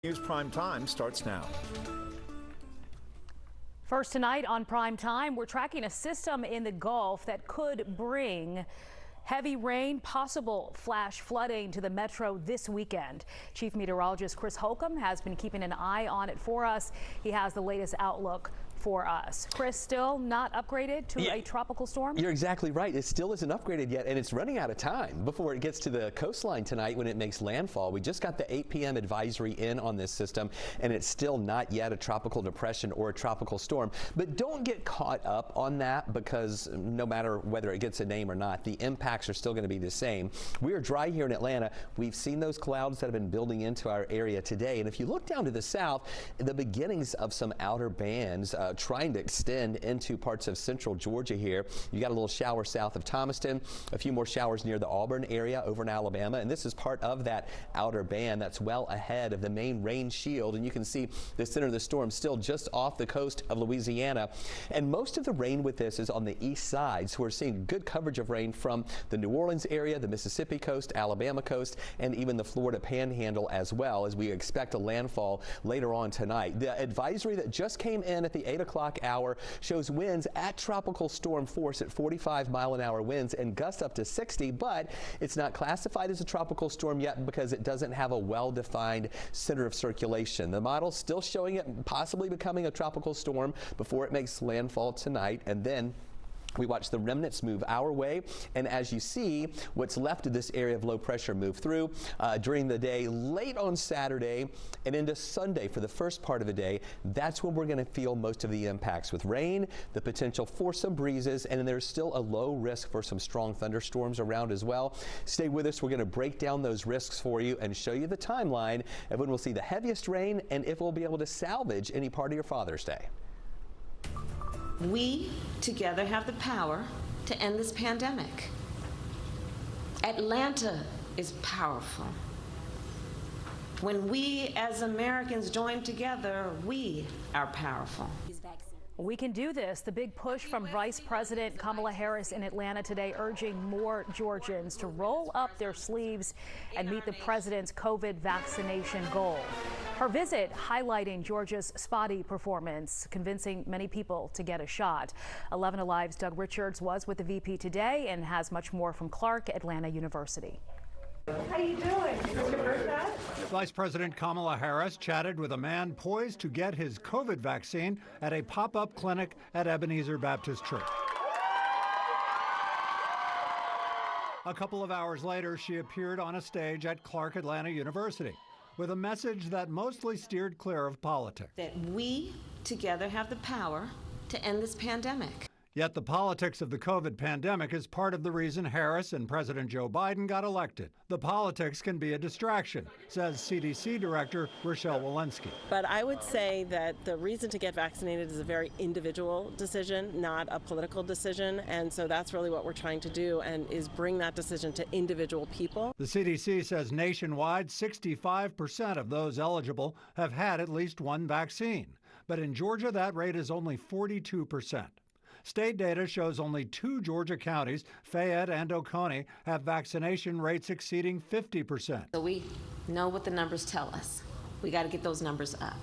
News Prime Time starts now. First tonight on Prime Time, we're tracking a system in the Gulf that could bring heavy rain, possible flash flooding to the metro this weekend. Chief Meteorologist Chris Holcomb has been keeping an eye on it for us. He has the latest outlook for us. Chris, still not upgraded to a tropical storm? You're exactly right. It still isn't upgraded yet, and it's running out of time before it gets to the coastline tonight when it makes landfall. We just got the 8 p.m. advisory in on this system, and it's still not yet a tropical depression or a tropical storm. But don't get caught up on that, because no matter whether it gets a name or not, the impacts are still going to be the same. We are dry here in Atlanta. We've seen those clouds that have been building into our area today, and if you look down to the south, the beginnings of some outer bands trying to extend into parts of central Georgia here. You got a little shower south of Thomaston, a few more showers near the Auburn area over in Alabama, and this is part of that outer band that's well ahead of the main rain shield. And you can see the center of the storm still just off the coast of Louisiana. And most of the rain with this is on the east side, so we're seeing good coverage of rain from the New Orleans area, the Mississippi coast, Alabama coast, and even the Florida panhandle as well, as we expect a landfall later on tonight. The advisory that just came in at the 8 o'clock hour shows winds at tropical storm force at 45-mile-an-hour winds and gusts up to 60, but it's not classified as a tropical storm yet because it doesn't have a well-defined center of circulation. The model's still showing it possibly becoming a tropical storm before it makes landfall tonight, and then we watch the remnants move our way, and as you see, what's left of this area of low pressure move through during the day, late on Saturday and into Sunday for the first part of the day. That's when we're going to feel most of the impacts with rain, the potential for some breezes, and there's still a low risk for some strong thunderstorms around as well. Stay with us. We're going to break down those risks for you and show you the timeline of when we'll see the heaviest rain and if we'll be able to salvage any part of your Father's Day. We together have the power to end this pandemic. Atlanta is powerful. When we as Americans join together, we are powerful. We can do this. The big push from Vice President Kamala Harris in Atlanta today, urging more Georgians to roll up their sleeves and meet the president's COVID vaccination goal. Her visit highlighting Georgia's spotty performance, convincing many people to get a shot. 11Alive's Doug Richards was with the VP today and has much more from Clark Atlanta University. How you doing? Is this your first shot? Vice President Kamala Harris chatted with a man poised to get his COVID vaccine at a pop-up clinic at Ebenezer Baptist Church. A couple of hours later, she appeared on a stage at Clark Atlanta University with a message that mostly steered clear of politics. That we together have the power to end this pandemic. Yet the politics of the COVID pandemic is part of the reason Harris and President Joe Biden got elected. The politics can be a distraction, says CDC Director Rochelle Walensky. But I would say that the reason to get vaccinated is a very individual decision, not a political decision. And so that's really what we're trying to do, and is bring that decision to individual people. The CDC says nationwide, 65% of those eligible have had at least one vaccine. But in Georgia, that rate is only 42%. State data shows only 2 Georgia counties, Fayette and Oconee, have vaccination rates exceeding 50%. So we know what the numbers tell us. We got to get those numbers up.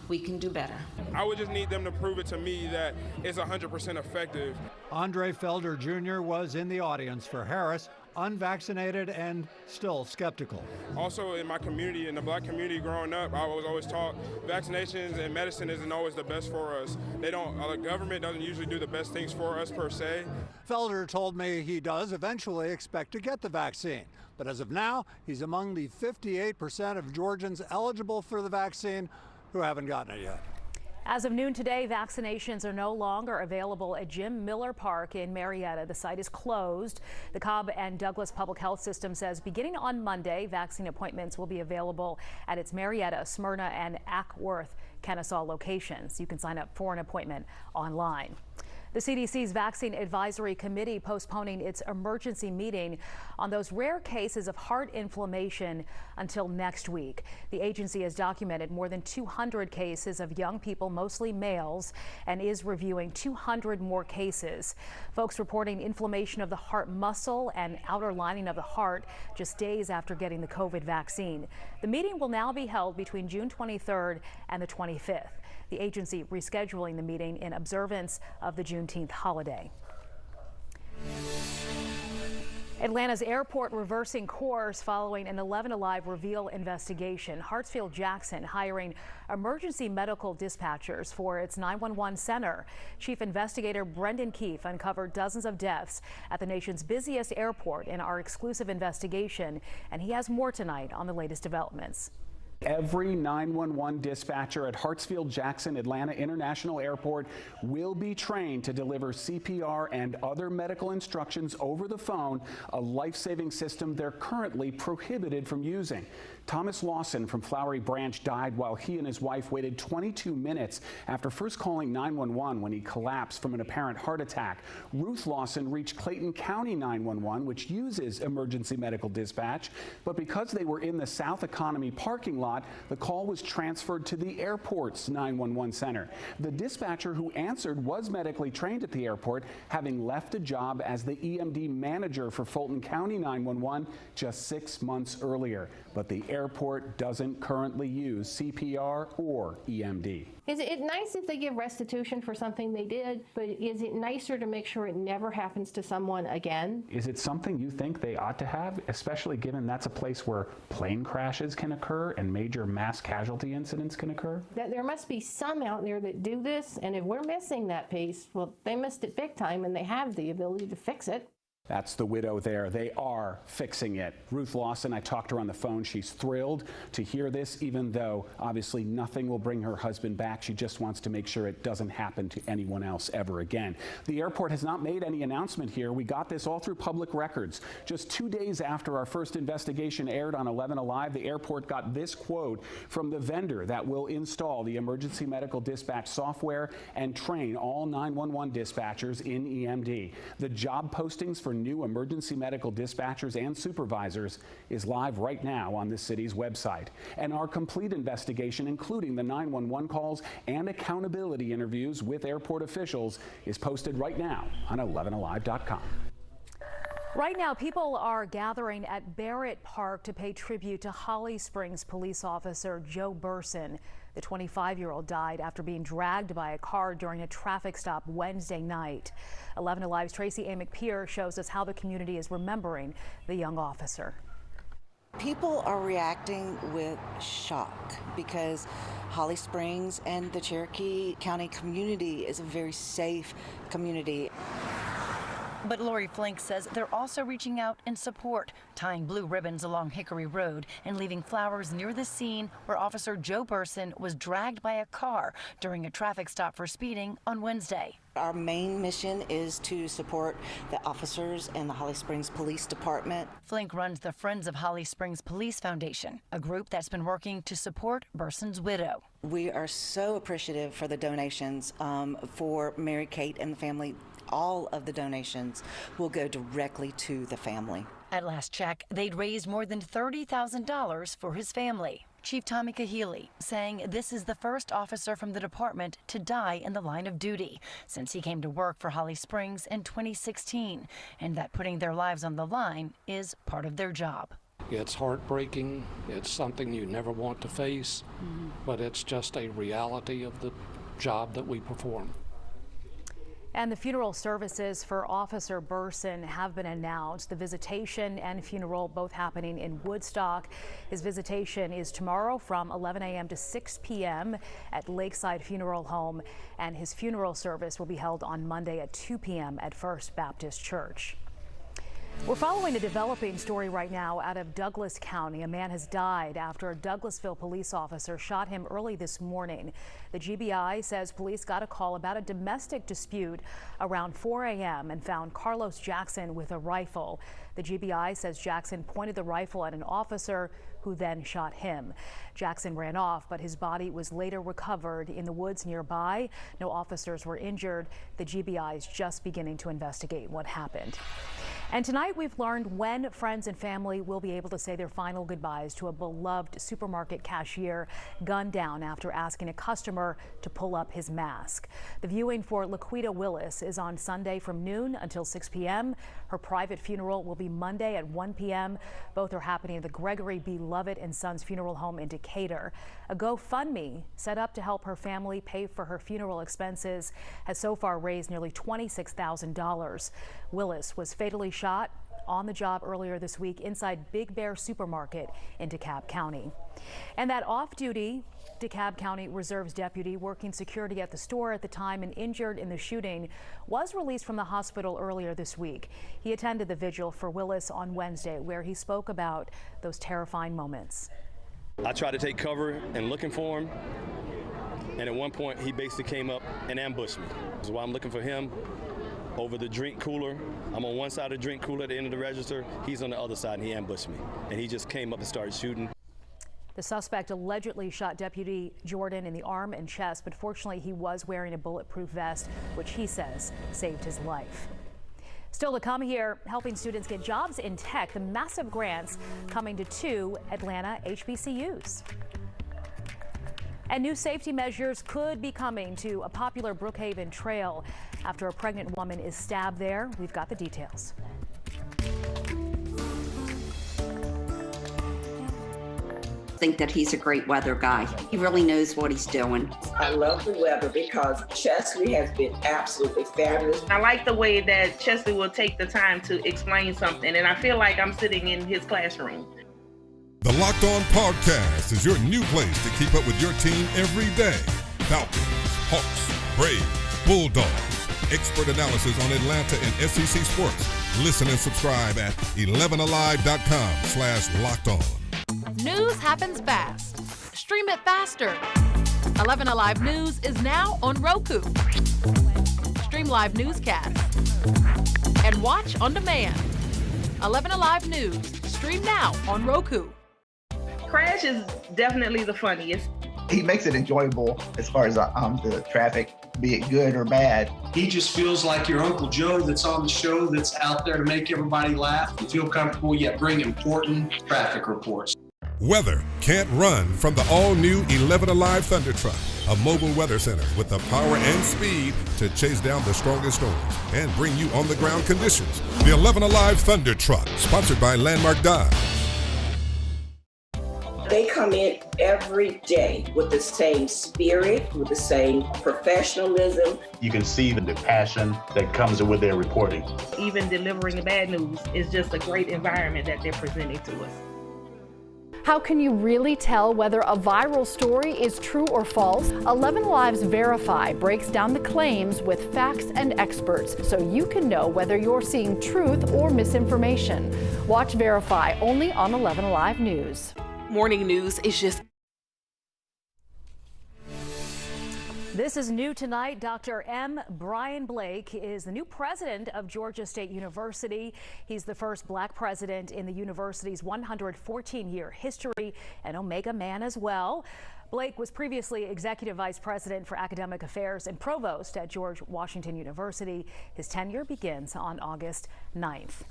We can do better. I would just need them to prove it to me that it's 100% effective. Andre Felder Jr. was in the audience for Harris, unvaccinated and still skeptical. Also in my community, in the black community growing up, I was always taught vaccinations and medicine isn't always the best for us. The government doesn't usually do the best things for us per se. Felder told me he does eventually expect to get the vaccine. But as of now, he's among the 58% of Georgians eligible for the vaccine who haven't gotten it yet. As of noon today, vaccinations are no longer available at Jim Miller Park in Marietta. The site is closed. The Cobb and Douglas Public Health System says beginning on Monday, vaccine appointments will be available at its Marietta, Smyrna, and Ackworth, Kennesaw locations. You can sign up for an appointment online. The CDC's Vaccine Advisory Committee postponing its emergency meeting on those rare cases of heart inflammation until next week. The agency has documented more than 200 cases of young people, mostly males, and is reviewing 200 more cases. Folks reporting inflammation of the heart muscle and outer lining of the heart just days after getting the COVID vaccine. The meeting will now be held between June 23rd and the 25th. The agency rescheduling the meeting in observance of the Juneteenth holiday. Atlanta's airport reversing course following an 11Alive reveal investigation. Hartsfield-Jackson hiring emergency medical dispatchers for its 911 center. Chief Investigator Brendan Keefe uncovered dozens of deaths at the nation's busiest airport in our exclusive investigation, and he has more tonight on the latest developments. Every 911 dispatcher at Hartsfield-Jackson Atlanta International Airport will be trained to deliver CPR and other medical instructions over the phone, a life-saving system they're currently prohibited from using. Thomas Lawson from Flowery Branch died while he and his wife waited 22 minutes after first calling 911 when he collapsed from an apparent heart attack. Ruth Lawson reached Clayton County 911, which uses emergency medical dispatch, but because they were in the South Economy parking lot, the call was transferred to the airport's 911 center. The dispatcher who answered was medically trained at the airport, having left a job as the EMD manager for Fulton County 911 just 6 months earlier. But the airport doesn't currently use CPR or EMD. Is it nice if they give restitution for something they did, but is it nicer to make sure it never happens to someone again? Is it something you think they ought to have, especially given that's a place where plane crashes can occur and major mass casualty incidents can occur? There must be some out there that do this, and if we're missing that piece, well, they missed it big time, and they have the ability to fix it. That's the widow there. They are fixing it. Ruth Lawson, I talked to her on the phone. She's thrilled to hear this, even though obviously nothing will bring her husband back. She just wants to make sure it doesn't happen to anyone else ever again. The airport has not made any announcement here. We got this all through public records. Just 2 days after our first investigation aired on 11Alive, the airport got this quote from the vendor that will install the emergency medical dispatch software and train all 911 dispatchers in EMD. The job postings for new emergency medical dispatchers and supervisors is live right now on the city's website. And our complete investigation, including the 911 calls and accountability interviews with airport officials, is posted right now on 11alive.com. Right now, people are gathering at Barrett Park to pay tribute to Holly Springs police officer Joe Burson. The 25-year-old died after being dragged by a car during a traffic stop Wednesday night. 11Alive's Tracy A. McPeer shows us how the community is remembering the young officer. People are reacting with shock because Holly Springs and the Cherokee County community is a very safe community. But Lori Flink says they're also reaching out in support, tying blue ribbons along Hickory Road and leaving flowers near the scene where Officer Joe Burson was dragged by a car during a traffic stop for speeding on Wednesday. Our main mission is to support the officers and the Holly Springs Police Department. Flink runs the Friends of Holly Springs Police Foundation, a group that's been working to support Burson's widow. We are so appreciative for the donations for Mary Kate and the family. All of the donations will go directly to the family. At last check, they'd raised more than $30,000 for his family. Chief Tommy Kahili saying this is the first officer from the department to die in the line of duty since he came to work for Holly Springs in 2016, and that putting their lives on the line is part of their job. It's heartbreaking. It's something you never want to face, but it's just a reality of the job that we perform. And the funeral services for Officer Burson have been announced. The visitation and funeral both happening in Woodstock. His visitation is tomorrow from 11 a.m. to 6 p.m. at Lakeside Funeral Home, and his funeral service will be held on Monday at 2 p.m. at First Baptist Church. We're following a developing story right now out of Douglas County. A man has died after a Douglasville police officer shot him early this morning. The GBI says police got a call about a domestic dispute around 4 a.m. and found Carlos Jackson with a rifle. The GBI says Jackson pointed the rifle at an officer who then shot him. Jackson ran off, but his body was later recovered in the woods nearby. No officers were injured. The GBI is just beginning to investigate what happened. And tonight we've learned when friends and family will be able to say their final goodbyes to a beloved supermarket cashier gunned down after asking a customer to pull up his mask. The viewing for Laquita Willis is on Sunday from noon until 6 p.m. Her private funeral will be Monday at 1 p.m. Both are happening at the Gregory B. Lovett and Sons Funeral Home in Decatur. A GoFundMe set up to help her family pay for her funeral expenses has so far raised nearly $26,000. Willis was fatally shot on the job earlier this week inside Big Bear Supermarket in DeKalb County. And that off-duty DeKalb County Reserves deputy working security at the store at the time and injured in the shooting was released from the hospital earlier this week. He attended the vigil for Willis on Wednesday, where he spoke about those terrifying moments. I tried to take cover and looking for him, and at one point he basically came up and ambushed me. That's why I'm looking for him over the drink cooler. I'm on one side of the drink cooler at the end of the register. He's on the other side, and he ambushed me. And he just came up and started shooting. The suspect allegedly shot Deputy Jordan in the arm and chest, but fortunately he was wearing a bulletproof vest, which he says saved his life. Still to come here, helping students get jobs in tech, the massive grants coming to 2 Atlanta HBCUs. And new safety measures could be coming to a popular Brookhaven trail after a pregnant woman is stabbed there. We've got the details. I think that he's a great weather guy. He really knows what he's doing. I love the weather because Chesley has been absolutely fabulous. I like the way that Chesley will take the time to explain something, and I feel like I'm sitting in his classroom. The Locked On Podcast is your new place to keep up with your team every day. Falcons, Hawks, Braves, Bulldogs. Expert analysis on Atlanta and SEC sports. Listen and subscribe at 11alive.com/lockedon. News happens fast. Stream it faster. 11Alive News is now on Roku. Stream live newscasts and watch on demand. 11Alive News. Stream now on Roku. Crash is definitely the funniest. He makes it enjoyable as far as the traffic, be it good or bad. He just feels like your Uncle Joe that's on the show, that's out there to make everybody laugh. You feel comfortable yet bring important traffic reports. Weather can't run from the all-new 11Alive Thunder Truck, a mobile weather center with the power and speed to chase down the strongest storms and bring you on-the-ground conditions. The 11Alive Thunder Truck, sponsored by Landmark Dodge. They come in every day with the same spirit, with the same professionalism. You can see the passion that comes with their reporting. Even delivering the bad news is just a great environment that they're presenting to us. How can you really tell whether a viral story is true or false? 11Alive's Verify breaks down the claims with facts and experts so you can know whether you're seeing truth or misinformation. Watch Verify only on 11Alive News. Morning news is just... This is new tonight. Dr. M. Brian Blake is the new president of Georgia State University. He's the first black president in the university's 114-year history, an Omega man as well. Blake was previously executive vice president for academic affairs and provost at George Washington University. His tenure begins on August 9th.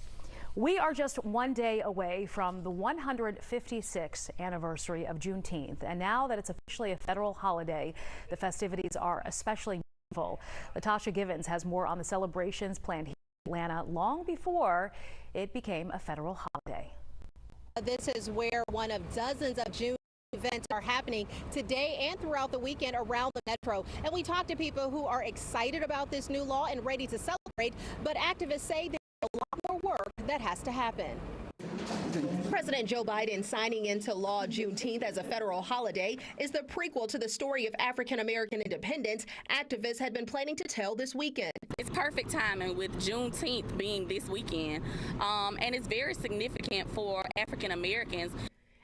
We are just one day away from the 156th anniversary of Juneteenth, and now that it's officially a federal holiday, the festivities are especially meaningful. Latasha Givens has more on the celebrations planned here in Atlanta long before it became a federal holiday. This is where one of dozens of Juneteenth events are happening today and throughout the weekend around the metro. And we talk to people who are excited about this new law and ready to celebrate, but activists say there's a lot more work that has to happen. President Joe Biden signing into law Juneteenth as a federal holiday is the prequel to the story of African-American independence activists had been planning to tell this weekend. It's perfect timing with Juneteenth being this weekend, and it's very significant for African-Americans.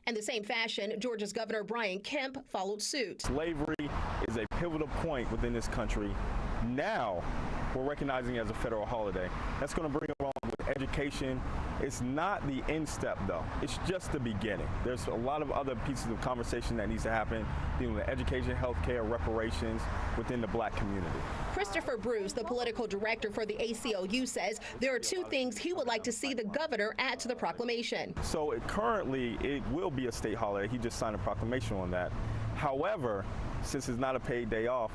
In the same fashion, Georgia's Governor Brian Kemp followed suit. Slavery is a pivotal point within this country. Now, we're recognizing it as a federal holiday. That's going to bring along with education. It's not the end step, though. It's just the beginning. There's a lot of other pieces of conversation that needs to happen, dealing with education, healthcare, reparations within the black community. Christopher Bruce, the political director for the ACLU, says there are two things he would like to see the governor add to the proclamation. So currently, it will be a state holiday. He just signed a proclamation on that. However, since it's not a paid day off,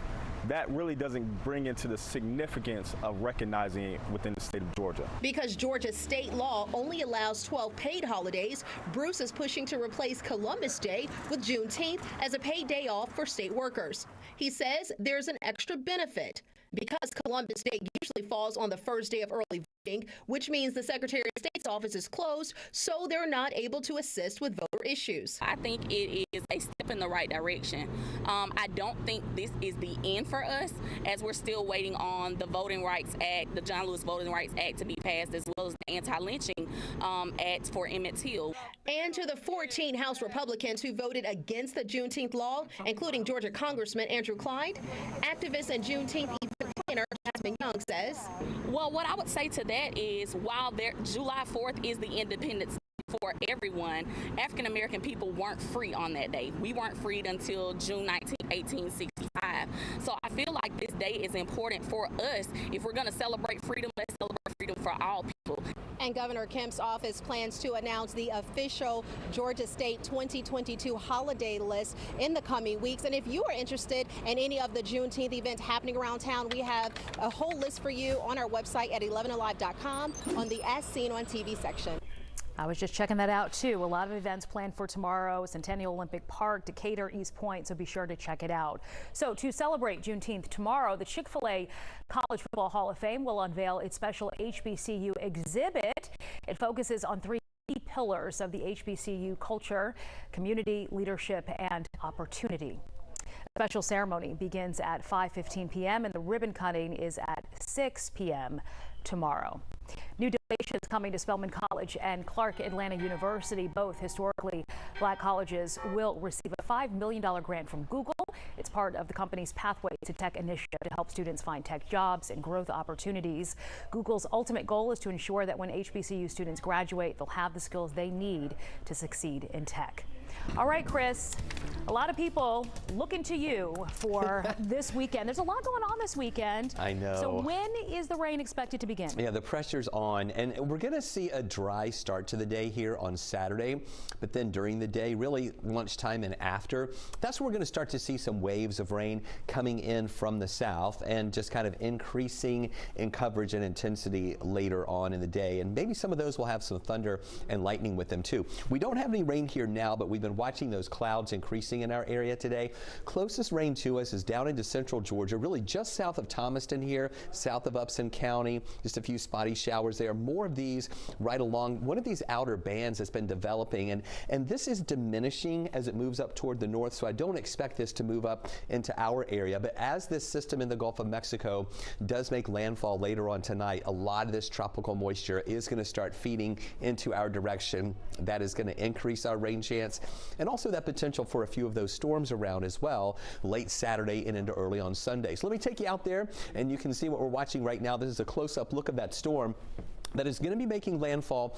that really doesn't bring into the significance of recognizing it within the state of Georgia. Because Georgia's state law only allows 12 paid holidays, Bruce is pushing to replace Columbus Day with Juneteenth as a paid day off for state workers. He says there's an extra benefit because Columbus Day usually falls on the first day of early voting, which means the Secretary of State's office is closed, so they're not able to assist with voter issues. I think it is a step in the right direction. I don't think this is the end for us, as we're still waiting on the Voting Rights Act, the John Lewis Voting Rights Act, to be passed, as well as the anti-lynching act for Emmett Till. And to the 14 House Republicans who voted against the Juneteenth law, including Georgia Congressman Andrew Clyde, activist and Juneteenth event planner Jasmine Young says, well, what I would say to that is, while July 4th is the Independence Day for everyone, African American people weren't free on that day. We weren't freed until June 19, 1865. So I feel like this day is important for us. If we're going to celebrate freedom, let's celebrate freedom for all people. And Governor Kemp's office plans to announce the official Georgia State 2022 holiday list in the coming weeks. And if you are interested in any of the Juneteenth events happening around town, we have a whole list for you on our website at 11alive.com on the As Seen on TV section. I was just checking that out too. A lot of events planned for tomorrow: Centennial Olympic Park, Decatur, East Point, so be sure to check it out. So to celebrate Juneteenth tomorrow, the Chick-fil-A College Football Hall of Fame will unveil its special HBCU exhibit. It focuses on three key pillars of the HBCU: culture, community, leadership, and opportunity. The special ceremony begins at 5:15 p.m. and the ribbon cutting is at 6 p.m. tomorrow. New donations coming to Spelman College and Clark Atlanta University, both historically black colleges, will receive a $5 million grant from Google. It's part of the company's Pathway to Tech initiative to help students find tech jobs and growth opportunities. Google's ultimate goal is to ensure that when HBCU students graduate, they'll have the skills they need to succeed in tech. All right, Chris, a lot of people looking to you for this weekend. There's a lot going on this weekend. I know. So when is the rain expected to begin? Yeah, the pressure's on, and we're going to see a dry start to the day here on Saturday, but then during the day, really lunchtime and after, that's where we're going to start to see some waves of rain coming in from the south and just kind of increasing in coverage and intensity later on in the day. And maybe some of those will have some thunder and lightning with them too. We don't have any rain here now, but we've been watching those clouds increasing in our area today. Closest rain to us is down into central Georgia, really just south of Thomaston here, south of Upson County. Just a few spotty showers there. More of these right along one of these outer bands that's been developing, and this is diminishing as it moves up toward the north, so I don't expect this to move up into our area. But as this system in the Gulf of Mexico does make landfall later on tonight, a lot of this tropical moisture is going to start feeding into our direction. That is going to increase our rain chance, and also that potential for a few of those storms around as well late Saturday and into early on Sunday. So let me take you out there and you can see what we're watching right now. This is a close-up look of that storm that is going to be making landfall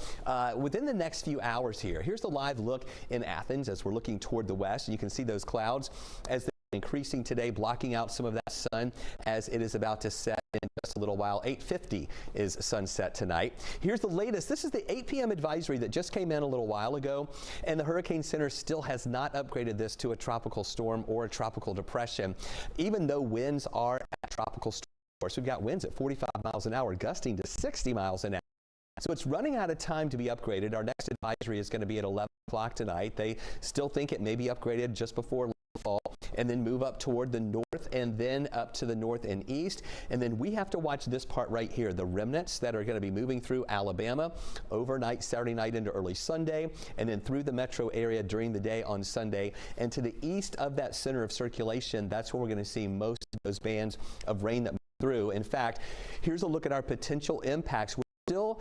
within the next few hours here. Here's the live look in Athens as we're looking toward the west. You can see those clouds as they're increasing today, blocking out some of that sun as it is about to set in just a little while. 8:50 is sunset tonight. Here's the latest. This is the 8 p.m. advisory that just came in a little while ago, and the Hurricane Center still has not upgraded this to a tropical storm or a tropical depression, even though winds are at tropical storm. So we've got winds at 45 miles an hour, gusting to 60 miles an hour. So it's running out of time to be upgraded. Our next advisory is going to be at 11 o'clock tonight. They still think it may be upgraded just before fall, and then move up toward the north and then up to the north and east. And then we have to watch this part right here, the remnants that are going to be moving through Alabama overnight Saturday night into early Sunday, and then through the metro area during the day on Sunday. And to the east of that center of circulation, that's where we're going to see most of those bands of rain that move through. In fact, here's a look at our potential impacts. Still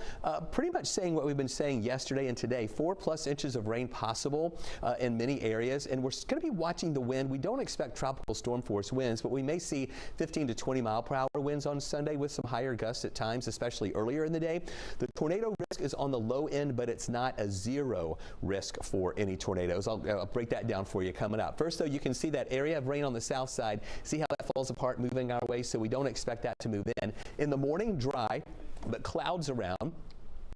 pretty much saying what we've been saying yesterday and today, 4+ inches of rain possible in many areas, and we're going to be watching the wind. We don't expect tropical storm force winds, but we may see 15 to 20 mile per hour winds on Sunday with some higher gusts at times, especially earlier in the day. The tornado risk is on the low end, but it's not a zero risk for any tornadoes. I'll break that down for you coming up. First, though, you can see that area of rain on the south side. See how that falls apart moving our way, so we don't expect that to move in. In the morning, dry, but clouds around.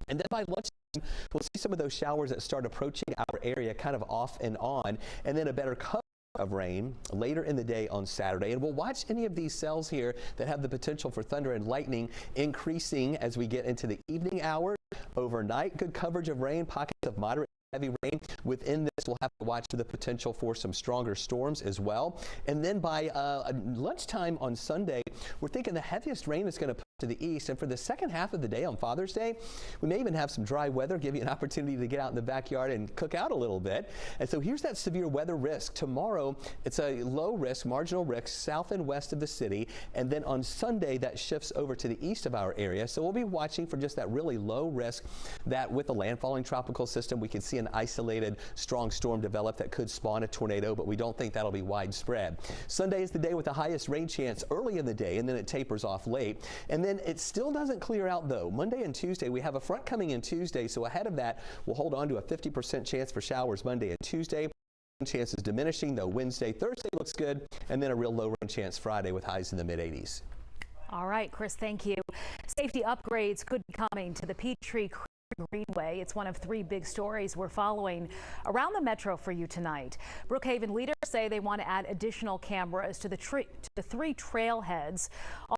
And then by lunchtime, we'll see some of those showers that start approaching our area kind of off and on, and then a better cover of rain later in the day on Saturday. And we'll watch any of these cells here that have the potential for thunder and lightning increasing as we get into the evening hours. Overnight, good coverage of rain, pockets of moderate heavy rain. Within this, we'll have to watch for the potential for some stronger storms as well. And then by lunchtime on Sunday, we're thinking the heaviest rain is going to push to the east. And for the second half of the day on Father's Day, we may even have some dry weather, give you an opportunity to get out in the backyard and cook out a little bit. And so here's that severe weather risk. Tomorrow, it's a low risk, marginal risk, south and west of the city. And then on Sunday, that shifts over to the east of our area. So we'll be watching for just that really low risk that with the landfalling tropical system, we can see an isolated strong storm develop that could spawn a tornado, but we don't think that'll be widespread. Sunday is the day with the highest rain chance early in the day, and then it tapers off late. And then it still doesn't clear out, though. Monday and Tuesday, we have a front coming in Tuesday, so ahead of that, we'll hold on to a 50% chance for showers Monday and Tuesday. Chances diminishing, though. Wednesday, Thursday looks good, and then a real low rain chance Friday with highs in the mid-80s. All right, Chris, thank you. Safety upgrades could be coming to the Peachtree Greenway. It's one of 3 big stories we're following around the metro for you tonight. Brookhaven leaders say they want to add additional cameras to the 3 trailheads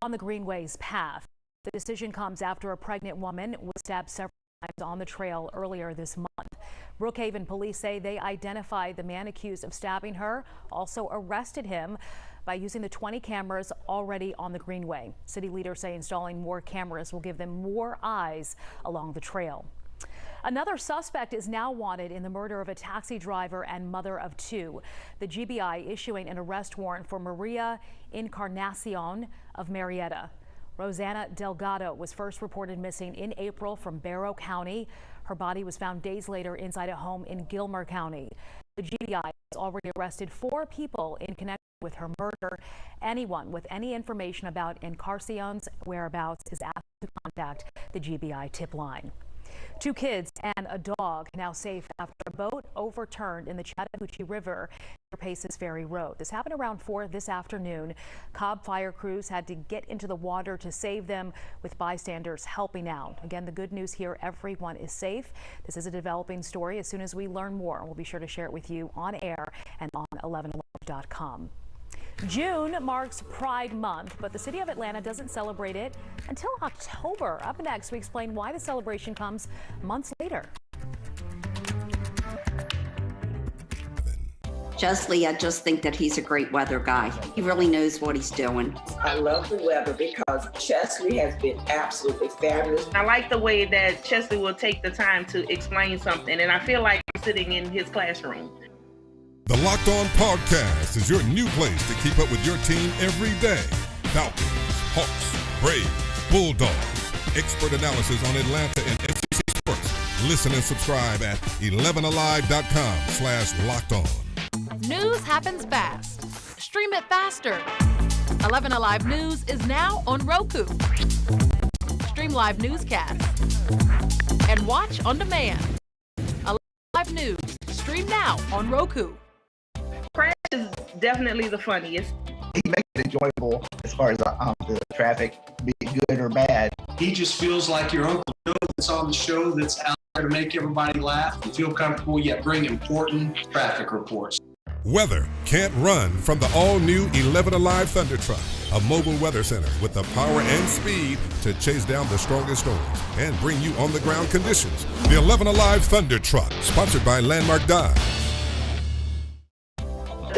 on the Greenway's path. The decision comes after a pregnant woman was stabbed several times on the trail earlier this month. Brookhaven police say they identified the man accused of stabbing her, also arrested him by using the 20 cameras already on the Greenway. City leaders say installing more cameras will give them more eyes along the trail. Another suspect is now wanted in the murder of a taxi driver and mother of 2. The GBI issuing an arrest warrant for Maria Encarnacion of Marietta. Rosanna Delgado was first reported missing in April from Barrow County. Her body was found days later inside a home in Gilmer County. The GBI has already arrested 4 people in connection with her murder. Anyone with any information about Encarnacion's whereabouts is asked to contact the GBI tip line. 2 kids and a dog now safe after a boat overturned in the Chattahoochee River near Paces Ferry Road. This happened around 4 this afternoon. Cobb fire crews had to get into the water to save them, with bystanders helping out. Again, the good news here, everyone is safe. This is a developing story. As soon as we learn more, we'll be sure to share it with you on air and on 11alive.com. June marks Pride Month, but the city of Atlanta doesn't celebrate it until October. Up next, we explain why the celebration comes months later. Chesley, I just think that he's a great weather guy. He really knows what he's doing. I love the weather because Chesley has been absolutely fabulous. I like the way that Chesley will take the time to explain something, and I feel like I'm sitting in his classroom. The Locked On Podcast is your new place to keep up with your team every day. Falcons, Hawks, Braves, Bulldogs. Expert analysis on Atlanta and SEC sports. Listen and subscribe at 11alive.com/lockedon. News happens fast. Stream it faster. 11Alive News is now on Roku. Stream live newscasts and watch on demand. 11Alive News. Stream now on Roku. Crash is definitely the funniest. He makes it enjoyable as far as the traffic, be it good or bad. He just feels like your Uncle Joe that's on the show, that's out there to make everybody laugh and feel comfortable, yet bring important traffic reports. Weather can't run from the all-new 11Alive Thunder Truck, a mobile weather center with the power and speed to chase down the strongest storms and bring you on-the-ground conditions. The 11Alive Thunder Truck, sponsored by Landmark Dodge.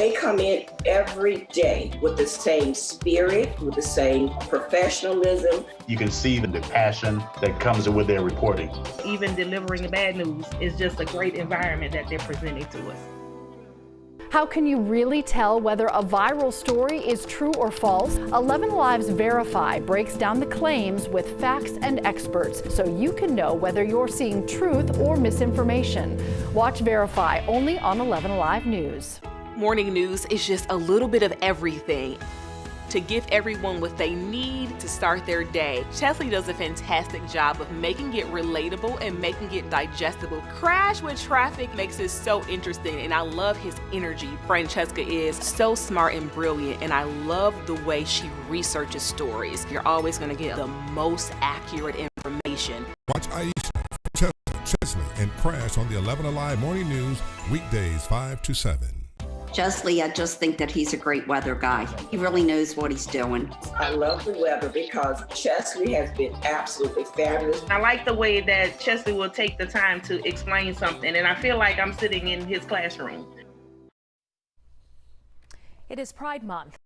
They come in every day with the same spirit, with the same professionalism. You can see the passion that comes with their reporting. Even delivering the bad news is just a great environment that they're presenting to us. How can you really tell whether a viral story is true or false? 11Alive's Verify breaks down the claims with facts and experts so you can know whether you're seeing truth or misinformation. Watch Verify only on 11Alive News. Morning news is just a little bit of everything to give everyone what they need to start their day. Chesley does a fantastic job of making it relatable and making it digestible. Crash with Traffic makes it so interesting, and I love his energy. Francesca is so smart and brilliant, and I love the way she researches stories. You're always going to get the most accurate information. Watch Aisha, Chesley, and Crash on the 11Alive Morning News, weekdays 5 to 7. Chesley, I just think that he's a great weather guy. He really knows what he's doing. I love the weather because Chesley has been absolutely fabulous. I like the way that Chesley will take the time to explain something, and I feel like I'm sitting in his classroom. It is Pride Month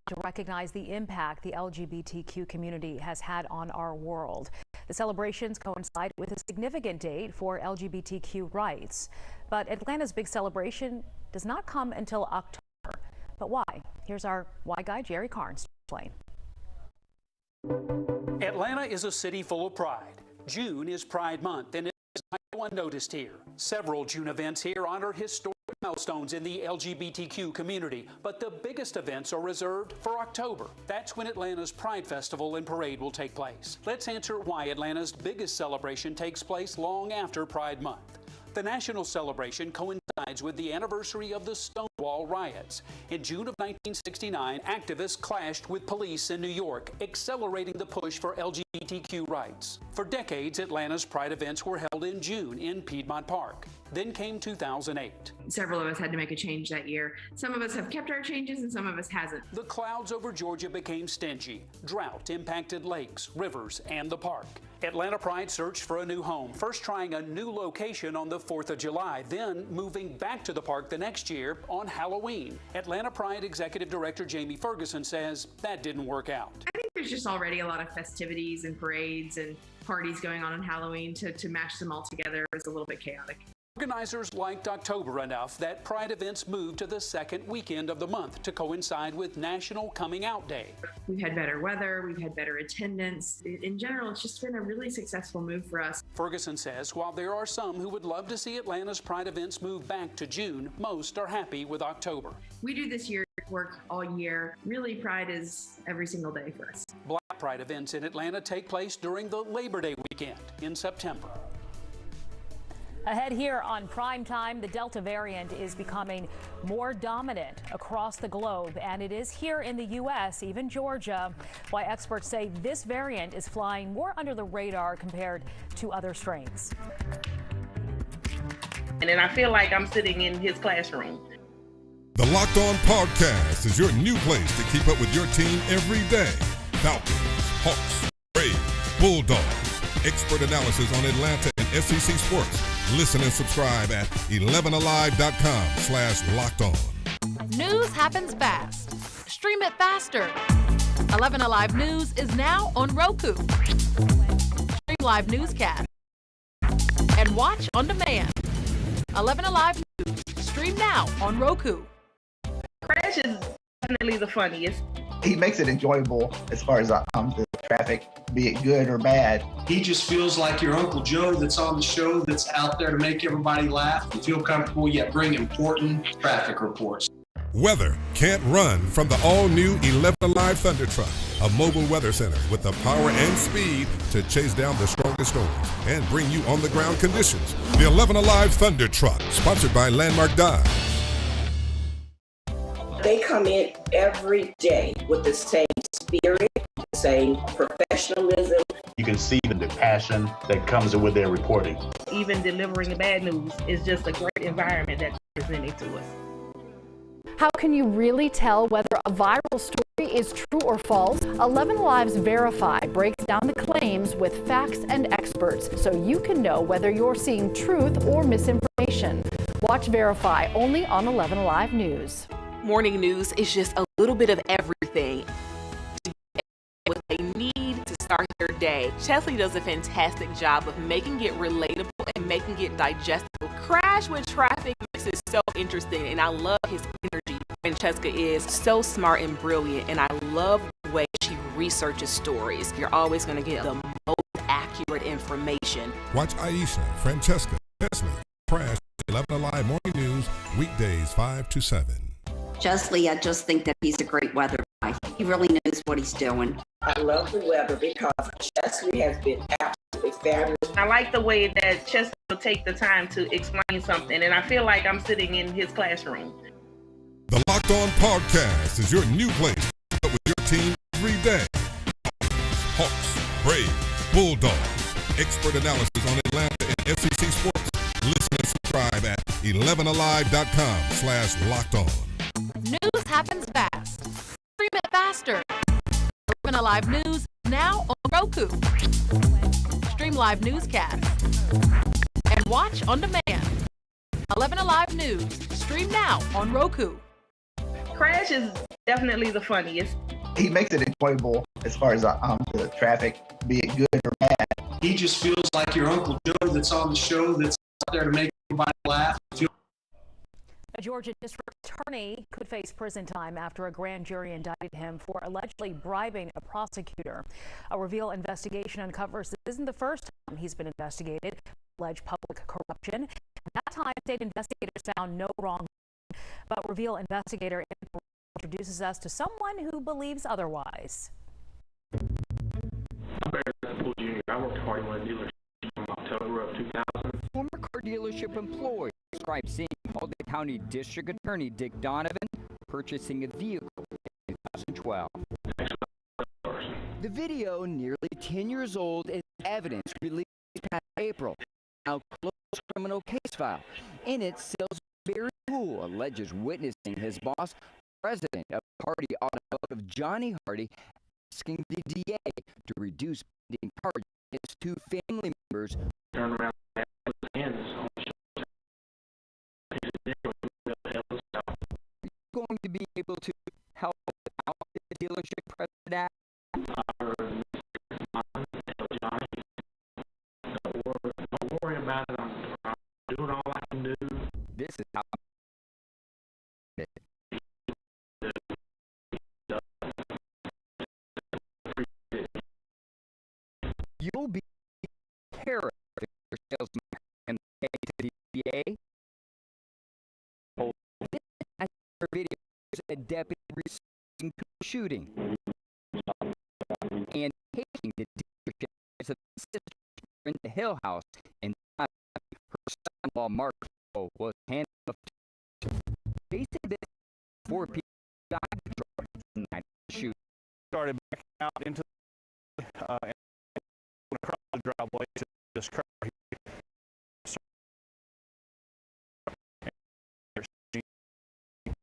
to recognize the impact the LGBTQ community has had on our world. The celebrations coincide with a significant date for LGBTQ rights. But Atlanta's big celebration does not come until October. But why? Here's our Why guy, Jerry Carnes, to explain. Atlanta is a city full of pride. June is Pride Month, and it's unnoticed here. Several June events here honor historic milestones in the LGBTQ community, but the biggest events are reserved for October. That's when Atlanta's Pride Festival and Parade will take place. Let's answer why Atlanta's biggest celebration takes place long after Pride Month. The national celebration coincides with the anniversary of the Stonewall riots. In June of 1969, activists clashed with police in New York, accelerating the push for LGBTQ rights. For decades, Atlanta's Pride events were held in June in Piedmont Park. Then came 2008. Several of us had to make a change that year. Some of us have kept our changes and some of us hasn't. The clouds over Georgia became stingy. Drought impacted lakes, rivers, and the park. Atlanta Pride searched for a new home, first trying a new location on the 4th of July, then moving back to the park the next year on Halloween. Atlanta Pride Executive Director Jamie Ferguson says that didn't work out. I think there's just already a lot of festivities and parades and parties going on Halloween. To match them all together is a little bit chaotic. Organizers liked October enough that Pride events moved to the second weekend of the month to coincide with National Coming Out Day. We've had better weather, we've had better attendance. In general, it's just been a really successful move for us. Ferguson says while there are some who would love to see Atlanta's Pride events move back to June, most are happy with October. We do this year work all year. Really, Pride is every single day for us. Black Pride events in Atlanta take place during the Labor Day weekend in September. Ahead here on Primetime, the Delta variant is becoming more dominant across the globe, and it is here in the U.S., even Georgia, why experts say this variant is flying more under the radar compared to other strains. And then I feel like I'm sitting in his classroom. The Locked On Podcast is your new place to keep up with your team every day. Falcons, Hawks, Braves, Bulldogs. Expert analysis on Atlanta and SEC sports. Listen and subscribe at 11alive.com/lockedon. News happens fast. Stream it faster. 11Alive News is now on Roku. Stream live newscast and watch on demand. 11Alive News. Stream now on Roku. Crash is definitely the funniest. He makes it enjoyable as far as the traffic, be it good or bad. He just feels like your Uncle Joe that's on the show, that's out there to make everybody laugh and feel comfortable, yet bring important traffic reports. Weather can't run from the all-new 11Alive Thunder Truck, a mobile weather center with the power and speed to chase down the strongest storms and bring you on-the-ground conditions. The 11Alive Thunder Truck, sponsored by Landmark Dodge. They come in every day with the same spirit, the same professionalism. You can see the passion that comes with their reporting. Even delivering the bad news is just a great environment that they're presenting to us. How can you really tell whether a viral story is true or false? 11Alive's Verify breaks down the claims with facts and experts so you can know whether you're seeing truth or misinformation. Watch Verify only on 11Alive News. Morning news is just a little bit of everything. What they need to start their day. Chesley does a fantastic job of making it relatable and making it digestible. Crash with Traffic makes it so interesting, and I love his energy. Francesca is so smart and brilliant, and I love the way she researches stories. You're always going to get the most accurate information. Watch Aisha, Francesca, Chesley, Crash, 11Alive Morning News, weekdays 5 to 7. Chesley, I just think that he's a great weather guy. He really knows what he's doing. I love the weather because Chesley has been absolutely fabulous. I like the way that Chesley will take the time to explain something, and I feel like I'm sitting in his classroom. The Locked On Podcast is your new place to with your team every day. Hawks, Braves, Bulldogs, expert analysis on Atlanta and SEC sports. Listen and subscribe at 11alive.com/lockedon. News happens fast. Stream it faster. 11Alive News now on Roku. Stream live newscasts and watch on demand. 11Alive News. Stream now on Roku. Crash is definitely the funniest. He makes it enjoyable as far as the traffic, be it good or bad. He just feels like your Uncle Joe that's on the show that's out there to make everybody laugh. A Georgia district attorney could face prison time after a grand jury indicted him for allegedly bribing a prosecutor. A Reveal investigation uncovers this isn't the first time he's been investigated for alleged public corruption. At that time, state investigators found no wrongdoing. But Reveal investigator introduces us to someone who believes otherwise. I'm Barry Poole Jr. I worked at Hardy One dealership from October of 2000. Former car dealership employee described seeing Albany County District Attorney Dick Donovan purchasing a vehicle in 2012. The video, nearly 10 years old, is evidence released past April. Now closed criminal case file. In it, Barry Poole alleges witnessing his boss, president of Hardy Automotive, Johnny Hardy, asking the DA to reduce pending charges against two family members. Turn around and his hands on the Going to be able to help out the dealership president? Don't worry about it. I'm doing all I can do. This is how you'll be character salesman and pay to the DA. This video is a deputy responding to a shooting and taking the dealership as a sister in the Hill House, and her son-in-law Mark was handcuffed. Basically, 4 people died in that shooting. Started backing out into across the driveway to this car.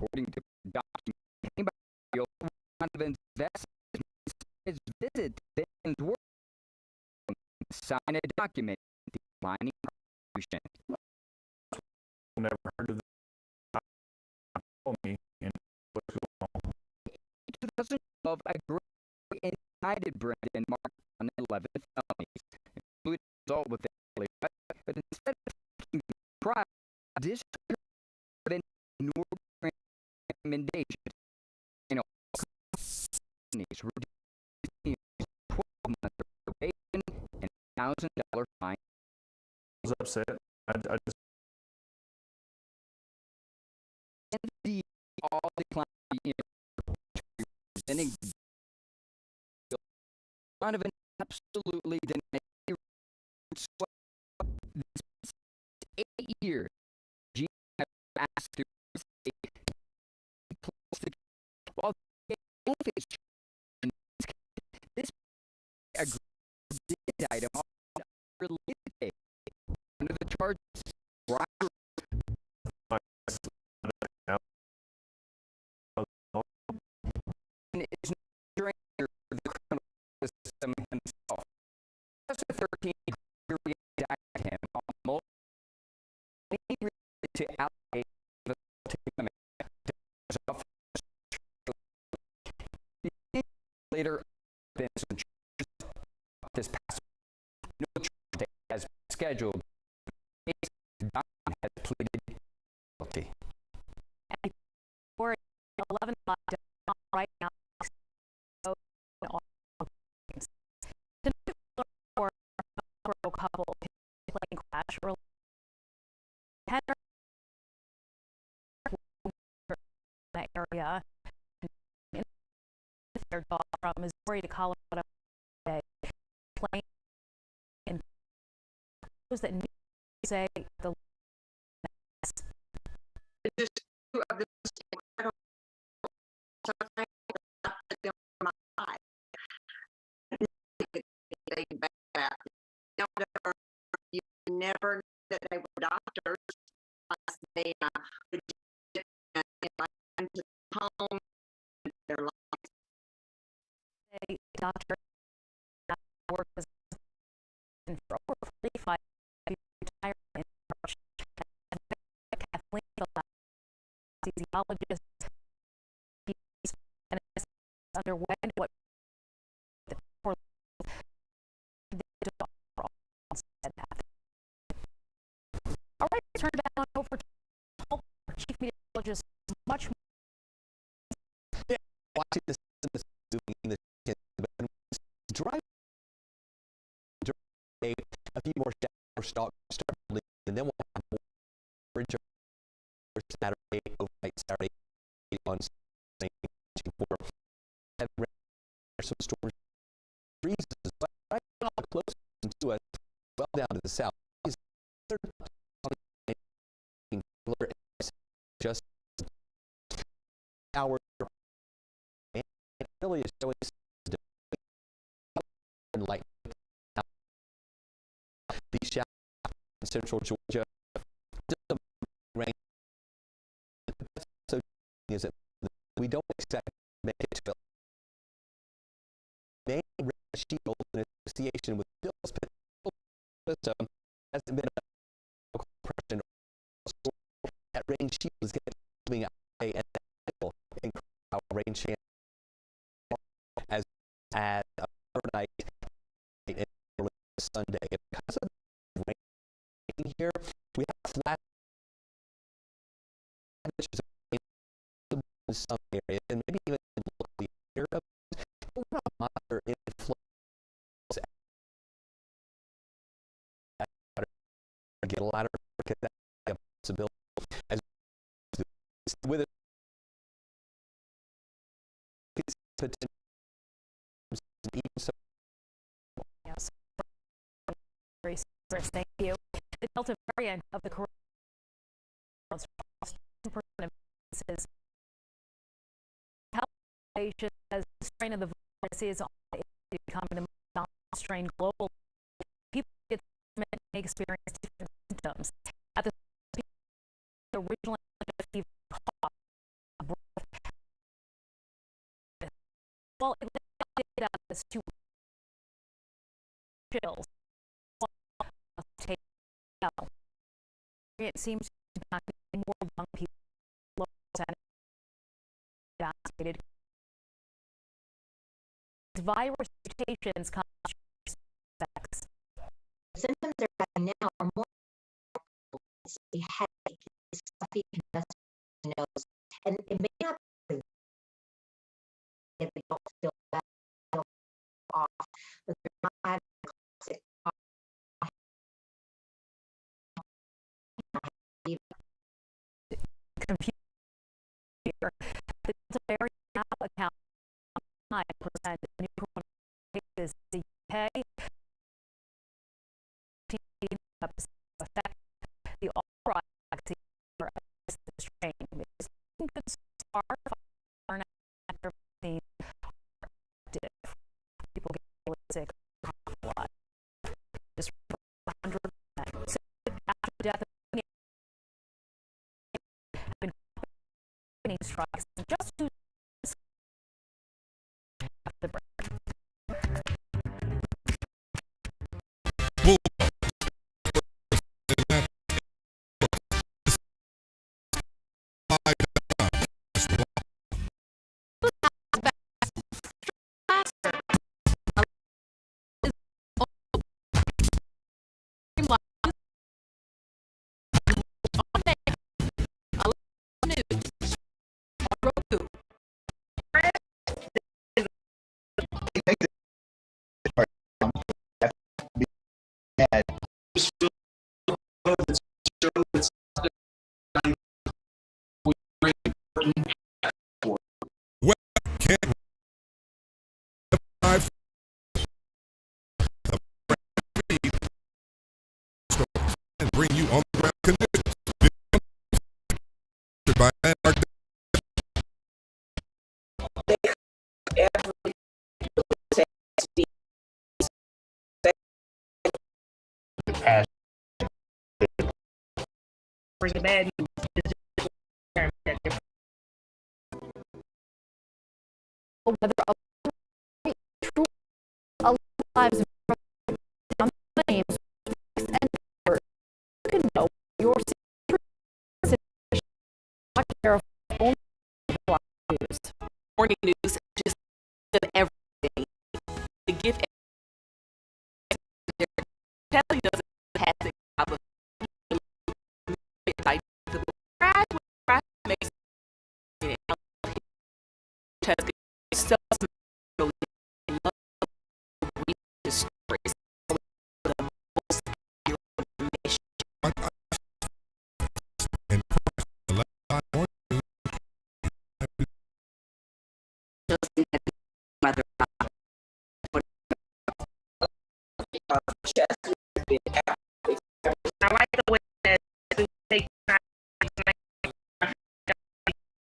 According to documents, Donovan's visit to Ben's work, sign a document declining prosecution. Never heard of that. Told me and what's going on. 2012, a jury indicted Brendan Mark on 11 felonies, including assault with a but instead of taking the trial, this jury ignored recommendations and companies reducing 12 months of probation and $1,000 fine. I was upset. I just the all declined presenting Donovan absolutely denied 8 years. G asked to while this item related under the charges is during the criminal system himself. 2013, jury indicted him on multiple to allocate the later this past no trial date has been scheduled. Don has pleaded guilty. For 11Alive right now. For a couple plane crash early. That area. Their dog from Missouri to Colorado. Plane and those that say the you never that they were doctors. They would to home their lives. A doctor worked as for over 45 retired in March. Kathleen, anesthesiologist, and underwent what the poor all right, turn down over to Chief Meteorologist. Much more. Yeah, watching this drive a few more showers start building, and then we'll have more bridge for Saturday, overnight Saturday on Sunday. Some storms breezes right now close to us, well down to the south. Just hours and it really is showing light. These showers in central Georgia, just some rain. So is that we don't expect to make it to main shield in association with Bill's system hasn't been a compression. That rain shield is getting out and rain chance as overnight and Sunday. Because of rain here, we have flat in some areas, and maybe even locally here. We're not monitor inflows. Get a lot of look at that possibility as with it. Yes. Thank you. The Delta variant of the coronavirus health nation as the strain of the virus is becoming the most strain global. People get experience different symptoms. At the original cough, well, it did out as two chills. It seems to be more young people vaccinated. Virus mutations cause effects. Symptoms they're having now are more headache, stuffy congestion nose, and it may not be if they don't feel bad off, but they're not having a classic computer. The Delta variant now accounts for 9% of new coronavirus cases in the UK. Affect the all-right vaccine for the strain. It's a good start for after vaccine active. People get really sick. Just 100%. After death of been strikes just 2 after the break. just feel that's show that's very important. Well, can't live and bring you on the ground conditions. By Bring the bad news. Whether true 11Alive's down the claims and you can know your only news. Morning news just everything. The gift Kelly does a fantastic job of makes so I like the way that you take time to make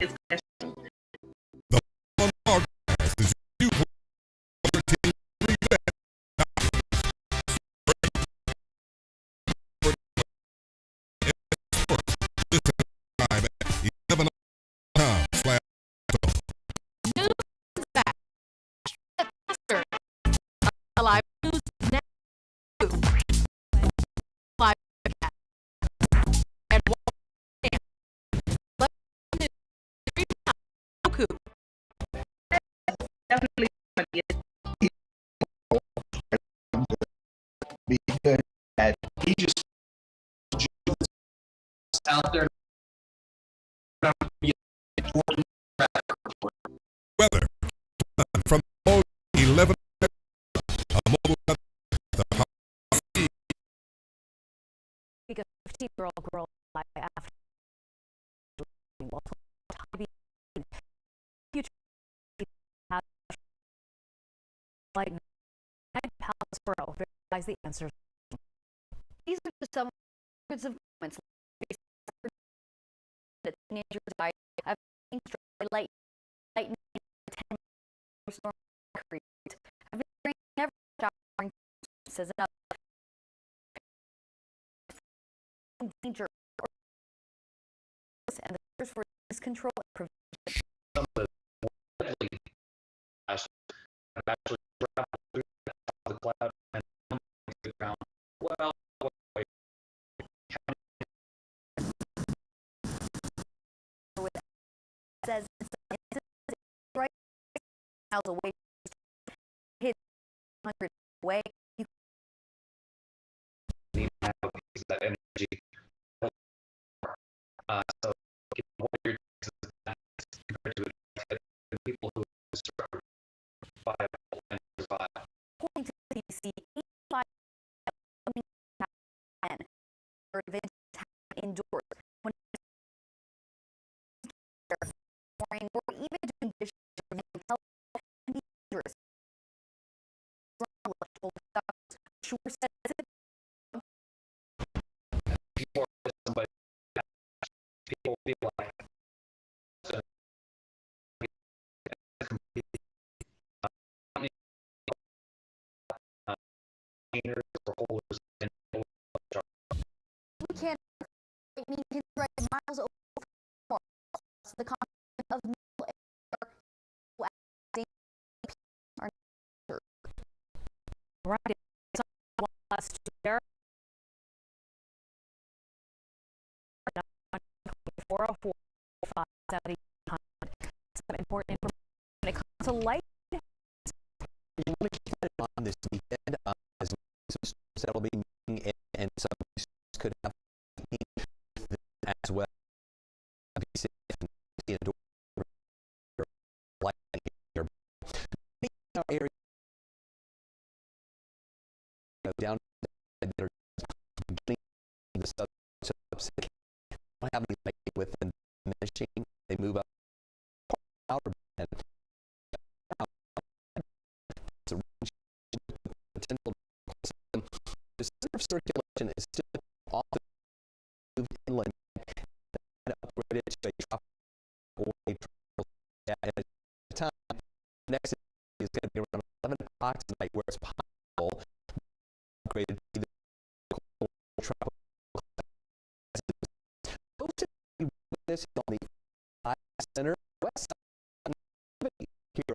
his question. Alive News now. Live and Roku. Definitely be good at he just out there. weather from all 11 a mobile weather. Because 15-year-old girl died after like Palace verifies the answers. These are just some hundreds of moments that teenagers died of lightning, 10 storm create. I've been never showering says another danger and the search for disease control and prevention. Some of the deadly have actually traveled through the cloud and on the ground. Well, says right miles away, hit 100 away. You need to have that energy. So, what you're compared to people who survive and survive. According to the CDC, 85 events indoors when or even doing dishes can be dangerous. Sure says it. People feel like we can't right miles over the content of middle air right. Last year, 404 some important information when it comes to light. You want to keep that on this weekend as some storms that will be moving in, and some could have as well. Area down the subs don't have any with them diminishing. They move up outer band. The potential the center of circulation is still often moved inland and upgraded to a tropical or a tropical at a time. Next is going to be around 11 o'clock tonight, where it's possible upgraded to the tropical. This on the center west side here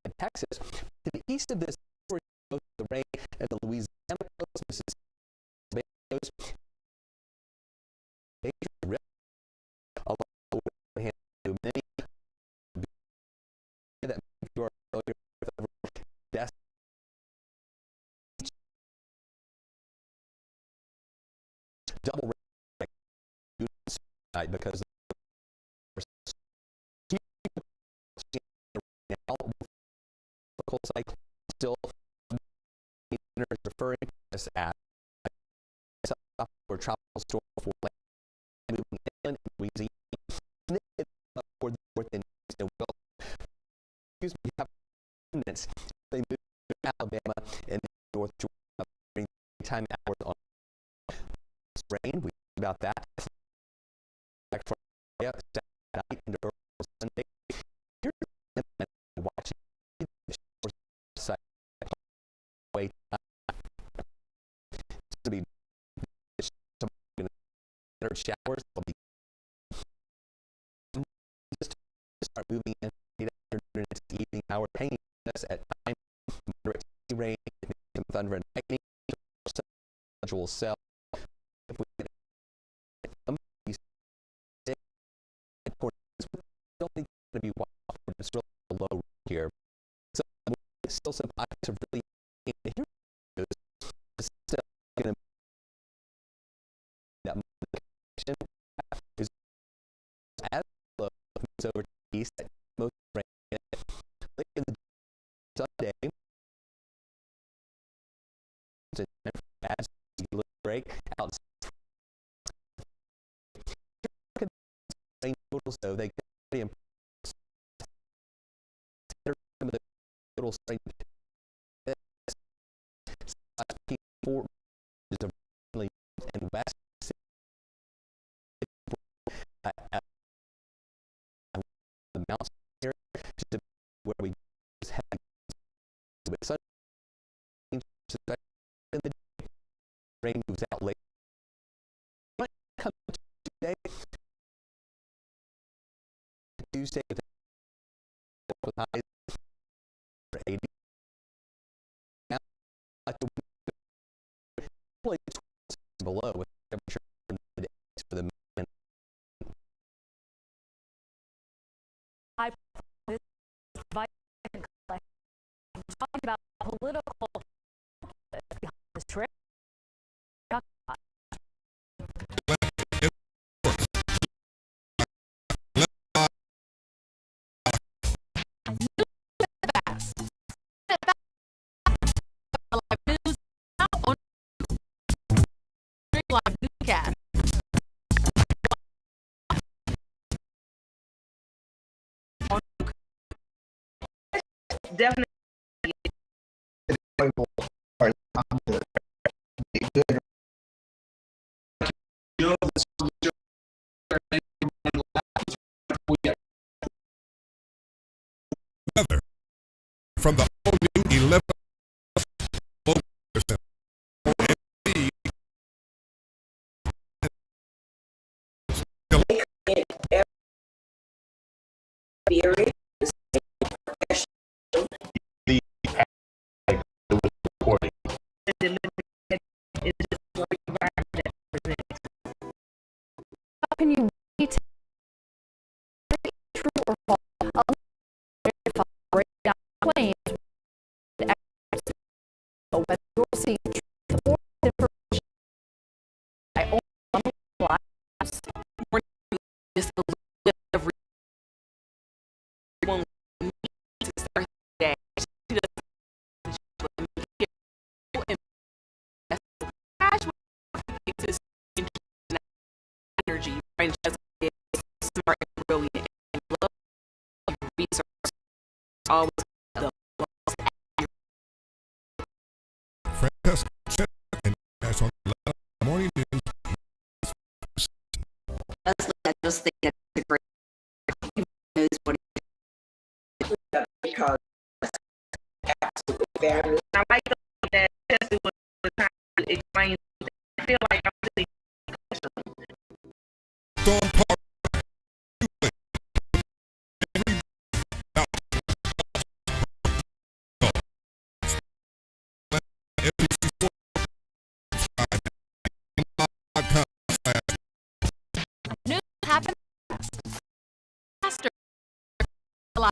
in Texas. To the east of this, the rain and the Louisiana coast, Mississippi coast, major risk along the way to many that you are familiar with death. Double rain because cycle still referring to this as or tropical storm for moving inland and Louisiana for the north and east and excuse me, have remnants. They move to Alabama and north Georgia during time hours on rain. We talked about that. Back from Saturday into early Sunday. Here's watching way to be showers will be just start moving in the evening hour, painting us at time moderate rain, some thunder and lightning. Will sell if we get these don't think it's going to be wild, it's really low here. So still some pockets of really here is still going to that is as low moves over to the east at most rain late in the Sunday as you break out rain totals though they get some of the totals P4 is really and west the mountains here to where we just had sun in the rain moves out late. Might come today, Tuesday with highs for 80. Now, below with temperature in the days for the men. Talking about political behind this trip. Live newscast. Definitely. Weather from the all-new 11 How can you tell true or false? Verify, break down claims, whether you're seeing truth or information. I only lives. Just a little bit of everyone needs to start the day. Francesca is smart and brilliant and love research. Always the most accurate. Francesca and that's on the morning news. Leslie, I just think it's a great. He knows what because absolutely fabulous. I like the way that Chelsea was trying to explain. I feel like I'm really News happens faster. Now,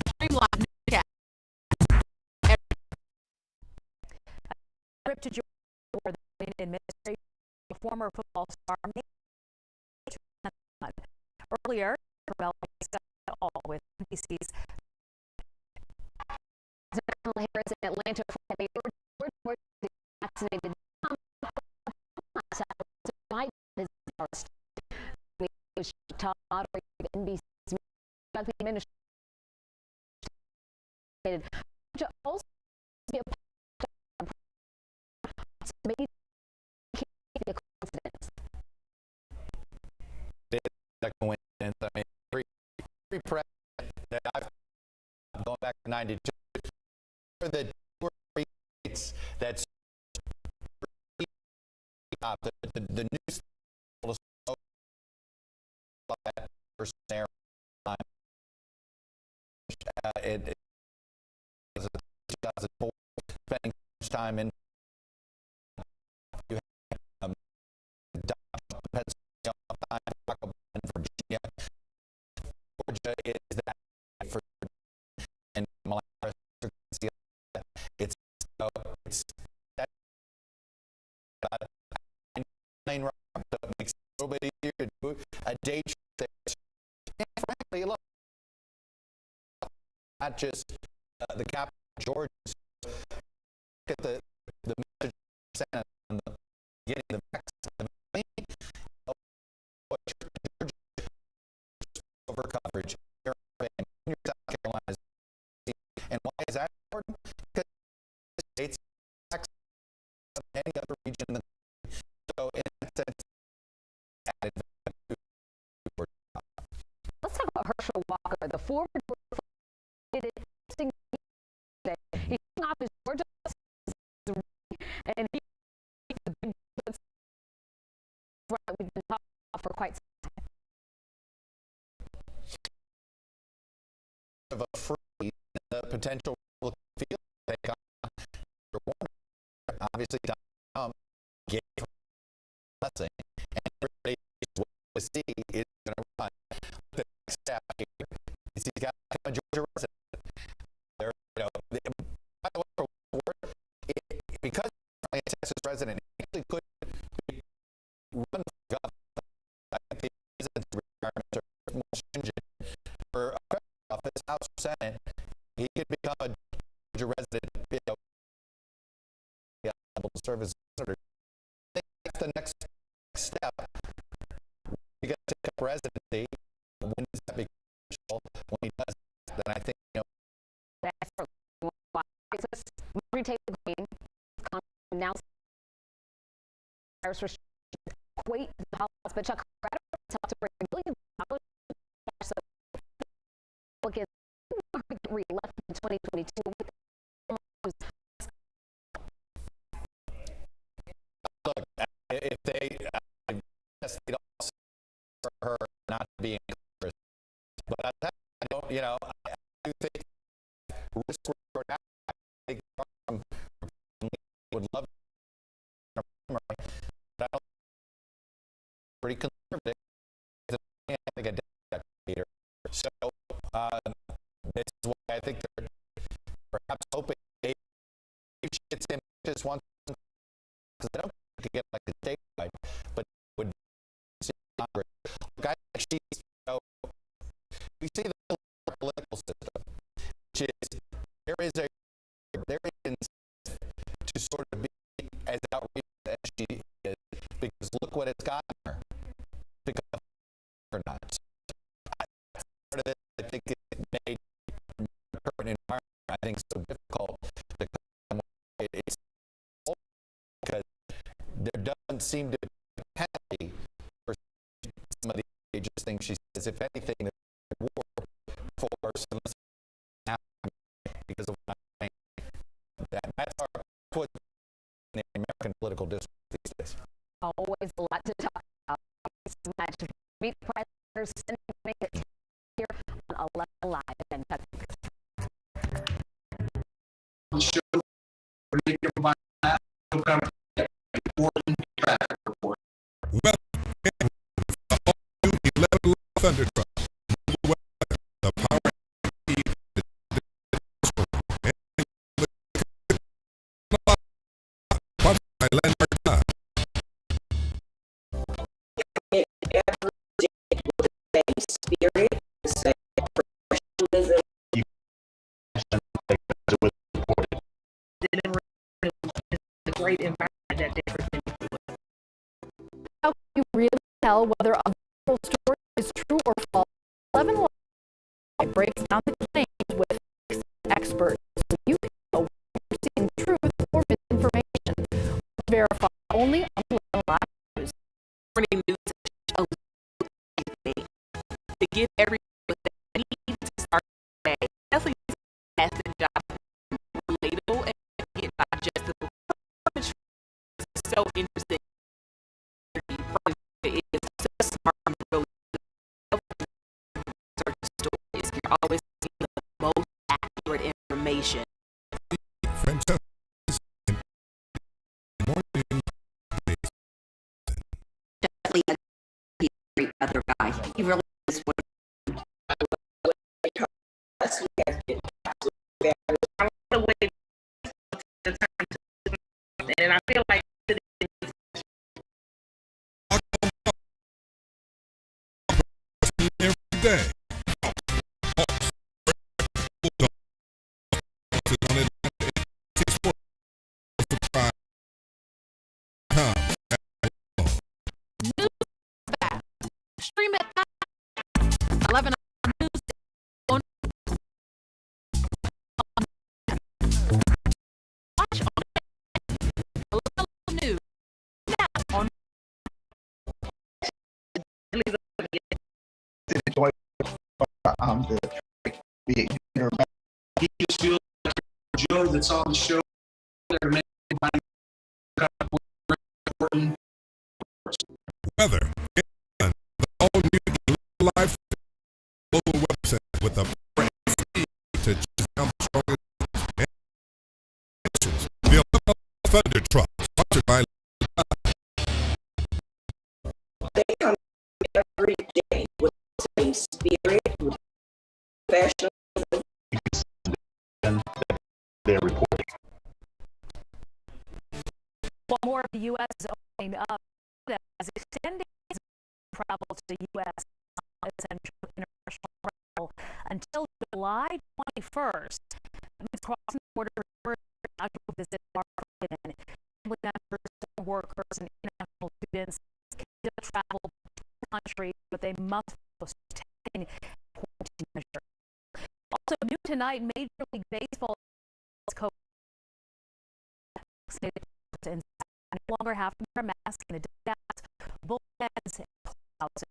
Stream Live Newscast. Trip to Georgia for the Biden administration, former football star. Earlier, Bell all with NBC's. Kamala Harris in Atlanta Friday urged vaccinated Biden is first. Todd NBC's administration also be a maybe a coincidence. A coincidence. I mean, every president that I've gone back to 92, the states that's the news told us about that first time. It was 2004, spending much time in. You have Pennsylvania, Virginia. Georgia is that for and it's that it makes it a little bit easier to do a day trip. And frankly, look, not just the capital of Georgia. Look at the message sent on the getting the vaccine. Over coverage in South Carolina. And why is that important? Because the states any other region in the country. So in that sense, added value. Let's talk about Herschel Walker, the former he's off his Georgia and he's the big we've been talking about for quite some time. Of a free potential field take on obviously Trump gave a blessing, and everybody will see is going to run. The next step here is he's got to become a Georgia resident. There, by the way, because he's a Texas resident, he actually could run for governor. I think the president's requirements are more stringent for a federal office, House or Senate. He could become a Georgia resident, serve as senator. I think that's the next step. You got to take up residency. When does that become official? When he does, then I think that's retake the game. Now, equate the House, but Chuck talked to $1 billion. So, look at re-elected in 2022. Look, if they also for her not to be in Congress, but I don't, I do think risk reward. I think would love to, but I don't pretty conservative. I think a Democrat leader. So this is why I think they're perhaps hoping if she gets in just once, because they don't get like a statewide, but would see Congress. Look, I think she's, we see the political system, which is there is to sort of be as outrageous as she is, because think it made the current environment, I think, so difficult to come away. It's because there doesn't seem to be capacity for some of the outrageous things she says. If anything, the war for some of now because of what I think. That's our put in the American political discourse these days. Always a lot to talk about. Thanks so much. Meet President here on 11Alive and Important traffic report. Well, the all-new 11Alive Thunder Truck. The power and speed. Every day with the same spirit, the same professionalism. The great environment that they present to us. How can you really tell whether a viral story is true or false? 11Alive breaks down the claims with experts so you can know whether you're seeing truth or misinformation. Verify only on 11Alive News. Morning news is a little everything to give everyone what they need to start the day. Definitely has the job relatable and get digestible. It's so interesting. It is so smart and really search stories. You're always seeing the most accurate information. Definitely a great weather guy. He really is what the way the time to, and I feel like Every day. News fast. Stream it fast. 11 News on watch on 11 News now on enjoy the traffic, be it good or bad. He just feels like Joe that's on the show. Weather. The all-new 11Alive global weather center with the power and speed to chase down the strongest conditions. The 11Alive Thunder Truck, sponsored by They come every day with the same spirit, with professionalism. They're reporting. While more of the U.S. is opening up as extending travel to the U.S. essential international travel until July 21st. That means crossing the border for casual visit Washington, family members, workers, and international students can still travel to the country, but they must sustain quarantine measures. Also new tonight, Major League Baseball COVID and no longer have to wear a mask in the dugouts, bullpens, and clubhouses.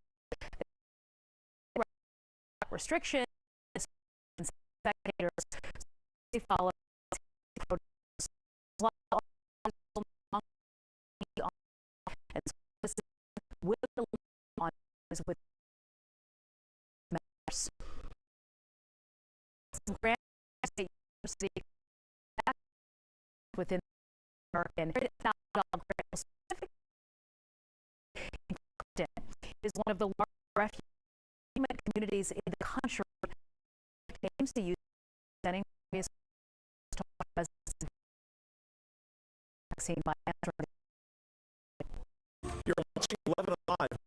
Restrictions and spectators they follow with members. Grand State University within American is one of the largest refuge communities in the country. It aims to use vaccine by You're watching 11Alive.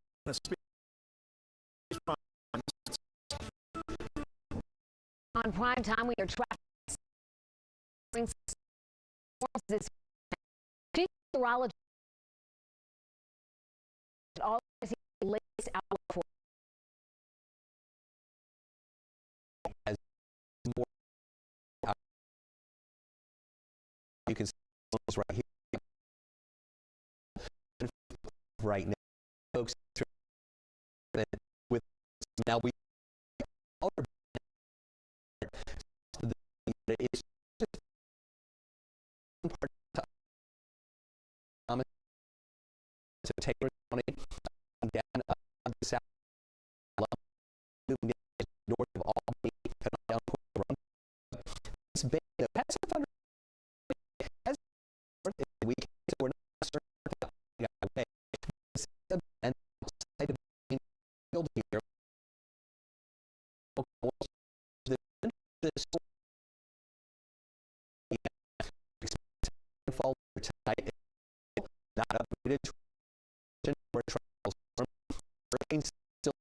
On Primetime, we are tracking this chief neurologist all latest out for as more. You can see those right here. Right now, folks, with now we are it's just part of to take County down the south, moving north of Albany, down it's been the past as we we're not certain and outside of the field here fall tonight not updated to where trials from hurricanes still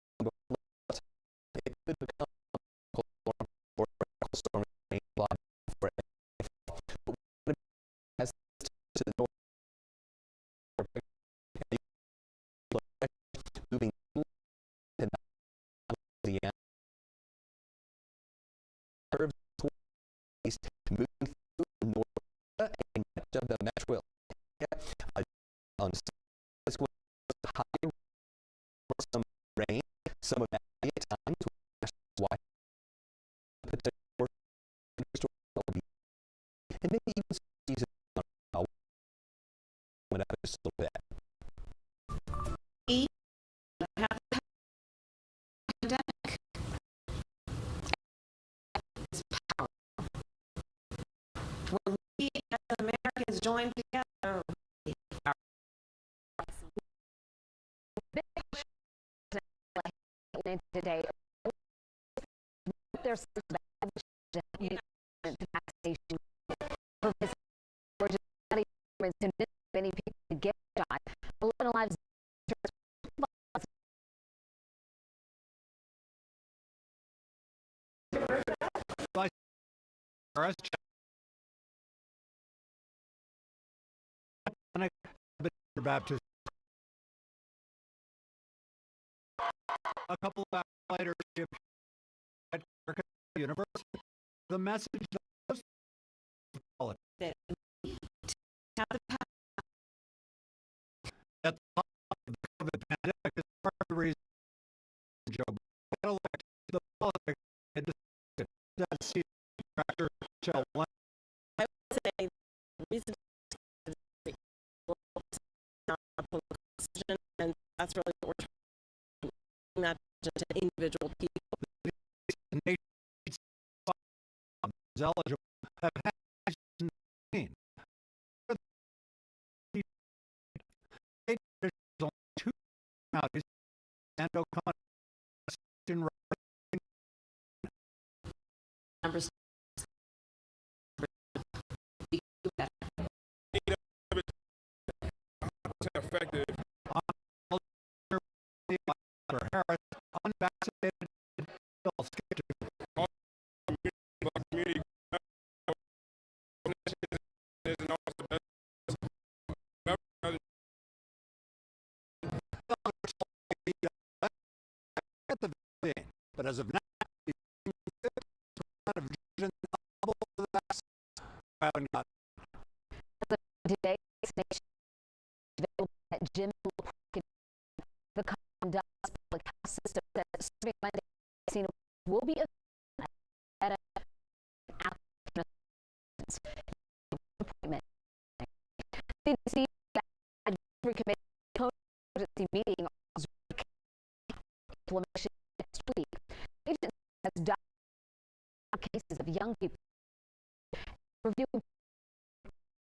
it could become a storm or a storm for as to the north moving to the end curves east moving through north and much of the metro area on high some rain, some of that at times why and maybe even season went up just a little bit. When we as Americans join together, today there's vaccination many people to get shot. 11Alive Baptist. A couple of hours later, at University, the message that at the top of the COVID pandemic is part of the reason Joe Biden got elected to the politics and that seat director Shell. I would say the reason and that's really what we're trying to not just to individual people. Nations eligible have had only 2 counties and O'Connor numbers effective Harris unvaccinated adults get to all community at the vaccine, but as of now, today, available at Jim the Conduct Public Health System that serving Monday vaccine will be at an appointment. CDC Advisory Committee emergency meeting on inflammation next week. Agency has diagnosed cases of young people reviewing.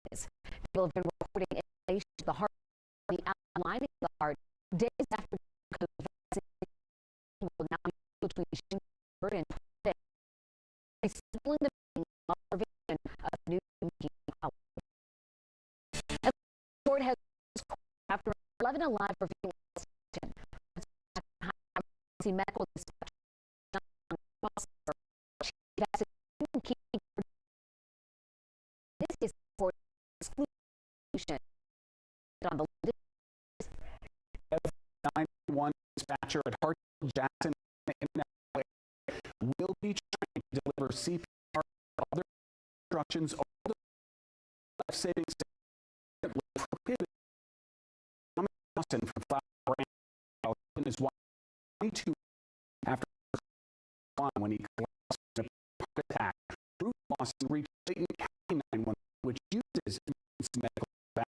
People have been reporting inflammation of the heart, the outlining of the heart, days after COVID vaccine will now be between June 3rd and 4th. Resettling the observation of new the court has after 11Alive reviewing medical dispatch this is for exclusion on the 911 dispatcher at Hart Jackson will be trained CPR, other instructions, all the life-saving prohibited from Flower Brand is 22 after when he collapsed in a heart attack. Bruce Lawson reached Clayton County 911, which uses medical back,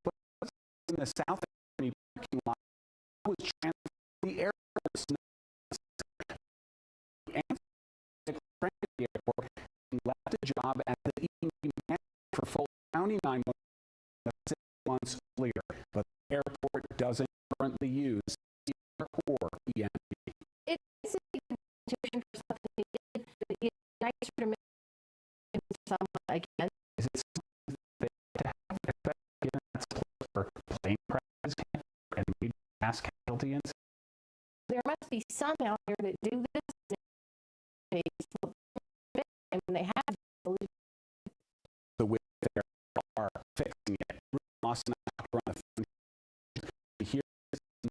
but in the South County parking lot was transferred to the airport. The airport and left a job at the EMT for Fulton County 911 6 months earlier, but the airport doesn't currently use or EMT. It's a institution for something. It's nicer to make someone again. Is it something they have to have effect given that's close for plane crashes and major mass casualty incidents? There must be some out there that do this. And they have the way they are fixing it. Austin on the phone. Here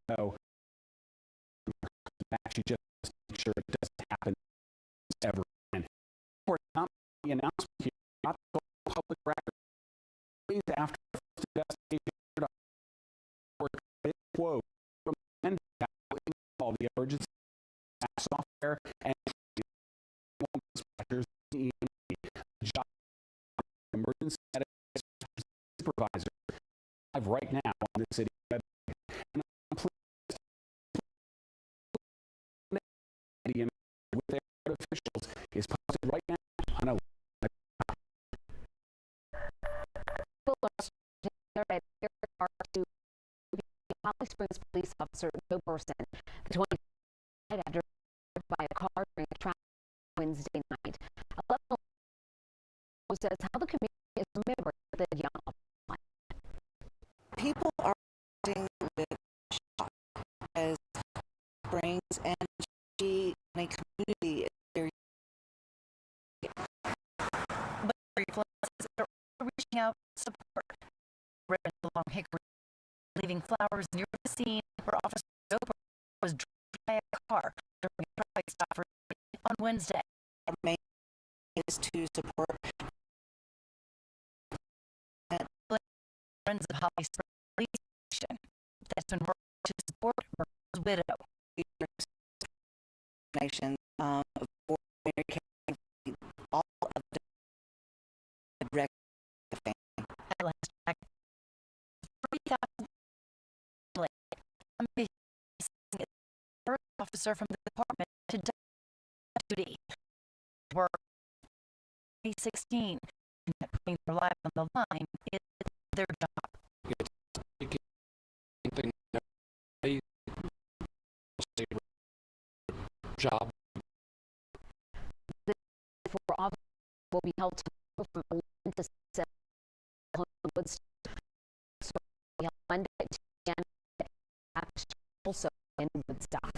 no. Actually, just make sure it doesn't happen ever again. For not the announcement here, not the public record. Days after the first investigation, or a quote from all the emergency software and job emergency supervisor live right now on the city website. And I'm pleased with their officials is posted right now on a to Holly Springs police officer Joe Burson, the 20 died after by a car during a traffic Wednesday night. 11 says how the community is remembering the young. People are acting with shock as brings energy in a community. But they're reaching out for support. Along Hickory, leaving flowers near the scene where Officer Oprah was driven by a car during a traffic stop on Wednesday. Our main is to support Friends of Holly Springs Police Station that's been working to support her widow. Nation for Mary Kay, all of the direct family. At last check, 30,000 first officer from the department to duty. Work 2016 and putting their life on the line is their job. Job. For office will be held from 11 to 7 so Monday to also in Woodstock.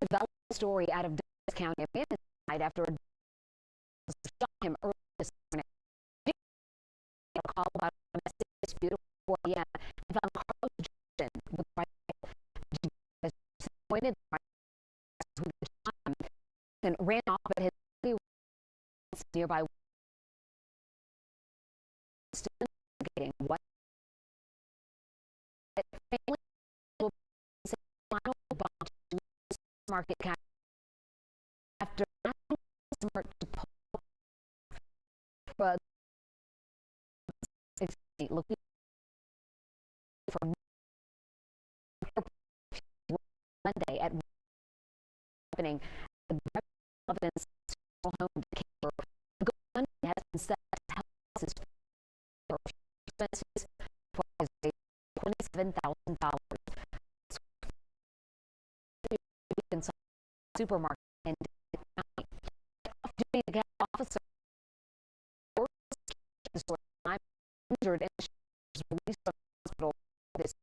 Developed story out of Dutchess County. A man died after a shot him early this morning. A call about a domestic dispute at 4 a.m. and found Carlos Johnson with appointed who shot him and ran off at his nearby. Still investigating what family will say final bomb to market cash after smart to pull looking for Monday at happening the evidence home decay. The gun has been set to help expenses for $27,000. Supermarket and duty again officer I'm injured and was released from the hospital this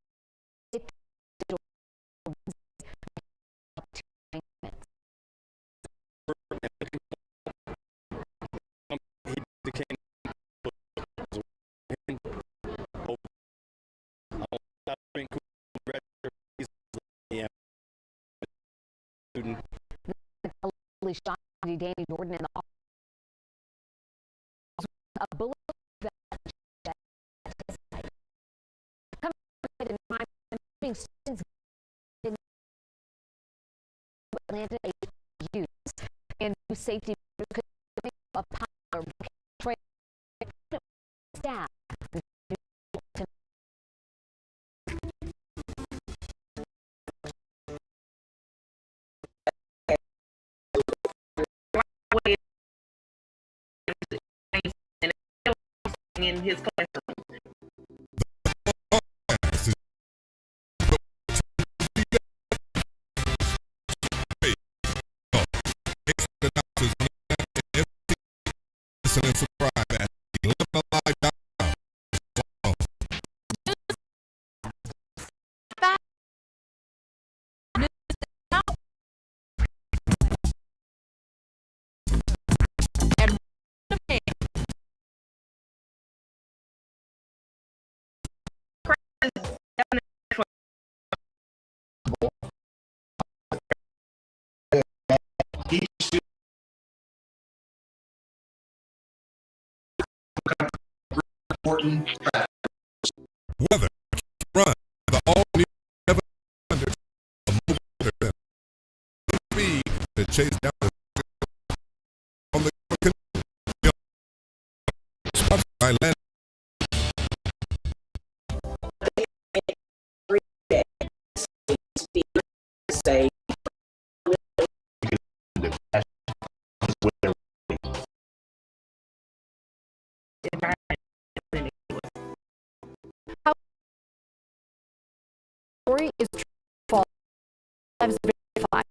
shot Danny Jordan in the a bullet that coming in my students in Atlanta use and new safety a power staff. In his classroom. And subscribe at 11alive.com. Weather run the all-new 1100 speed to chase down the on the sponsored by Land. Say Story is true or false. Lives verified.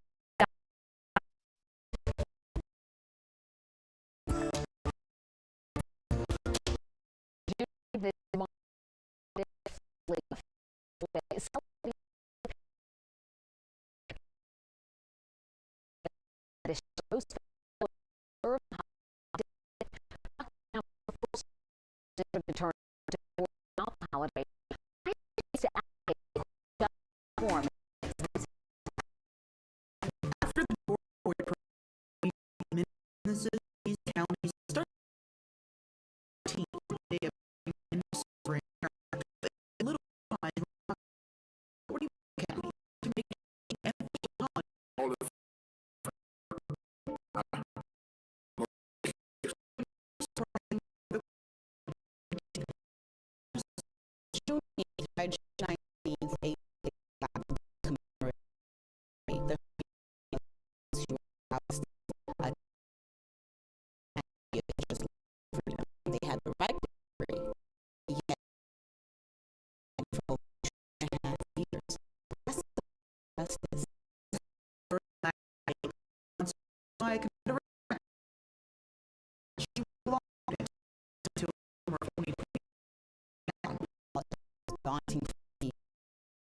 After the board businesses, these counties start day of spring a little time 40 county to make they had the right degree, yet for 2.5 years. That's justice. I can never she belonged to daunting for me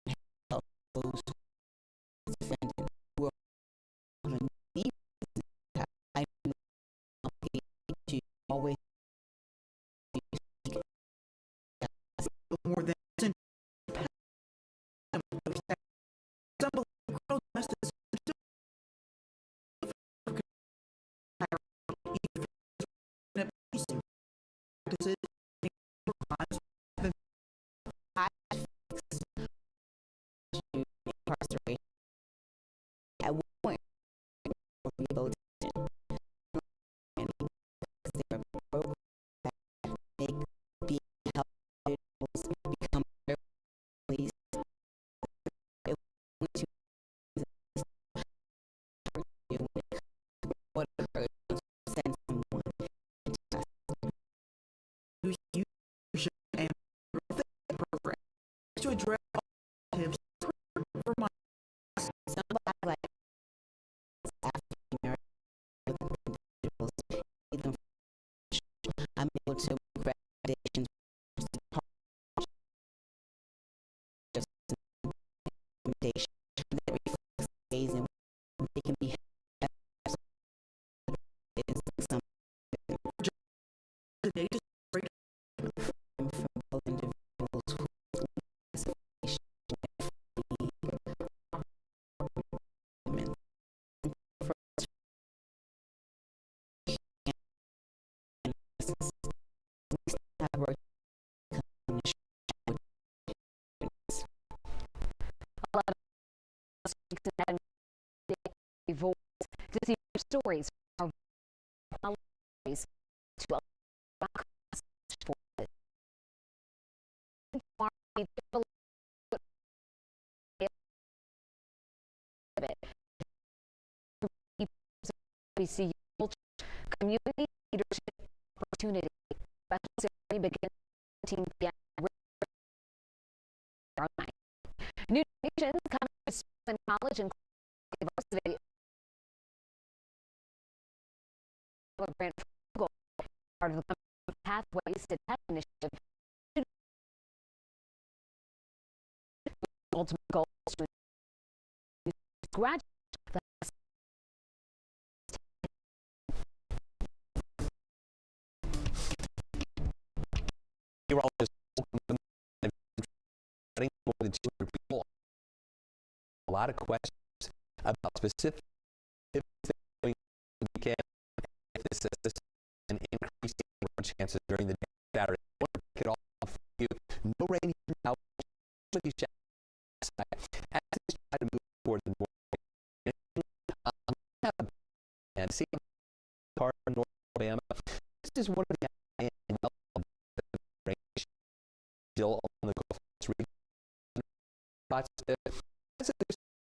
and help those defendants who are I to always more than incarceration at one point for rehabilitation. Make being helped become please. What send someone stories from our stories to community leadership opportunity. Special ceremony begins at 10 p.m. New nations coming to school and college and diversity. Grant goal, part of the Pathways to Tech initiative. Ultimate goal is to graduate. You're all just more than 200 people. A lot of questions about specific things we can assist and increase the chances during the day Saturday. I want to pick it all off for you. No rain now. As we try to move toward the north and see part of North Alabama. This is one of the still on the Gulf Coast region. North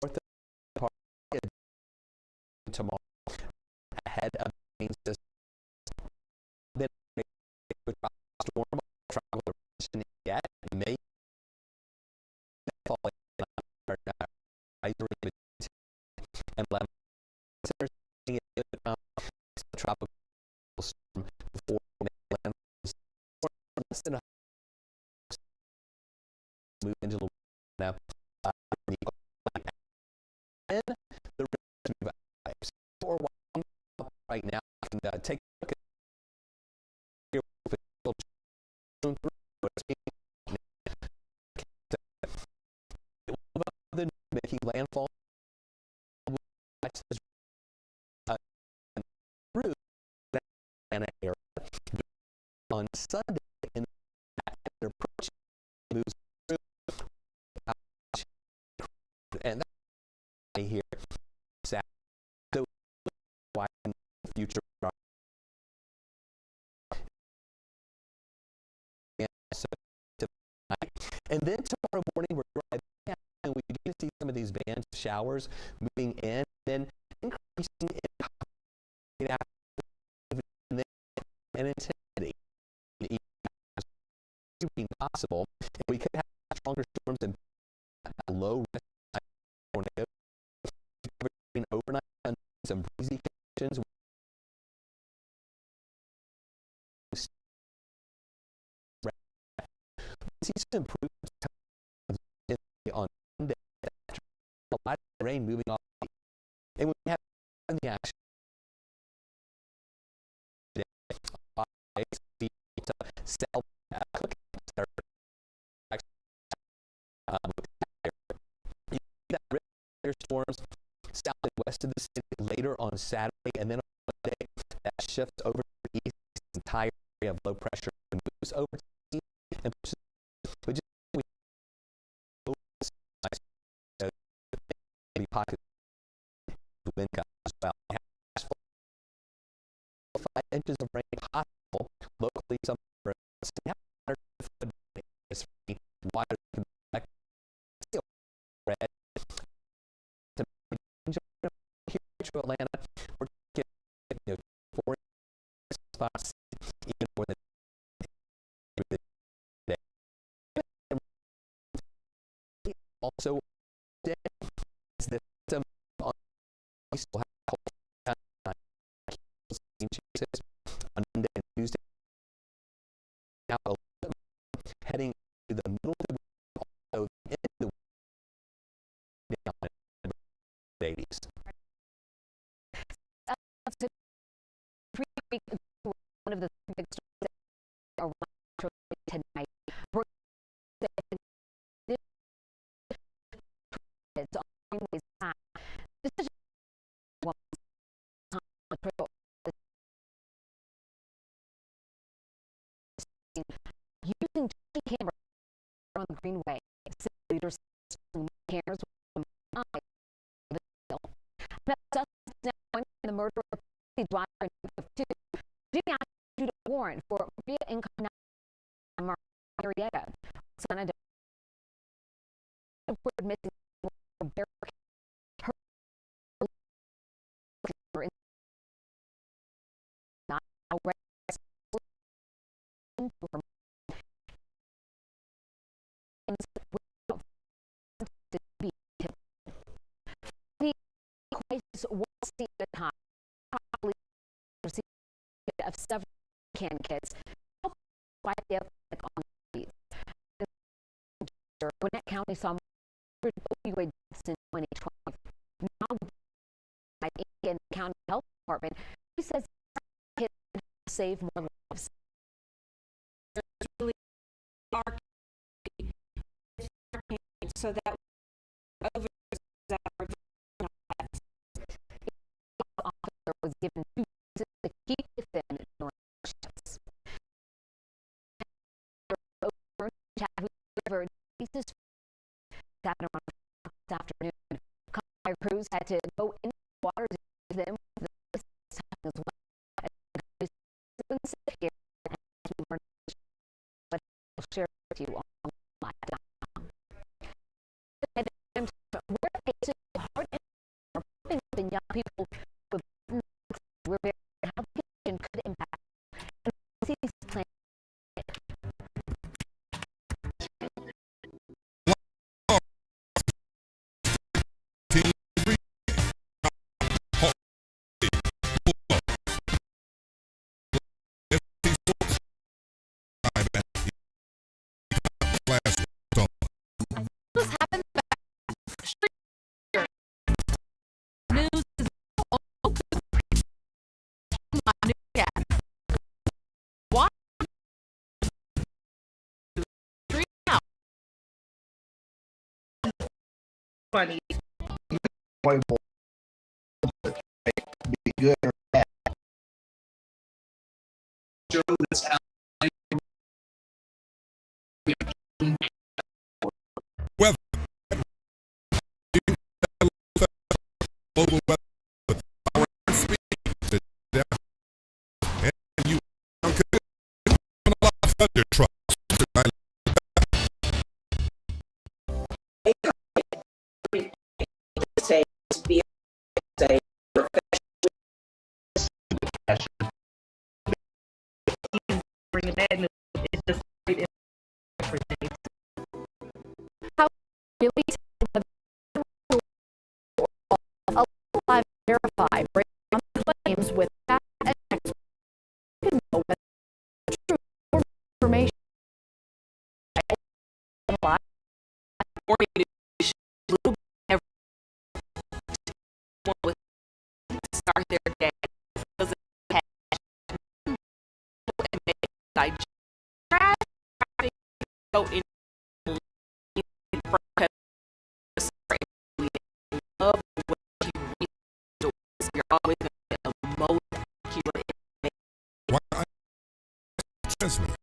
of tomorrow ahead of the system. Then storm travel yet may fall and 11 tropical storm before less than move into Louisiana. And the rest move out. For right now, I can take a look at making landfall through an area on Sunday, and their approach moves through, and that's here. So why in the future? And then tomorrow morning, we're driving down, and we begin to see some of these bands of showers moving in, then increasing in intensity. Being possible, and we could have stronger storms and low risk tornadoes overnight and some breezy conditions. See some improvements on Monday. A lot of rain moving off, and we have the action. Cell storms south and west of the city later on Saturday, and then on Monday that shifts over to the east. The entire area of low pressure moves over to the east and pushes. Maybe pockets of wind gusts as well. 5 inches of rain possible locally. Some water red here to Atlanta. We're getting 4 spots, even more than day. Also, is the system on we still have on Monday and Tuesday. Now heading to the middle of the week, also in the 80s. One of the big stories around tonight. This is using cameras on the Greenway. Leaders cameras the murder driver Jimmy issued a warrant for Maria Incarnati Marietta. Senator reported missing not arrested. Of several candidates quite the on the Gwinnett County saw more opioid deaths in 2020. Now, in the county health department, he says it will save more lives. So that over officer was given 2 weeks to keep within shifts. This afternoon, fire crews had to go in the water to save them as well. Here, but I'll share with you on live.com. We're facing hard and young people we're very how could impact and see these plans. This happens news is watch funny. Be good or bad. Weather. Global weather with power and speed to down. And you on a lot of thunder trucks. Say spirit, say Bring bad news. It's just great everything. How really Alive verify break down claims with facts and experts. You can know whether true information. Start their day go in love what you read. You're always going to get the most accurate information. Why? Translate.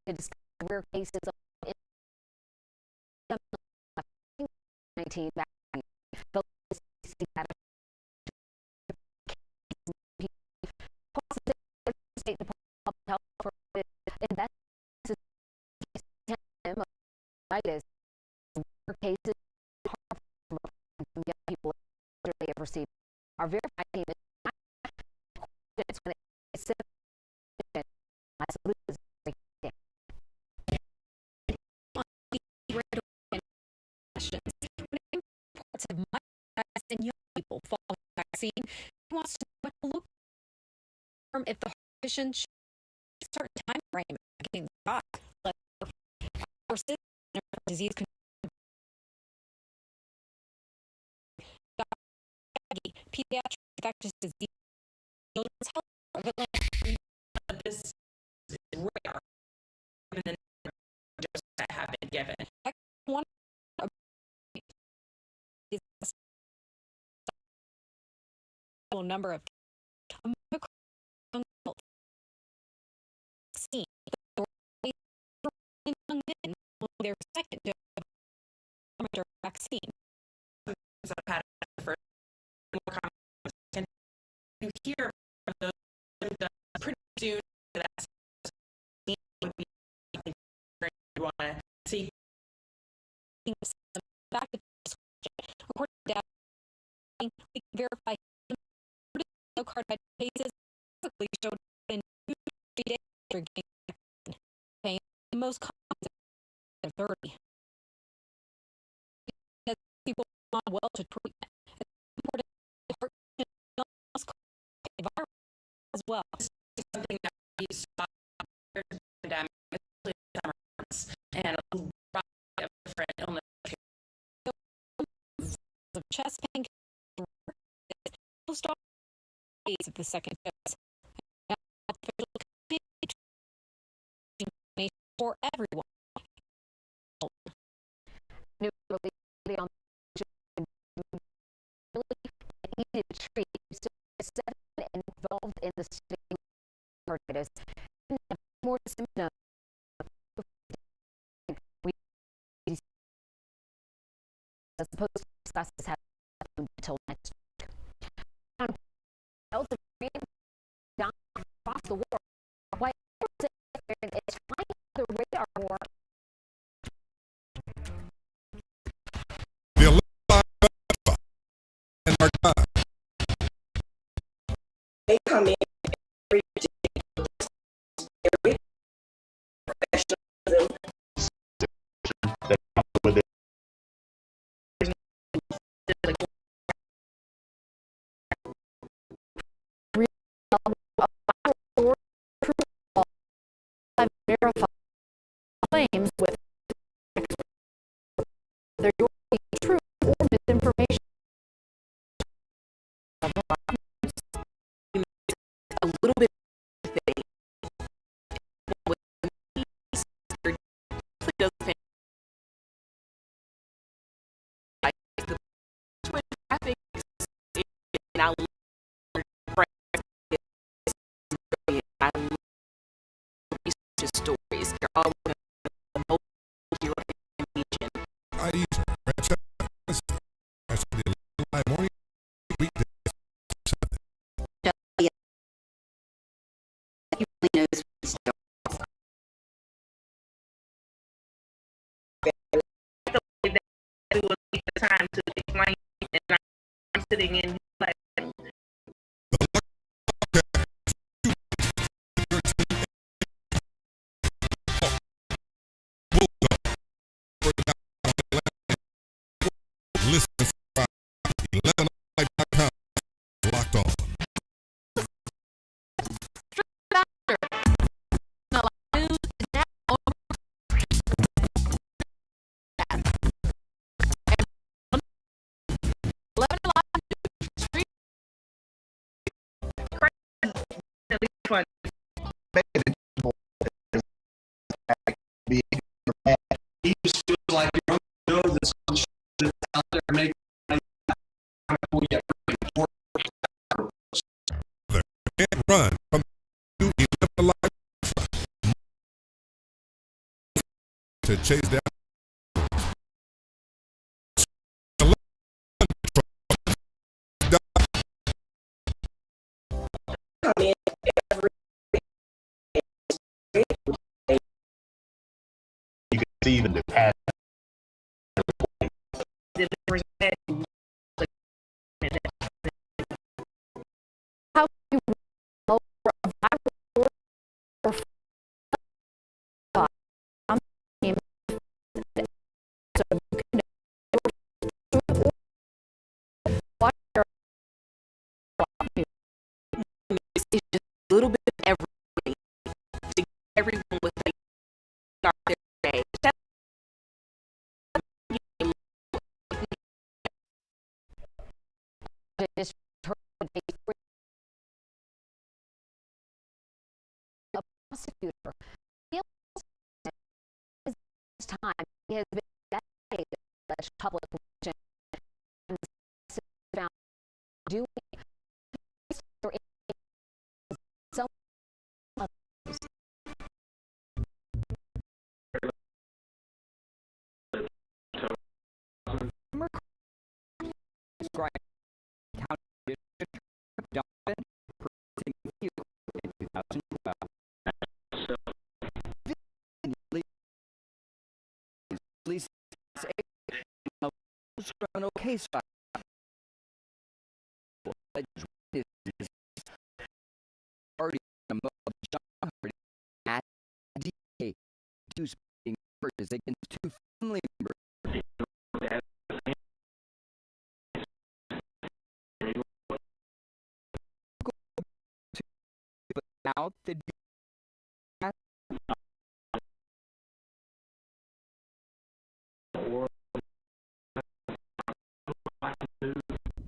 To discover cases of 19 vaccine. The State Department of Health for cases from young people they have received are verified. It's when it's reports of much less than young people following the vaccine. He wants to know what to look for if the condition should a certain time frame getting the shot. Center for Disease Control, Dr. Pediatric Infectious Disease, Children's Health of Atlanta. This is rare than the doses that have been given. One number of vaccine young men their second dose of vaccine. So I've had the first more comments. Can you hear from those pretty soon that would be you want to see back to according to data we can verify no card cases quickly showed in 2 days after getting vaccinated. The most common is 30. As people respond well to treatment, it's important to virus as well. Something that we saw during the pandemic, especially summer months, and a lot of different illness. Of chest pain, start days of the second dose. For everyone. New release on easy to treat. 7 involved in the study targeted more symptoms. As opposed to discuss this until next week. Health down across the world. Why it's flying the radar war. The 11Alive and our time. They come in every day with spirit, professionalism, that comes with it. Verify claims with they're true or misinformation. A little bit of thing. The traffic and I stories. They're all That's the 11Alive morning weekday. he really knows what he's doing. We will take the time to explain, and I'm sitting in like. Listen to 11alive.com. Locked on. News is now on 11Alive Street. You feel like you know this out there making Can't run from the new 11Alive to chase down. Come in every day. You can see even the past. How can you over a viral or so you can watch your it's just a little bit of everything to get everyone with a start their day. prosecutor feels this time he has been dedicated to such public position and found doing so criminal case file. Already at DA two speeding charges against two family members. Out the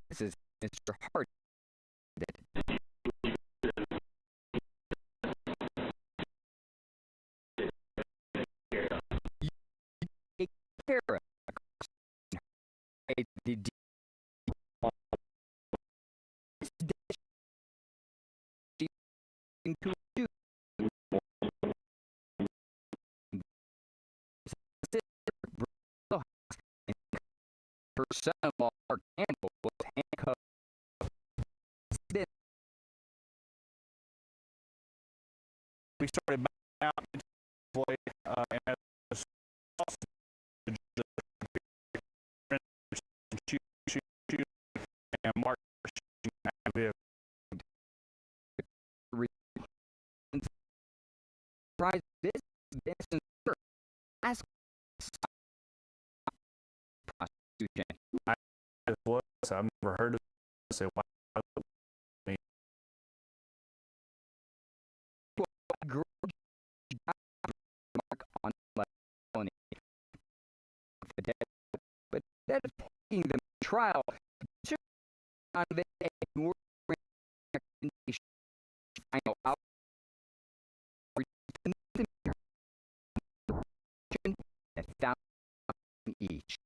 this is Mr. Hart. Take care of the to do. Her son-in-law, Campbell, was handcuffed. We started back out and Mark this ask prostitution. I've never heard of it. So why me? Mark on felony. But instead of taking them to trial, on the final out each.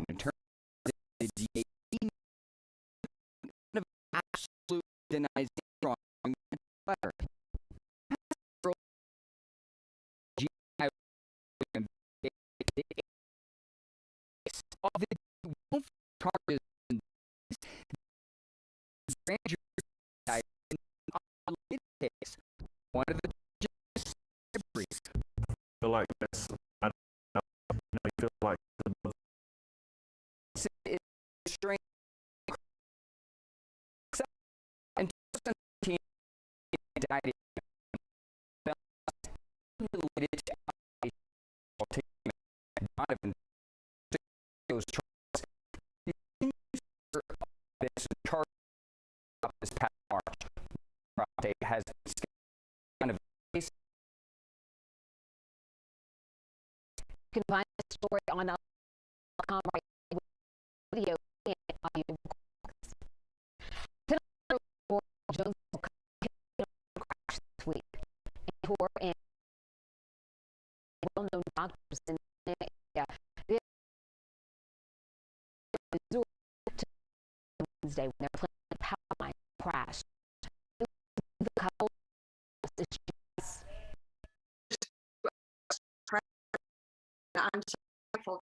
In terms of the DA absolute denies wrong letter. One of the feel like that's I don't know, I feel like it's strange. In 2017, indicted related to Donovan those charges. This charge this past March has kind of you can find the story on .com right video and audio recordings. Tonight, Jones crash this week and tour and well-known doctors in the area. Wednesday when they're playing the power line crash. The couple I'm so grateful.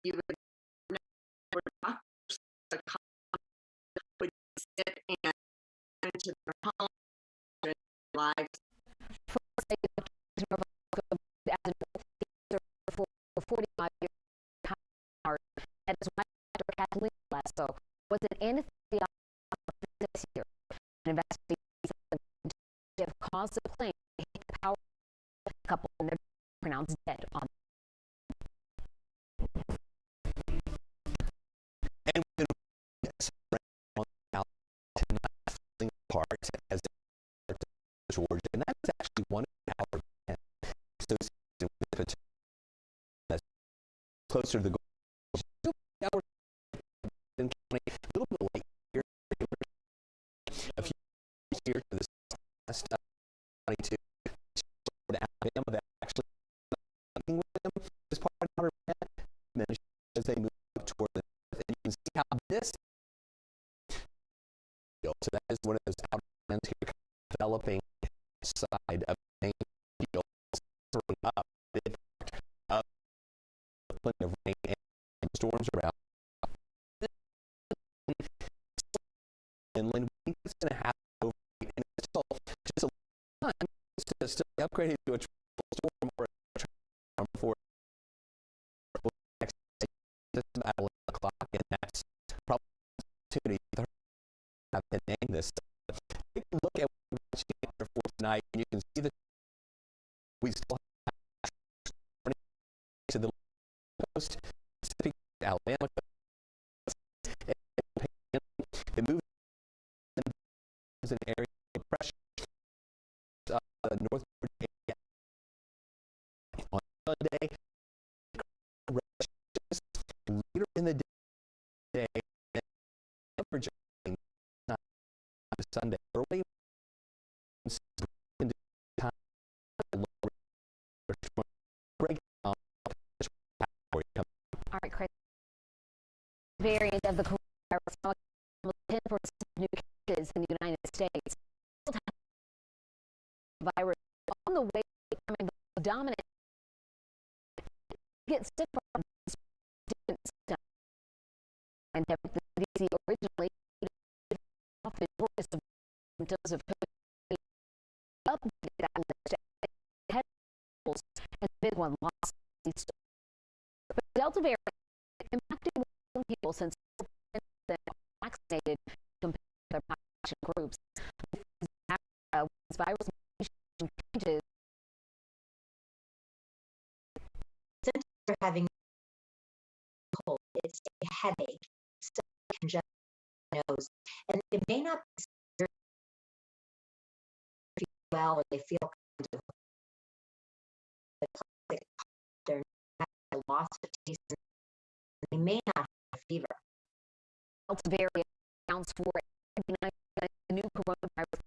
You would know would sit and into their home lives. For 45 years, and his wife, Dr. Kathleen Lasso, was an anesthesiologist this year. An investigation of cause the plane to hit the power couple and they're pronounced dead on. And we're going to part as Georgia, and that's actually one of our associated with closer to the goal. In county, a little bit late here. A few here to the last 22 to Alabama that actually working with them as part of our event as they move toward the north. And you can see how this so that is one of those outer lands here developing side of the main field up plenty of rain and storms around. Inland, we think it's going to happen over, and it's still just a little time to still be upgraded to a storm or a storm before next at 11 o'clock, and that's probably an opportunity to have to name this. Take a look at what we're watching for tonight, and you can see that we still have to the coast, Pacific, Alabama. It moves is an area of pressure north Virginia on Sunday. Later in the day, not Sunday early. All right, Chris. Variant of the coronavirus, 10% new cases in the United States. Virus on the way becoming dominant. Get sick from and the CDC originally off the shortest of symptoms of COVID updated that list and big one lost. But Delta variant impacting people since vaccinated compared to their population groups. Virus changes. Symptoms are having cold, it's a headache, congestion nose, and it may not be well or they feel kind of they're not lost of taste and they may not have a fever. Delta variant accounts for the new coronavirus.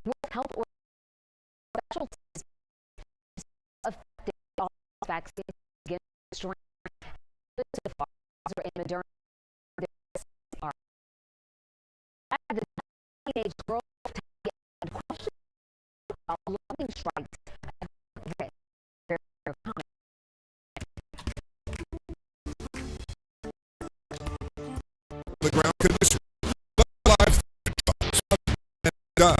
World Health Organization affected all vaccines against strain to Pfizer and Moderna are the teenage girl and question about lightning strikes. The ground condition. Live done.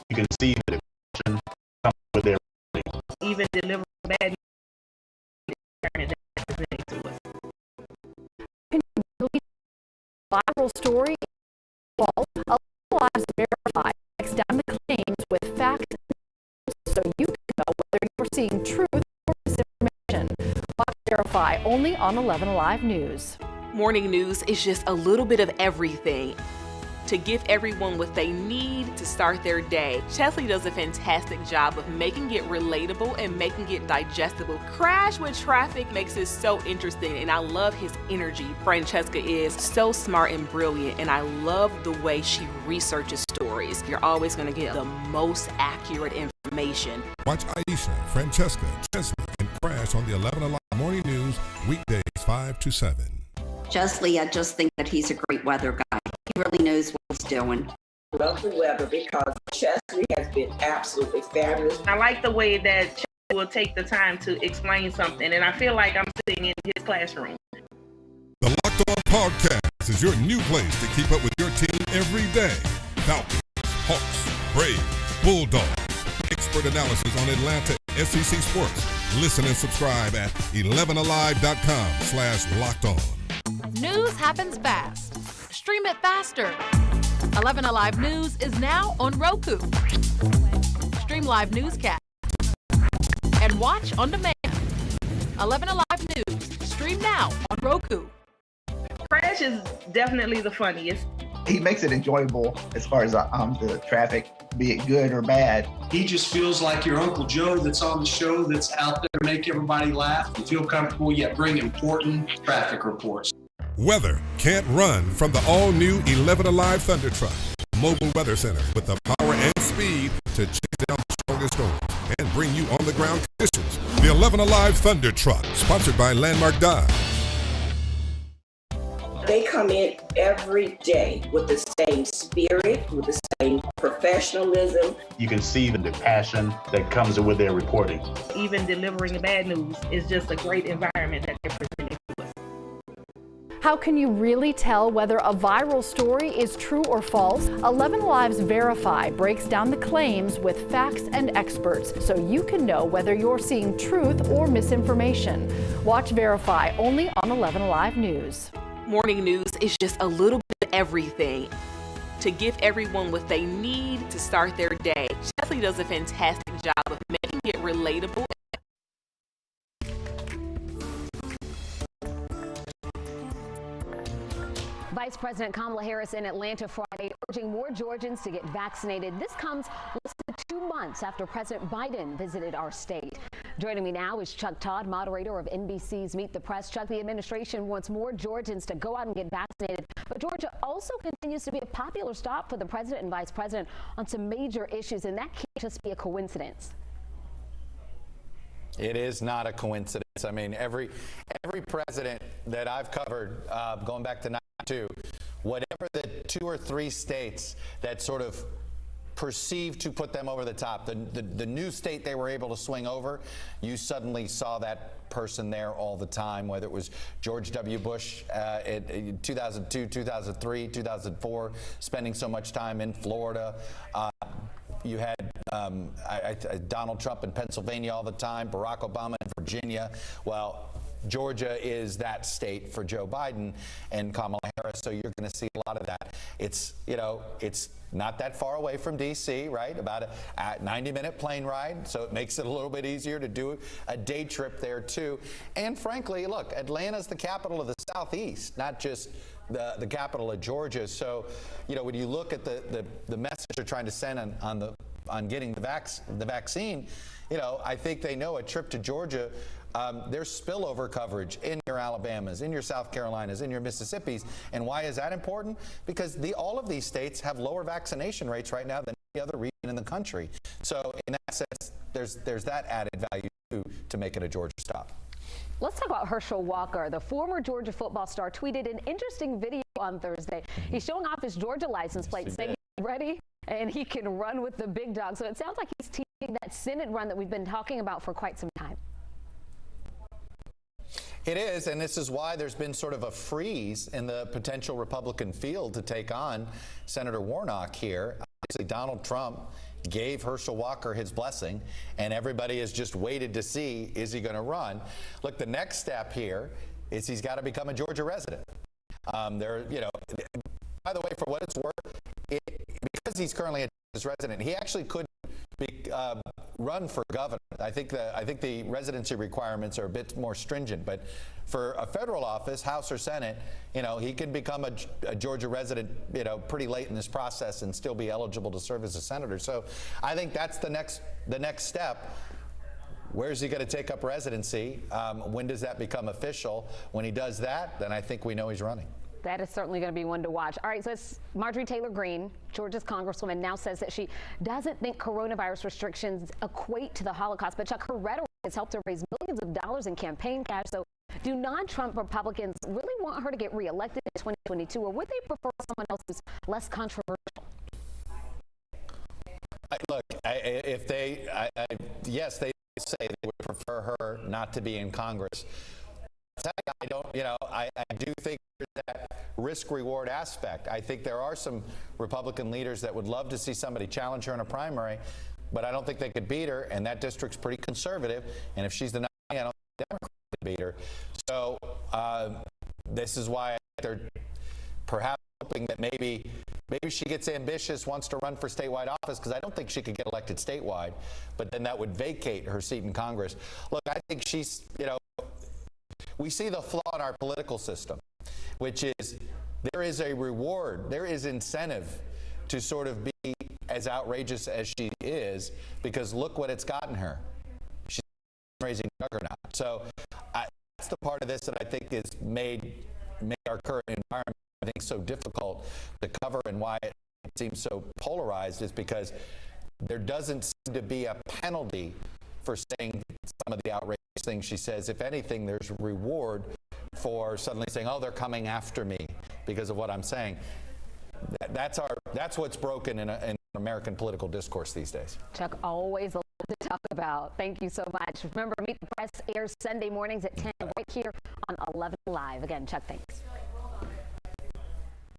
You can see that it comes with their even deliver bad news to us. Can you believe the viral story? False. 11Alive Verify breaks down the claims with facts so you can know whether you're seeing truth or misinformation. Watch Verify only on 11Alive News. Morning news is just a little bit of everything to give everyone what they need to start their day. Chesley does a fantastic job of making it relatable and making it digestible. Crash with Traffic makes it so interesting, and I love his energy. Francesca is so smart and brilliant, and I love the way she researches stories. You're always going to get the most accurate information. Watch Aisha, Francesca, Chesley, and Crash on the 11Alive Morning News, weekdays 5 to 7. Chesley, I just think that he's a great weather guy. He really knows what he's doing. I love the weather because Chesley has been absolutely fabulous. I like the way that Chesley will take the time to explain something, and I feel like I'm sitting in his classroom. The Locked On Podcast is your new place to keep up with your team every day. Falcons, Hawks, Braves, Bulldogs. Expert analysis on Atlanta SEC sports. Listen and subscribe at 11alive.com/lockedon. News happens fast. Stream it faster. 11Alive News is now on Roku. Stream live newscasts and watch on demand. 11Alive News. Stream now on Roku. Crash is definitely the funniest. he makes it enjoyable as far as the traffic, be it good or bad. He just feels like your Uncle Joe that's on the show, that's out there to make everybody laugh and feel comfortable, yet bring important traffic reports. Weather can't run from the all-new 11Alive Thunder Truck, a mobile weather center with the power and speed to chase down the strongest storms and bring you on-the-ground conditions. The 11Alive Thunder Truck, sponsored by Landmark Dodge. They come in every day with the same spirit, with the same professionalism. You can see the passion that comes with their reporting. Even delivering the bad news is just a great environment that they're presenting to us. How can you really tell whether a viral story is true or false? 11Alive's Verify breaks down the claims with facts and experts so you can know whether you're seeing truth or misinformation. Watch Verify only on 11Alive News. Morning news is just a little bit of everything to give everyone what they need to start their day. Chesley does a fantastic job of making it relatable. Vice President Kamala Harris in Atlanta Friday urging more Georgians to get vaccinated. This comes less than 2 months after President Biden visited our state. Joining me now is Chuck Todd, moderator of NBC's Meet the Press. Chuck, the administration wants more Georgians to go out and get vaccinated, but Georgia also continues to be a popular stop for the president and vice president on some major issues, and that can't just be a coincidence. It is not a coincidence. I mean, every president that I've covered, going back to 92, whatever the 2 or 3 states that sort of perceived to put them over the top, the new state they were able to swing over, you suddenly saw that person there all the time, whether it was George W. Bush in 2002, 2003, 2004, spending so much time in Florida. You had Donald Trump in Pennsylvania all the time, Barack Obama in Virginia. Well, Georgia is that state for Joe Biden and Kamala Harris, so you're going to see a lot of that. It's, you know, it's not that far away from D.C., right? About a 90-minute plane ride, so it makes it a little bit easier to do a day trip there, too. And frankly, look, Atlanta's the capital of the Southeast, not just the capital of Georgia. So, you know, when you look at the message they're trying to send on getting the vaccine, you know, I think they know a trip to Georgia, there's spillover coverage in your Alabamas, in your South Carolinas, in your Mississippis. And why is that important? Because all of these states have lower vaccination rates right now than any other region in the country. So in that sense, there's that added value to make it a Georgia stop. Let's talk about Herschel Walker. The former Georgia football star tweeted an interesting video on Thursday. He's showing off his Georgia license plate, saying he's ready and he can run with the big dog. So it sounds like he's teaming that Senate run that we've been talking about for quite some time. It is, and this is why there's been sort of a freeze in the potential Republican field to take on Senator Warnock here. Obviously, Donald Trump gave Herschel Walker his blessing, and everybody has just waited to see, is he going to run? Look, the next step here is he's got to become a Georgia resident. You know, by the way, for what it's worth, because he's currently a Georgia resident, he actually could run for governor. I think the residency requirements are a bit more stringent, but for a federal office, House or Senate, you know, he can become a Georgia resident, you know, pretty late in this process and still be eligible to serve as a senator. So I think that's the next step. Where is he going to take up residency? When does that become official? When he does that, then I think we know he's running. That is certainly going to be one to watch. All right, so it's Marjorie Taylor Greene, Georgia's congresswoman, now says that she doesn't think coronavirus restrictions equate to the Holocaust, but Chuck, her rhetoric has helped her raise millions of dollars in campaign cash. So do non-Trump Republicans really want her to get reelected in 2022, or would they prefer someone else who's less controversial? Look, yes, they say they would prefer her not to be in Congress. I do think there's that risk-reward aspect. I think there are some Republican leaders that would love to see somebody challenge her in a primary, but I don't think they could beat her, and that district's pretty conservative, and if she's the nominee, I don't think Democrats could beat her. So this is why they're perhaps hoping that maybe she gets ambitious, wants to run for statewide office, because I don't think she could get elected statewide, but then that would vacate her seat in Congress. Look, I think she's, you know, we see the flaw in our political system, which is there is a reward, there is incentive to sort of be as outrageous as she is, because look what it's gotten her. She's a raising juggernaut. So that's the part of this that I think is made our current environment, I think, so difficult to cover, and why it seems so polarized is because there doesn't seem to be a penalty for saying some of the outrageous things she says. If anything, there's reward for suddenly saying, oh, they're coming after me because of what I'm saying. That's what's broken in American political discourse these days. Chuck, always a lot to talk about. Thank you so much. Remember, Meet the Press airs Sunday mornings at 10 right here on 11Alive. Again, Chuck, thanks.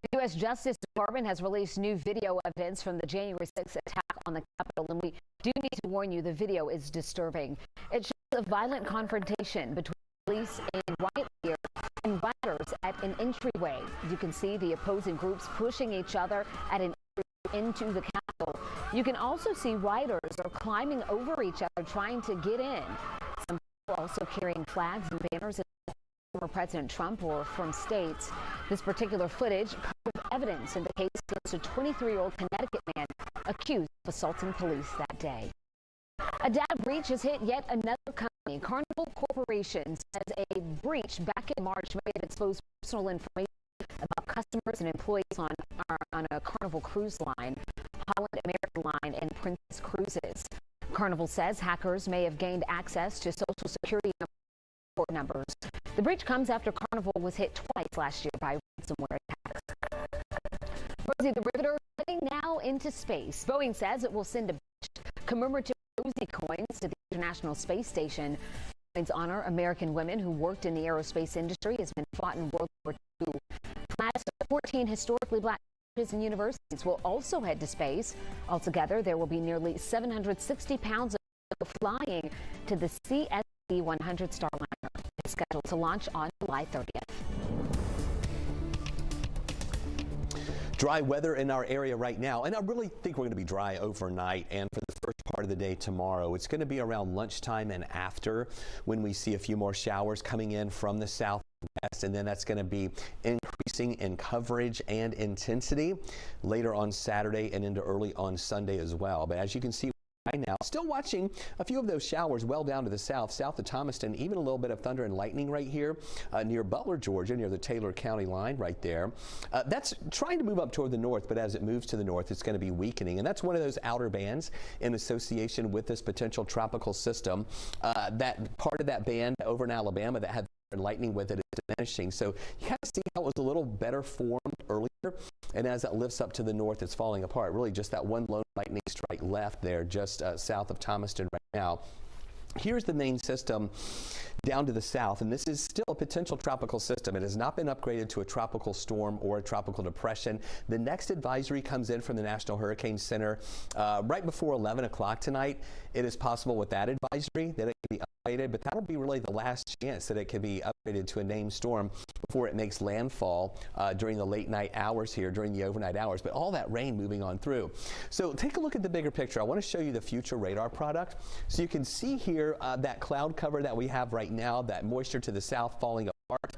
The U.S. Justice Department has released new video evidence from the January 6th attack on the Capitol, and we do need to warn you, the video is disturbing. It shows a violent confrontation between police in riot gear and rioters at an entryway. You can see the opposing groups pushing each other at an entry into the Capitol. You can also see rioters are climbing over each other trying to get in. Some people also carrying flags and banners of former President Trump or from states. This particular footage of evidence in the case against a 23-year-old Connecticut man accused of assaulting police that day. A data breach has hit yet another company. Carnival Corporation says a breach back in March may have exposed personal information about customers and employees on a Carnival cruise line, Holland American Line, and Princess Cruises. Carnival says hackers may have gained access to Social Security numbers. The breach comes after Carnival was hit twice last year by ransomware attacks. Rosie the Riveter heading now into space. Boeing says it will send a commemorative Rosie coins to the International Space Station. Coins honor American women who worked in the aerospace industry as men fought in World War II. Class of 14 historically black colleges and universities will also head to space. Altogether, there will be nearly 760 pounds of flying to the CST-100 Starliner. It's scheduled to launch on July 30th. Dry weather in our area right now, and I really think we're going to be dry overnight and for the first part of the day tomorrow. It's going to be around lunchtime and after when we see a few more showers coming in from the southwest, and then that's going to be increasing in coverage and intensity later on Saturday and into early on Sunday as well. But as you can see right now, still watching a few of those showers well down to the south of Thomaston, even a little bit of thunder and lightning right here near Butler, Georgia, near the Taylor County line right there. That's trying to move up toward the north, but as it moves to the north, it's going to be weakening. And that's one of those outer bands in association with this potential tropical system. That part of that band over in Alabama that had and lightning with it is diminishing. So you kind of see how it was a little better formed earlier, and as it lifts up to the north, it's falling apart. Really just that one lone lightning strike left there just south of Thomaston right now. Here's the main system down to the south, and this is still a potential tropical system. It has not been upgraded to a tropical storm or a tropical depression. The next advisory comes in from the National Hurricane Center right before 11 o'clock tonight. It is possible with that advisory that it can be upgraded, but that'll be really the last chance that it can be upgraded to a named storm before it makes landfall during the late night hours here, during the overnight hours. But all that rain moving on through. So take a look at the bigger picture. I want to show you the future radar product. So you can see here that cloud cover that we have right now, that moisture to the south falling apart.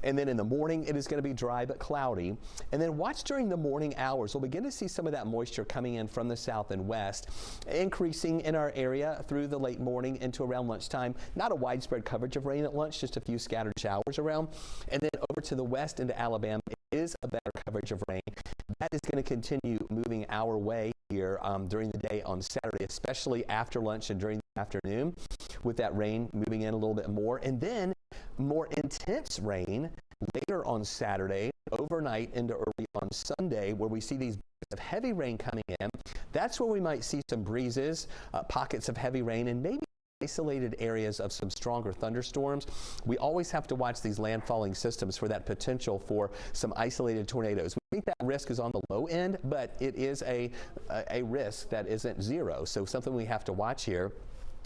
And then in the morning, it is going to be dry but cloudy. And then watch during the morning hours. We'll begin to see some of that moisture coming in from the south and west, increasing in our area through the late morning into around lunchtime. Not a widespread coverage of rain at lunch, just a few scattered showers around. And then over to the west into Alabama, it is a better coverage of rain. That is going to continue moving our way here during the day on Saturday, especially after lunch and during the afternoon, with that rain moving in a little bit more. And then more intense rain later on Saturday, overnight into early on Sunday, where we see these bursts of heavy rain coming in. That's where we might see some breezes, pockets of heavy rain, and maybe isolated areas of some stronger thunderstorms. We always have to watch these landfalling systems for that potential for some isolated tornadoes. We think that risk is on the low end, but it is a risk that isn't zero. So something we have to watch here.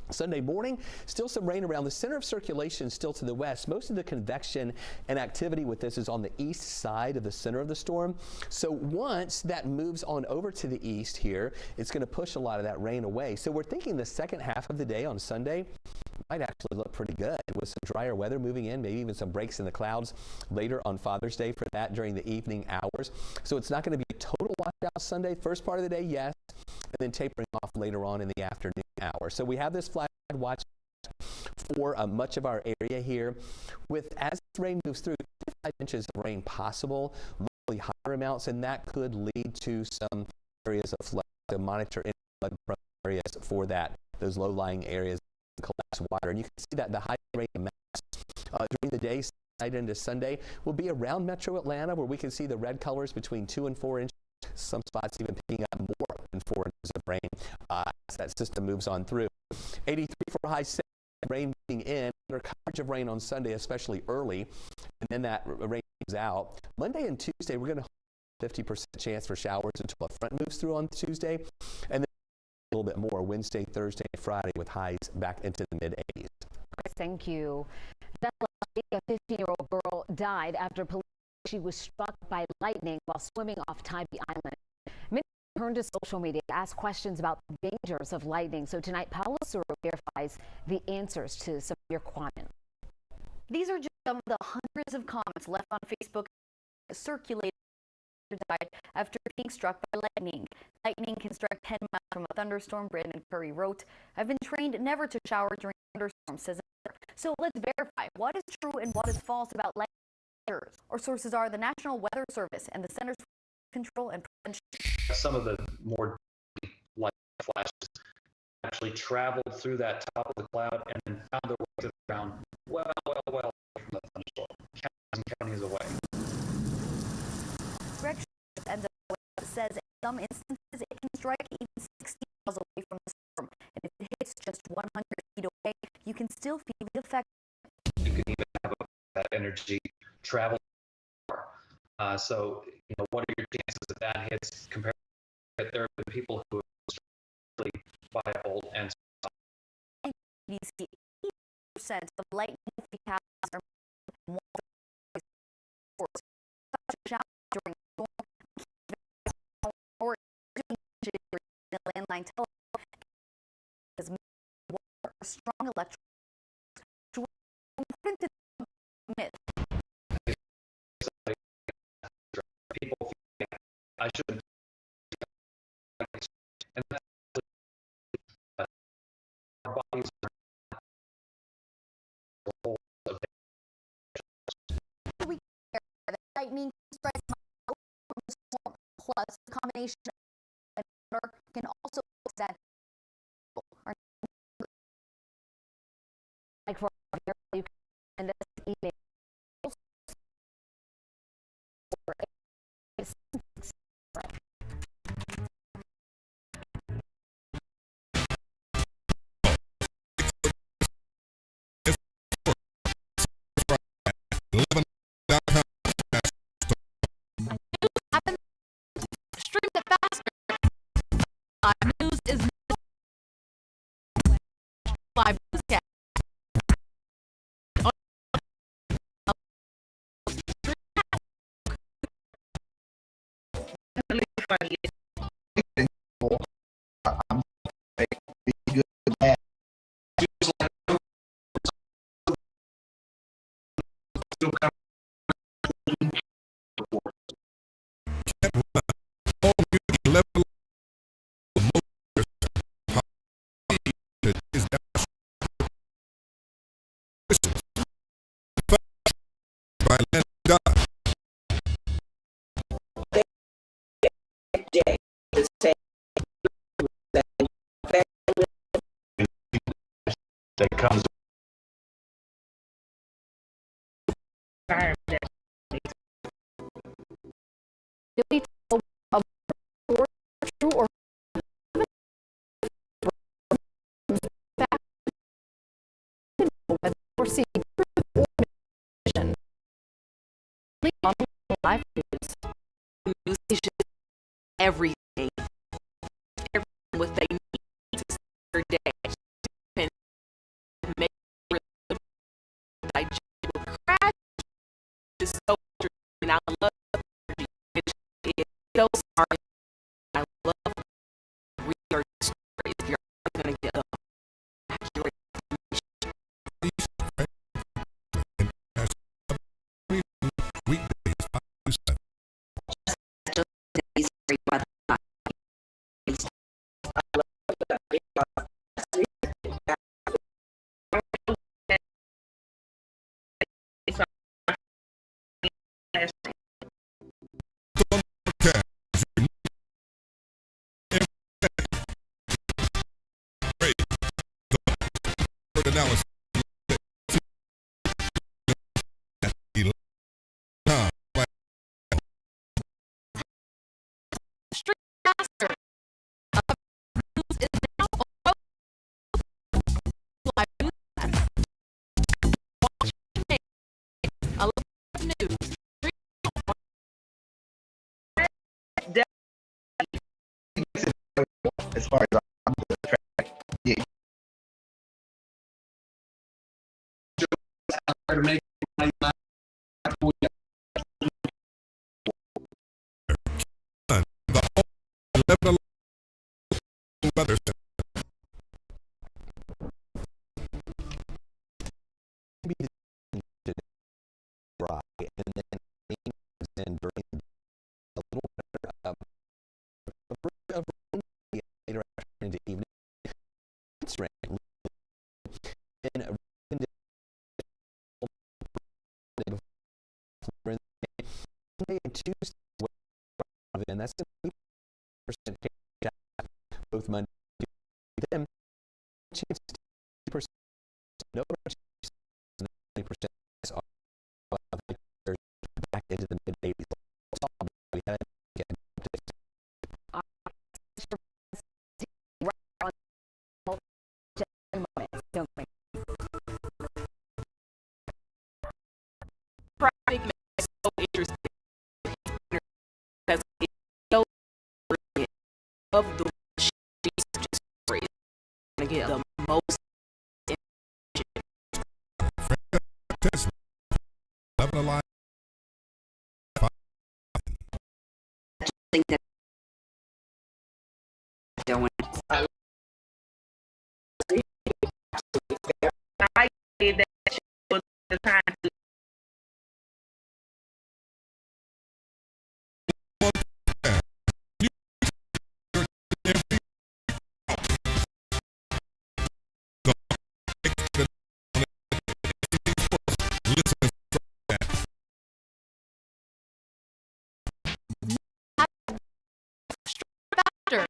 Sunday morning, still some rain around the center of circulation, still to the west. Most of the convection and activity with this is on the east side of the center of the storm. So once that moves on over to the east here, it's going to push a lot of that rain away. So we're thinking the second half of the day on Sunday might actually look pretty good with some drier weather moving in, maybe even some breaks in the clouds later on Father's Day for that during the evening hours. So it's not going to be a total washout Sunday. First part of the day, yes, and then tapering off later on in the afternoon hours. So we have this flash watch for much of our area here. As rain moves through, 5 inches of rain possible, locally higher amounts, and that could lead to some areas of flood. To monitor in flood prone areas for that, those low-lying areas collapse water. And you can see that the high rain amounts during the day, night into Sunday, will be around Metro Atlanta, where we can see the red colors between 2 and 4 inches. Some spots even picking up more than 4 inches of rain as that system moves on through. 83 for high 7, rain moving in, under coverage of rain on Sunday, especially early, and then that rain moves out. Monday and Tuesday, we're going to 50% chance for showers until a front moves through on Tuesday, and then a little bit more Wednesday, Thursday, and Friday with highs back into the mid-80s. Thank you. A 15-year-old girl died after police she was struck by lightning while swimming off Tybee Island. Many turned to social media to ask questions about the dangers of lightning. So tonight, Paula Suru verifies the answers to some of your comments. These are just some of the hundreds of comments left on Facebook circulating. Died after being struck by lightning. Lightning can strike 10 miles from a thunderstorm, Brandon Curry wrote. I've been trained never to shower during thunderstorms, says another. So let's verify what is true and what is false about lightning. Our sources are the National Weather Service and the Centers for Control and Prevention. Some of the more light flashes actually traveled through that top of the cloud and then found their way to the ground well from the thunderstorm, counties and counties away. Greg and says in some instances it can strike even 60 miles away from the storm, and if it hits just 100 feet away, you can still feel the effect. You can even have that energy travel. So, what are your chances that that hits compared to there have been people who are by a bolt and you see 80% of lightning fatalities are during or the landline telephone is a strong electric important to myth. People think I shouldn't, and that's our bodies are we care that lightning strikes plus the combination of water can also set like for you can send us an email. Stream it faster. Live news is live newscast. that comes true or live news is just everything. Everything what they need to start their day. And make it digestible crash is so true. And I love energy. It's so smart. I love research stories. You're going to get accurate information. analysis. Stream faster. News is now on live newscast. Watch today. 11 News. As far as the traffic, yeah. To make money last. The 11 weather center. Dry, and then during a little bit of later into evening. It's rain. And Tuesday, and that's a 8% both Monday and then chance 2%, no 20% back into the mid 80s. Traffic is so interesting because it's so of the stories to get the most Tesla. 11Alive. I say that was the time to faster.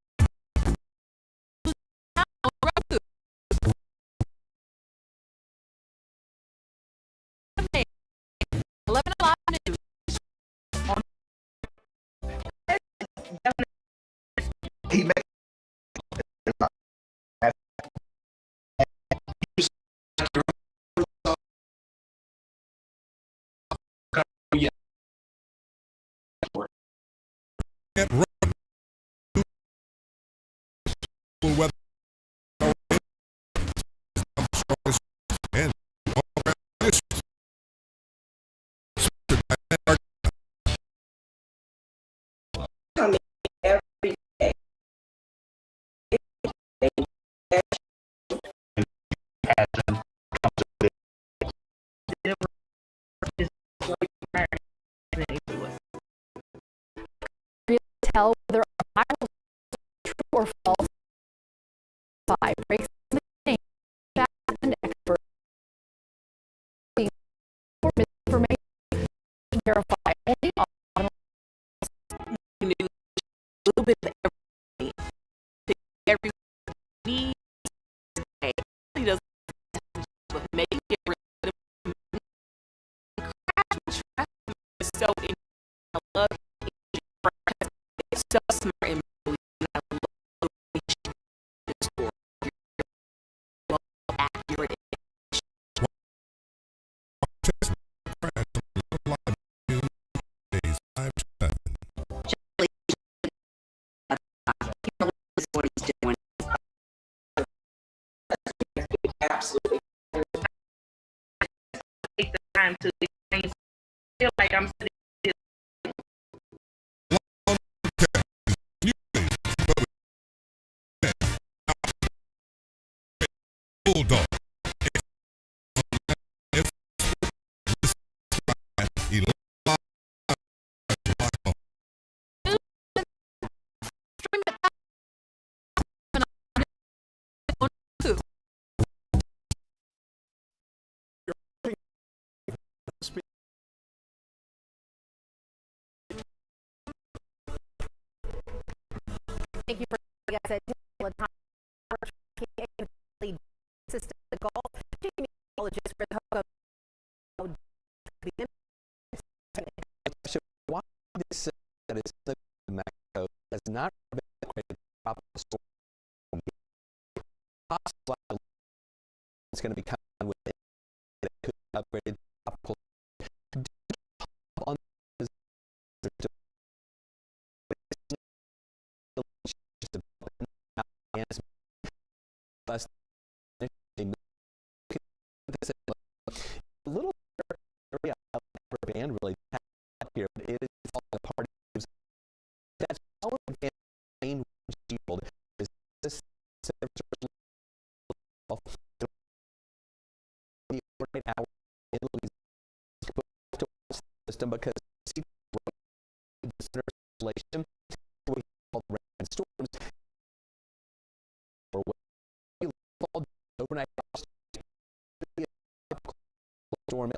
11Alive News. He made weather and Coming every day. Really tell whether a viral is true or false. Breaks the chain. Facts and experts. For misinformation. Verify only on news, a little bit of everything. Everyone needs today. He does with making it relatable. Crash is so in. I love it. It's so smart and I love the story. Well accurate. Absolutely. take the time to explain. I feel like I'm sitting here. Bulldog. Thank you for joining us at the time. System golf that is in the Mexico has not been equated to tropical storm. Possibly it's going to be coming with it that could be upgraded to tropical on a little area of the band really here, but it is falling apart. That's all of the main shield is this right now in the system because the center installation we call rain storms or what overnight storm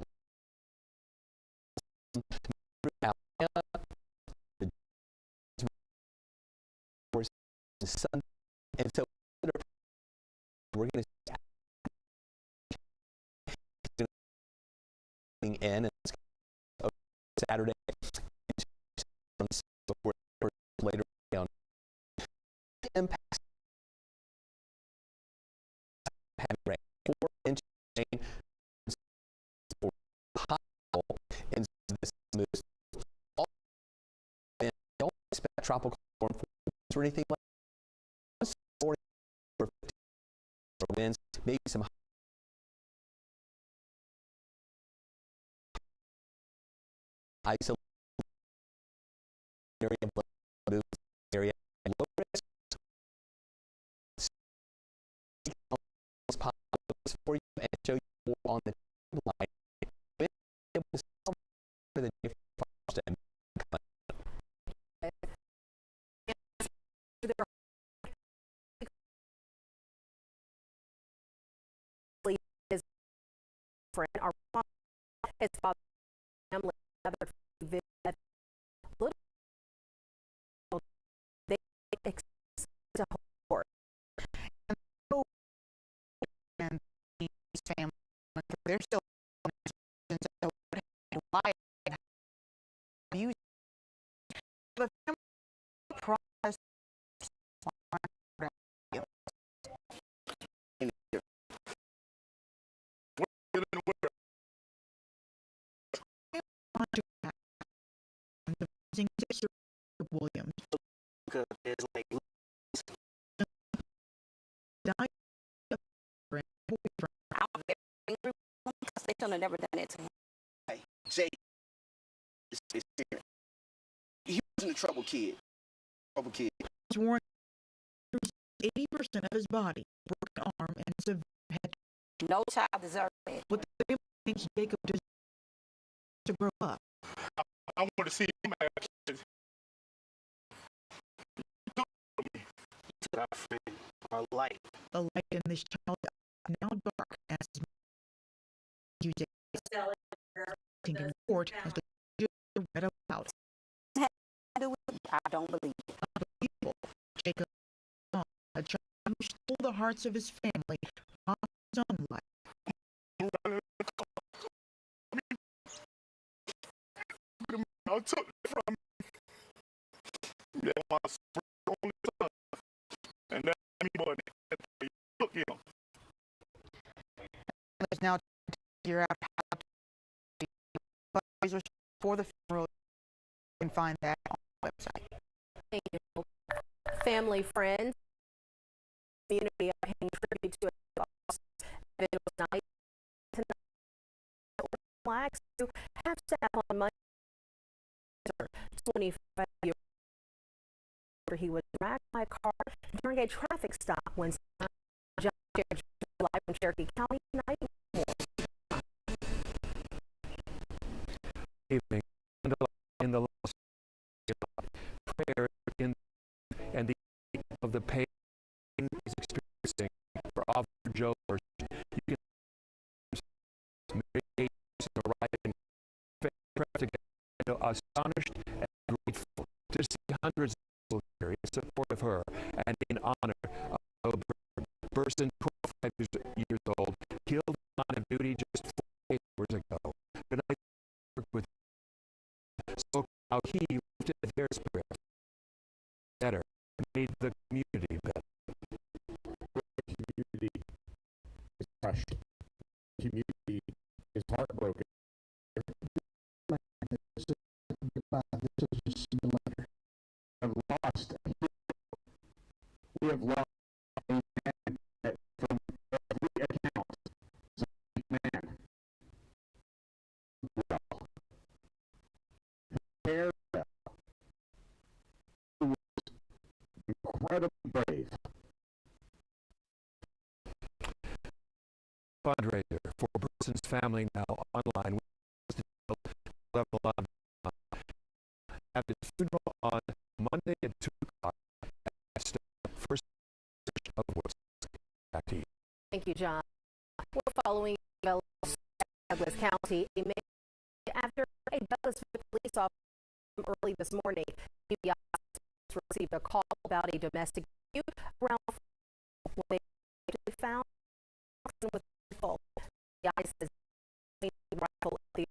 the sun, and so we're going to see in Saturday before later down impacts heavy rain 4 inches rain and this moves and don't expect tropical storm or anything like winds, maybe some isolation area, low risk for you and show you more on the line. It was for the day friend, our mom, his father, family, other little they to support and his family. They're still why you the family process. Williams is like because they should have never done it to him. Hey, Jay is here. He wasn't a trouble kid. Warren 80% of his body, broken arm, and severe head. No child deserves it. What the family thinks Jacob deserves to grow up. I want to see him as kids. Our friend, our light. The light in this child now dark as you taking court as the read about. I don't believe it. Unbelievable. Jacob, a child who stole the hearts of his family on his own life. I took it from him. That was my only son. And that's me money. He took him. Let's now figure out how to fundraisers for the funeral. You can find that on the website. Thank you. Family, friends, community are paying tribute to individuals night tonight. Flags to have staff on Monday. 25 years after he was dragged by a car during a traffic stop when John shared live in Cherokee County tonight. Evening in the lost prayer in and the of the pain he's experiencing for Officer Joe. You can arriving astonished and grateful to see hundreds of people here in support of her and in honor of Joe Burson, 25 years old, killed on line of duty just 4 hours ago. Tonight, I worked with so how he lifted their crushed. The community is heartbroken. This is just a letter. We have lost a hero. We have lost a man that, from every account, is a big man. Well, hair well, who was incredibly brave. Fundraiser for Brunson's family now online. 11Alive. Have his funeral on Monday at 2 o'clock. First of what's back to you. Thank you, John. We're following Douglas County. After a Douglas police officer early this morning, PBI received a call about a domestic dispute around when they found with a rifle. The ICE says the rifle and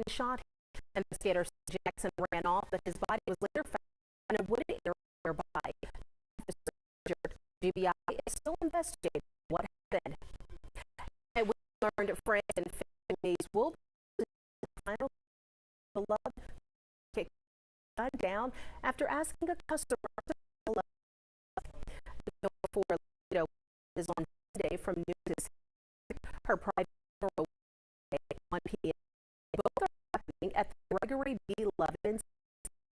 shot him. Investigator Jackson ran off, but his body was later found in a wooded area nearby. GBI is still investigating what happened. And we learned friends and families will be the final beloved kick down after asking a customer to before is on Sunday from noon to her private funeral at 1 p.m. Both are happening at the Gregory B. Levin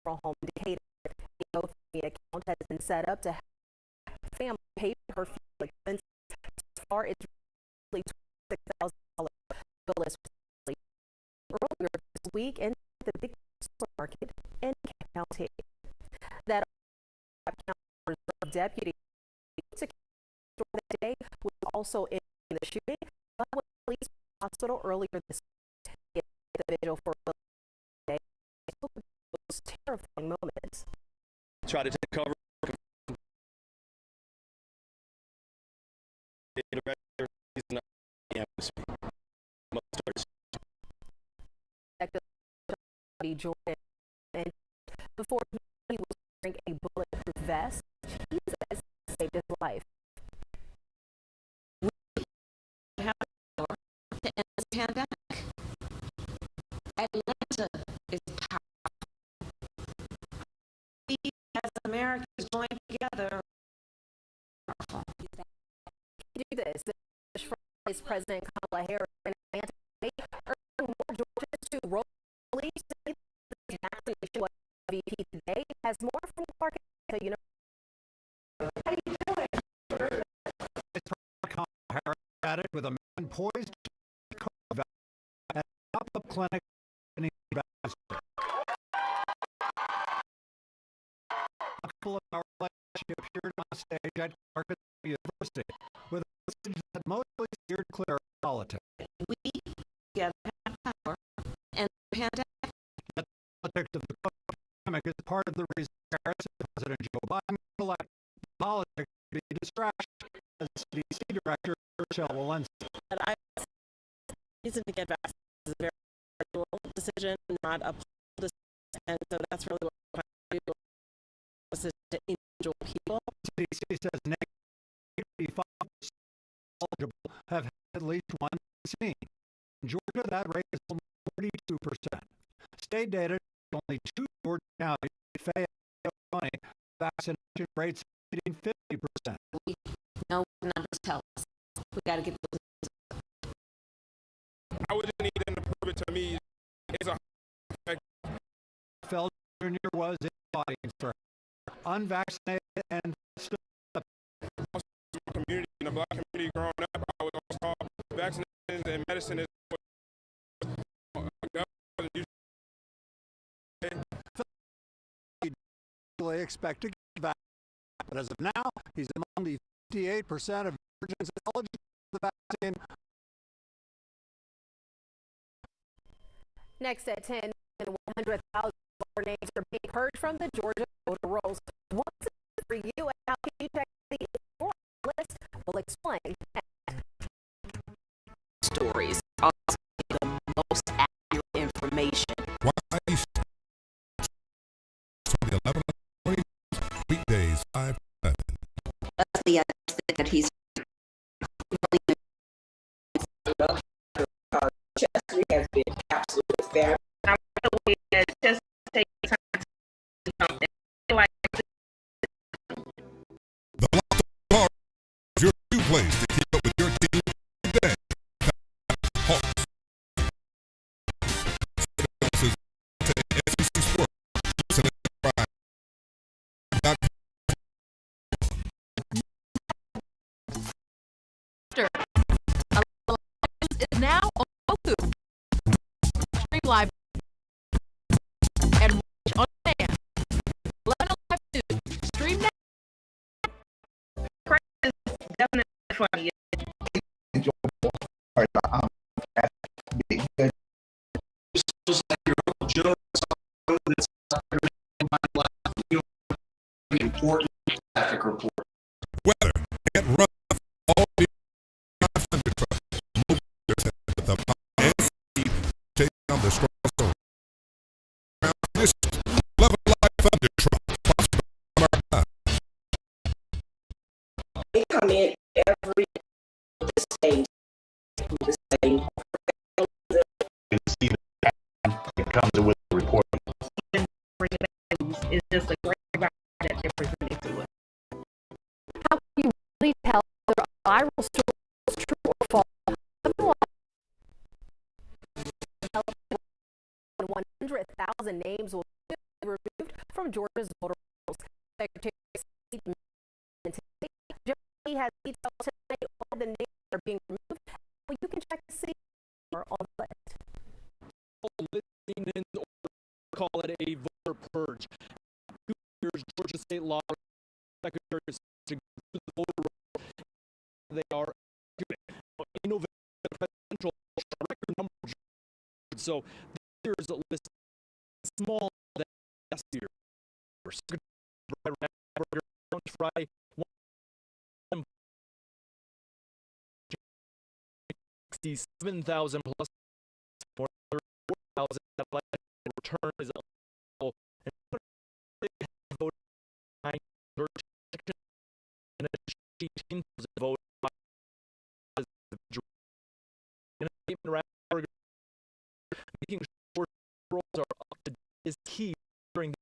home in Decatur. The GoFundMe account has been set up to help the family pay for her funeral expenses. So far, it's really $26,000. Bill is earlier this week in the big market in County. That Reserve Deputy that day was also in the shooting, but was police hospital earlier this week. The vigil for day was terrifying moments. Try to take cover. Jordan, and before he was wearing a bulletproof vest, he says saved his life. We have the power to end this pandemic. Atlanta is powerful. We as Americans join together. Do this. Vice President Kamala Harris and Atlanta urging more Georgians to roll police. Vaccination VP today has more from Clark. How you doing? Kamala Harris at it with a man poised to at a pop-up clinic. A couple of hours later, she appeared on stage at Clark University with a message that mostly steered clear of politics. We together have power and the pandemic. The politics of the pandemic is part of the reason Harris and President Joe Biden elected politics to be a distraction, as CDC Director Michelle Walensky. But I reason to get vaccinated is a very individual decision, not a political decision, and so that's really what we're trying to do. This is to individual people. CDC says 85% eligible have had at least one vaccine. In Georgia, that rate is almost 42%. State data only 2 Georgia counties, Fayette and County, vaccination rates exceeding 50%. We know what the numbers tell us. We got to get those. I would just need them to prove it to me. It's a Felder Jr. was in the audience for unvaccinated and still community, in the black community growing up, I was always taught vaccinations and medicine is expect to get back. But as of now, he's among the 58% of Georgians eligible for the vaccine. Next at 10, 100,000 more names are being purged from the Georgia voter rolls. What's it for you and how can you check the list? We'll explain. Stories also the most accurate information. Why the 11 weekdays 5 to 7. Leslie, I think that he's has been absolutely fabulous. I really just take time to do something. Like The Locked On Car is your new place to keep up with your team every day. Hawks. SEC Sports. Listen and subscribe. Is now on Roku. Stream live and watch on demand. 11Alive News. Stream now. It's definitely funny. Big good. Just like your Uncle Joe, important traffic report. Weather can't run all the thunder truck. With the power and speed, take down the strong storm. Ground conditions. 11Alive Thunder Truck. They come in every the same. It comes with a report. It's just a great vibe that they're presenting to us. How can you really tell whether a viral story is true or false? 100,000 names will be removed from Georgia's voter rolls. Secretary of State Germany has details today all the names that are being removed. Well, you can check the city on the list. Listening in, or call it a voter purge. 2 years, Georgia state law secretary to go through the voter roll. They are in November, the presidential record number of Georgia. So there's a list small than last year. Friday, 67,000 plus 4,000 return is eligible, and vote and a 18,000 vote in a statement making sure rolls are up to date is key during the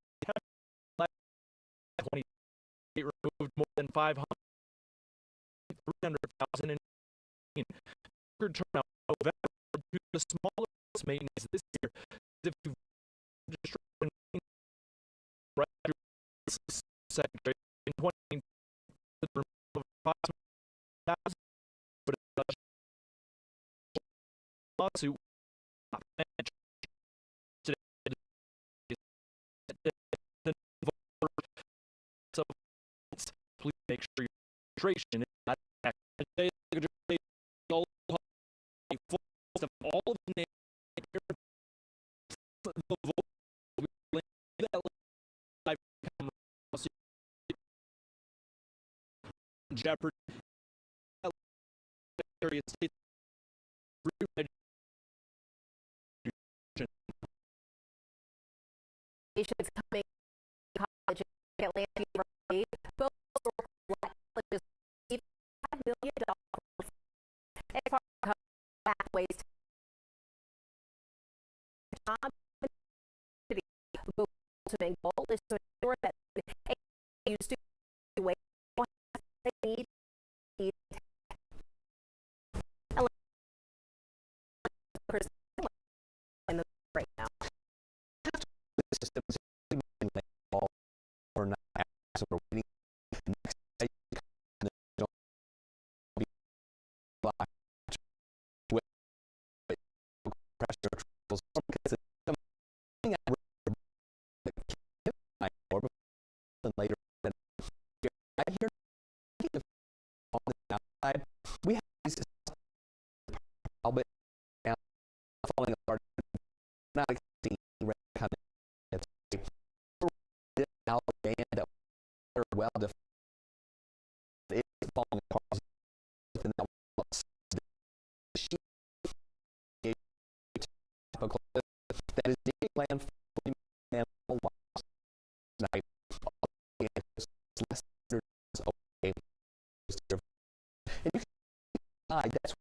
20 removed more than 300,000 in record turnout November due to smaller maintenance this year. If you right secretary in 20 but lawsuit so please make sure your registration is not all of the names the vote Jeopardy State Nations coming college at Atlanta University. Both colleges receive $5 million as part of pathways to job. The ultimate goal is to ensure that AU students wait they need right now. Or not, so we're waiting. Later, right here on the outside, we have these albeit falling apart. Not seeing coming. It's and well defined. It's falling apart. That is the plan for and night. And you can that's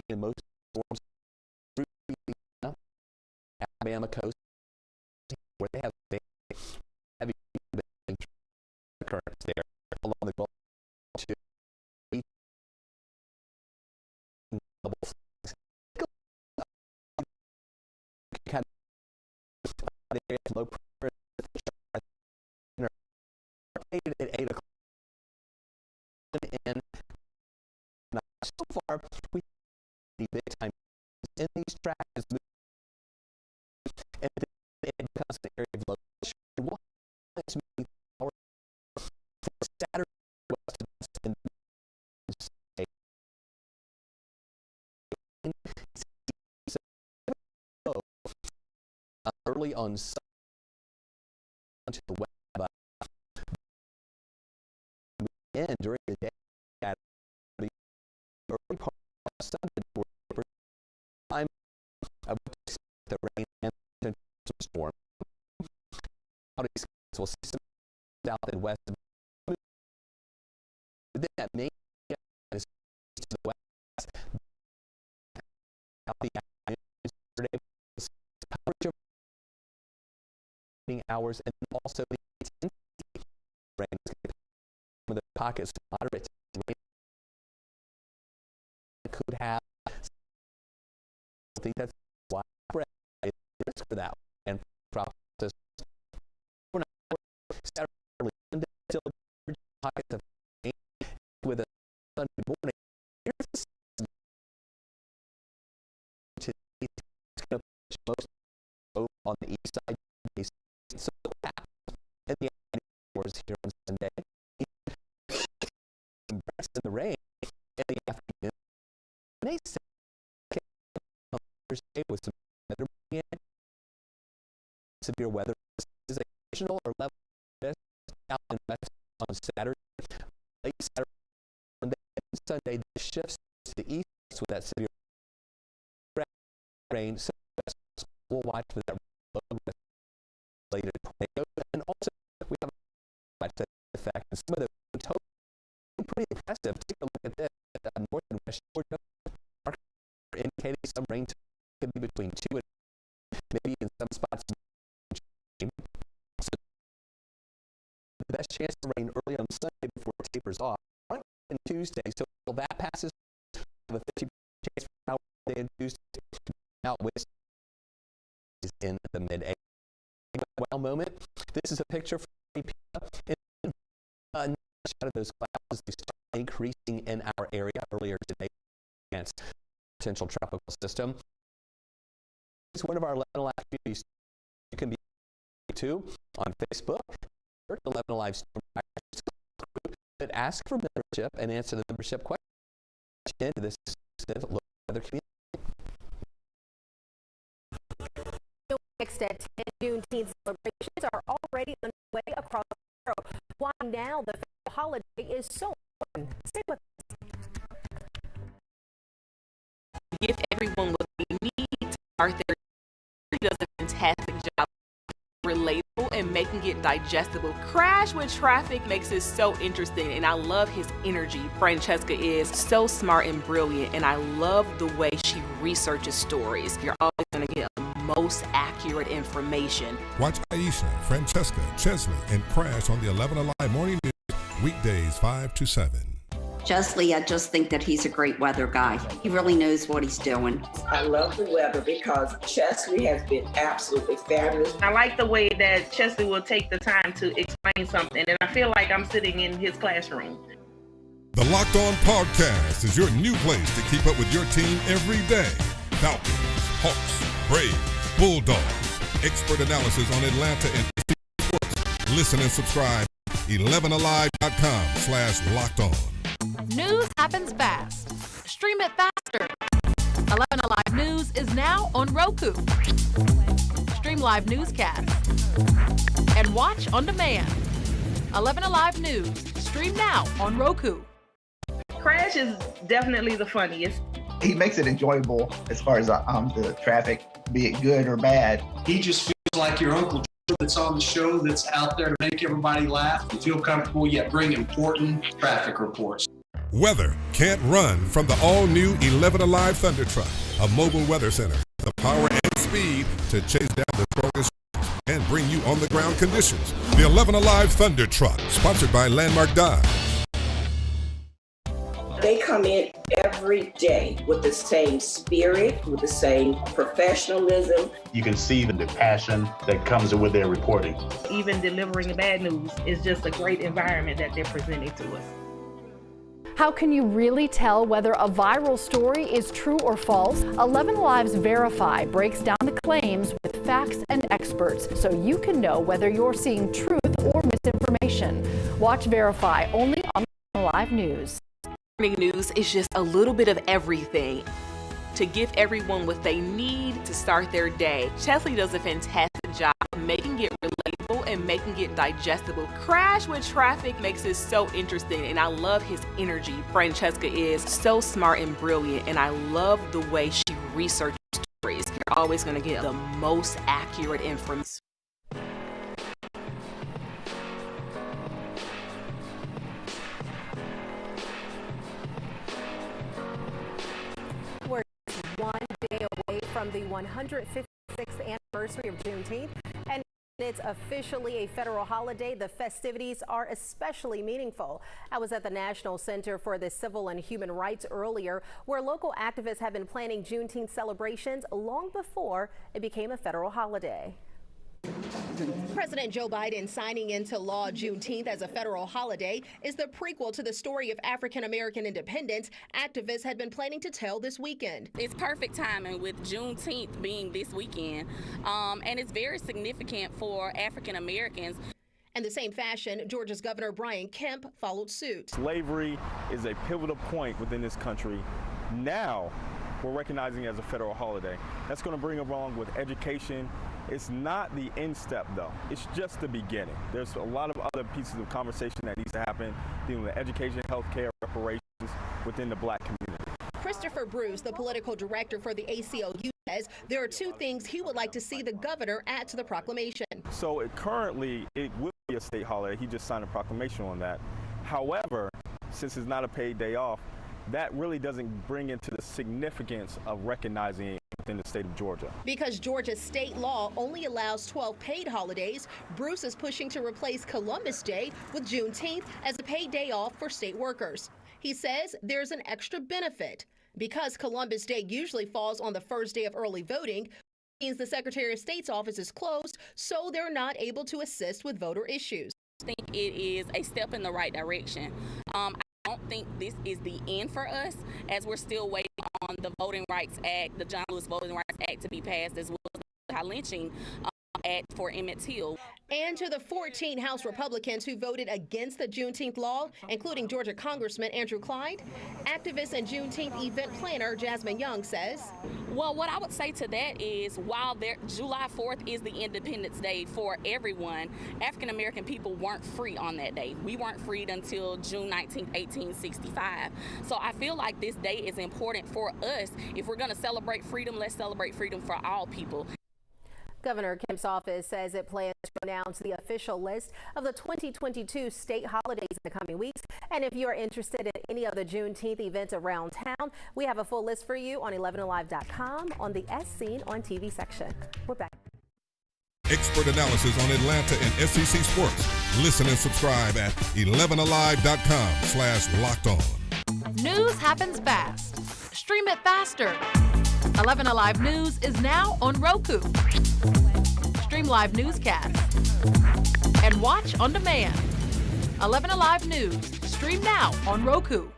in most forms Alabama coast, where they have heavy currents there along the Gulf to double flags. Kind of low pressure at 8 o'clock. And so far, we see big time in these tracks, and it becomes an area of low pressure. We'll have this maybe for Saturday in early on Sunday to the west, but and during the day at the early part of Sunday, time of the rain and some storm. We'll see some south and west. That main is to the west. Out the Saturday, coverage of hours, and also the intensity rain with the pockets of moderate rain could have. I think that's widespread risk for that and process. Saturday until pockets of rain with a Sunday morning. Here's the most on the east side. So in the hours here on Sunday, in the rain in the afternoon. They say Thursday with some weather severe weather is occasional or level out and west on Saturday. Late Saturday, Sunday, the shifts to the east with that severe rain. So we'll watch for that later tornado, and also we have a effect. And some of the totally pretty impressive. Take a look at this. North and west Georgia are indicating some rain could be between 2 and maybe in some spots. So the best chance to rain early on Sunday before it tapers off. And Tuesday, so until that passes, the 50% chance for Monday and Tuesday. Out west is in the mid-80s. Well moment. This is a picture from out of those clouds increasing in our area earlier today against potential tropical system. It's one of our 11 Alive communities. You can be too on Facebook, 11 Alive that ask for membership and answer the membership question into this other community. Next at 10 Juneteenth celebrations are already underway across the world. Why now the holiday is so important? Stay with us. Give everyone what they need to start their day. He does a fantastic job relatable and making it digestible. Crash with Traffic makes it so interesting, and I love his energy. Francesca is so smart and brilliant, and I love the way she researches stories. You're always going to get most accurate information. Watch Aisha, Francesca, Chesley, and Crash on the 11 Alive Morning News, weekdays 5 to 7. Chesley, I just think that he's a great weather guy. He really knows what he's doing. I love the weather because Chesley has been absolutely fabulous. I like the way that Chesley will take the time to explain something, and I feel like I'm sitting in his classroom. The Locked On Podcast is your new place to keep up with your team every day. Falcons, Hawks, Braves, Bulldogs. Expert analysis on Atlanta and sports. Listen and subscribe. 11alive.com/locked on. News happens fast. Stream it faster. 11 Alive News is now on Roku. Stream live newscasts and watch on demand. 11 Alive News. Stream now on Roku. Crash is definitely the funniest. He makes it enjoyable as far as the traffic, be it good or bad. He just feels like your Uncle that's on the show, that's out there to make everybody laugh and feel comfortable, yet bring important traffic reports. Weather can't run from the all-new 11 Alive Thunder Truck, a mobile weather center. The power and speed speed to chase down the strongest and bring you on-the-ground conditions. The 11Alive Thunder Truck, sponsored by Landmark Dodge. They come in every day with the same spirit, with the same professionalism. You can see the passion that comes with their reporting. Even delivering the bad news is just a great environment that they're presenting to us. How can you really tell whether a viral story is true or false? 11Alive's Verify breaks down the claims with facts and experts so you can know whether you're seeing truth or misinformation. Watch Verify only on 11Alive News. Morning news is just a little bit of everything to give everyone what they need to start their day. Chesley does a fantastic job of making it relatable and making it digestible. Crash with Traffic makes it so interesting, and I love his energy. Francesca is so smart and brilliant, and I love the way she researches stories. You're always going to get the most accurate information. We're 1 day away from the 156th anniversary of Juneteenth, and it's officially a federal holiday. The festivities are especially meaningful. I was at the National Center for the Civil and Human Rights earlier, where local activists have been planning Juneteenth celebrations long before it became a federal holiday. President Joe Biden signing into law Juneteenth as a federal holiday is the prequel to the story of African-American independence activists had been planning to tell this weekend. It's perfect timing with Juneteenth being this weekend, and it's very significant for African-Americans. In the same fashion, Georgia's Governor Brian Kemp followed suit. Slavery is a pivotal point within this country. Now we're recognizing it as a federal holiday. That's going to bring along with education. It's not the end step, though. It's just the beginning. There's a lot of other pieces of conversation that needs to happen dealing with education, healthcare, reparations within the Black community. Christopher Bruce, the political director for the ACLU, says there are two things he would like to see the governor add to the proclamation. So currently, it will be a state holiday. He just signed a proclamation on that. However, since it's not a paid day off, that really doesn't bring into the significance of recognizing it within the state of Georgia. Because Georgia's state law only allows 12 paid holidays, Bruce is pushing to replace Columbus Day with Juneteenth as a paid day off for state workers. He says there's an extra benefit. Because Columbus Day usually falls on the first day of early voting, means the Secretary of State's office is closed, so they're not able to assist with voter issues. I think it is a step in the right direction. I don't think this is the end for us, as we're still waiting on the Voting Rights Act, the John Lewis Voting Rights Act, to be passed, as well as the lynching Act for Emmett Till. And to the 14 House Republicans who voted against the Juneteenth law, including Georgia Congressman Andrew Clyde, activist and Juneteenth event planner Jasmine Young says, well, what I would say to that is, while July 4th is the Independence Day for everyone, African-American people weren't free on that day. We weren't freed until June 19, 1865. So I feel like this day is important for us. If we're going to celebrate freedom, let's celebrate freedom for all people. Governor Kemp's office says it plans to announce the official list of the 2022 state holidays in the coming weeks. And if you are interested in any of the Juneteenth events around town, we have a full list for you on 11alive.com on the As Seen on TV section. We're back. Expert analysis on Atlanta and SEC sports. Listen and subscribe at 11alive.com/lockedon. News happens fast. Stream it faster. 11Alive News is now on Roku. Stream live newscasts and watch on demand. 11Alive News. Stream now on Roku.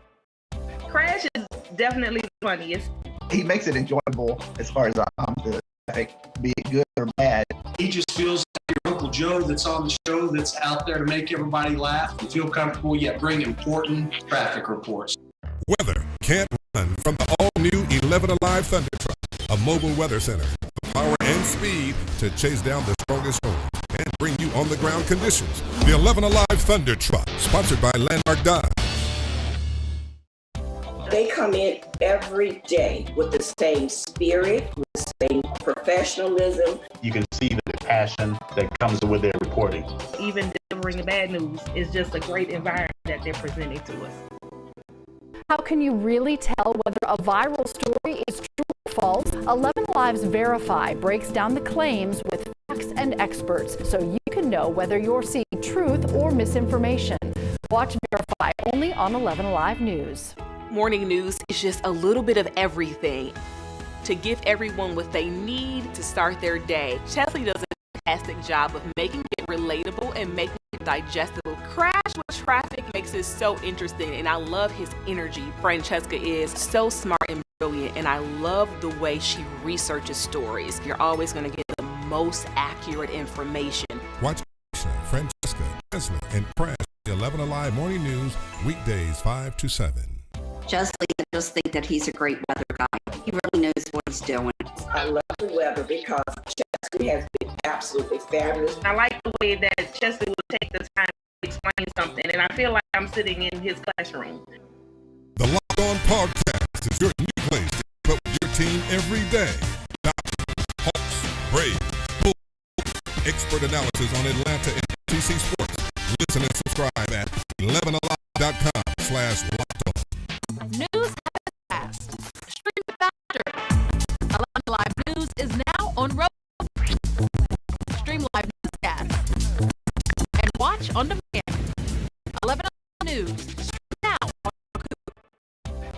Crash is definitely the funniest. He makes it enjoyable as far as the traffic, be it good or bad. He just feels like your Uncle Joe that's on the show, that's out there to make everybody laugh and feel comfortable, yet bring important traffic reports. Weather can't run from the all-new 11Alive Thunder Truck, a mobile weather center, the power and speed to chase down the strongest storms and bring you on-the-ground conditions. The 11Alive Thunder Truck, sponsored by Landmark Dodge. They come in every day with the same spirit, with the same professionalism. You can see the passion that comes with their reporting. Even delivering the bad news is just a great environment that they're presenting to us. How can you really tell whether a viral story is true or false? 11Alive's Verify breaks down the claims with facts and experts so you can know whether you're seeing truth or misinformation. Watch Verify only on 11Alive News. Morning news is just a little bit of everything to give everyone what they need to start their day. Chesley does a fantastic job of making it relatable and making it digestible. Crash with Traffic makes it so interesting, and I love his energy. Francesca is so smart and brilliant, and I love the way she researches stories. You're always going to get the most accurate information. Watch Francesca, Chesley, and Crash, the 11Alive Morning News, weekdays 5 to 7. Chesley, I just think that he's a great weather guy. He really knows what he's doing. I love the weather because Chesley has been absolutely fabulous. I like the way that Chesley will take the time to explain something, and I feel like I'm sitting in his classroom. The Locked On Podcast is your new place to keep up with your team every day. Doctors, Hawks, Braves, Bulls, expert analysis on Atlanta and TC Sports. Listen and subscribe at 11alive.com/lockedon. News happens fast. Stream it faster. 11Alive News is now on Roku. Stream live newscasts and watch on demand. 11Alive News. Stream now on Roku.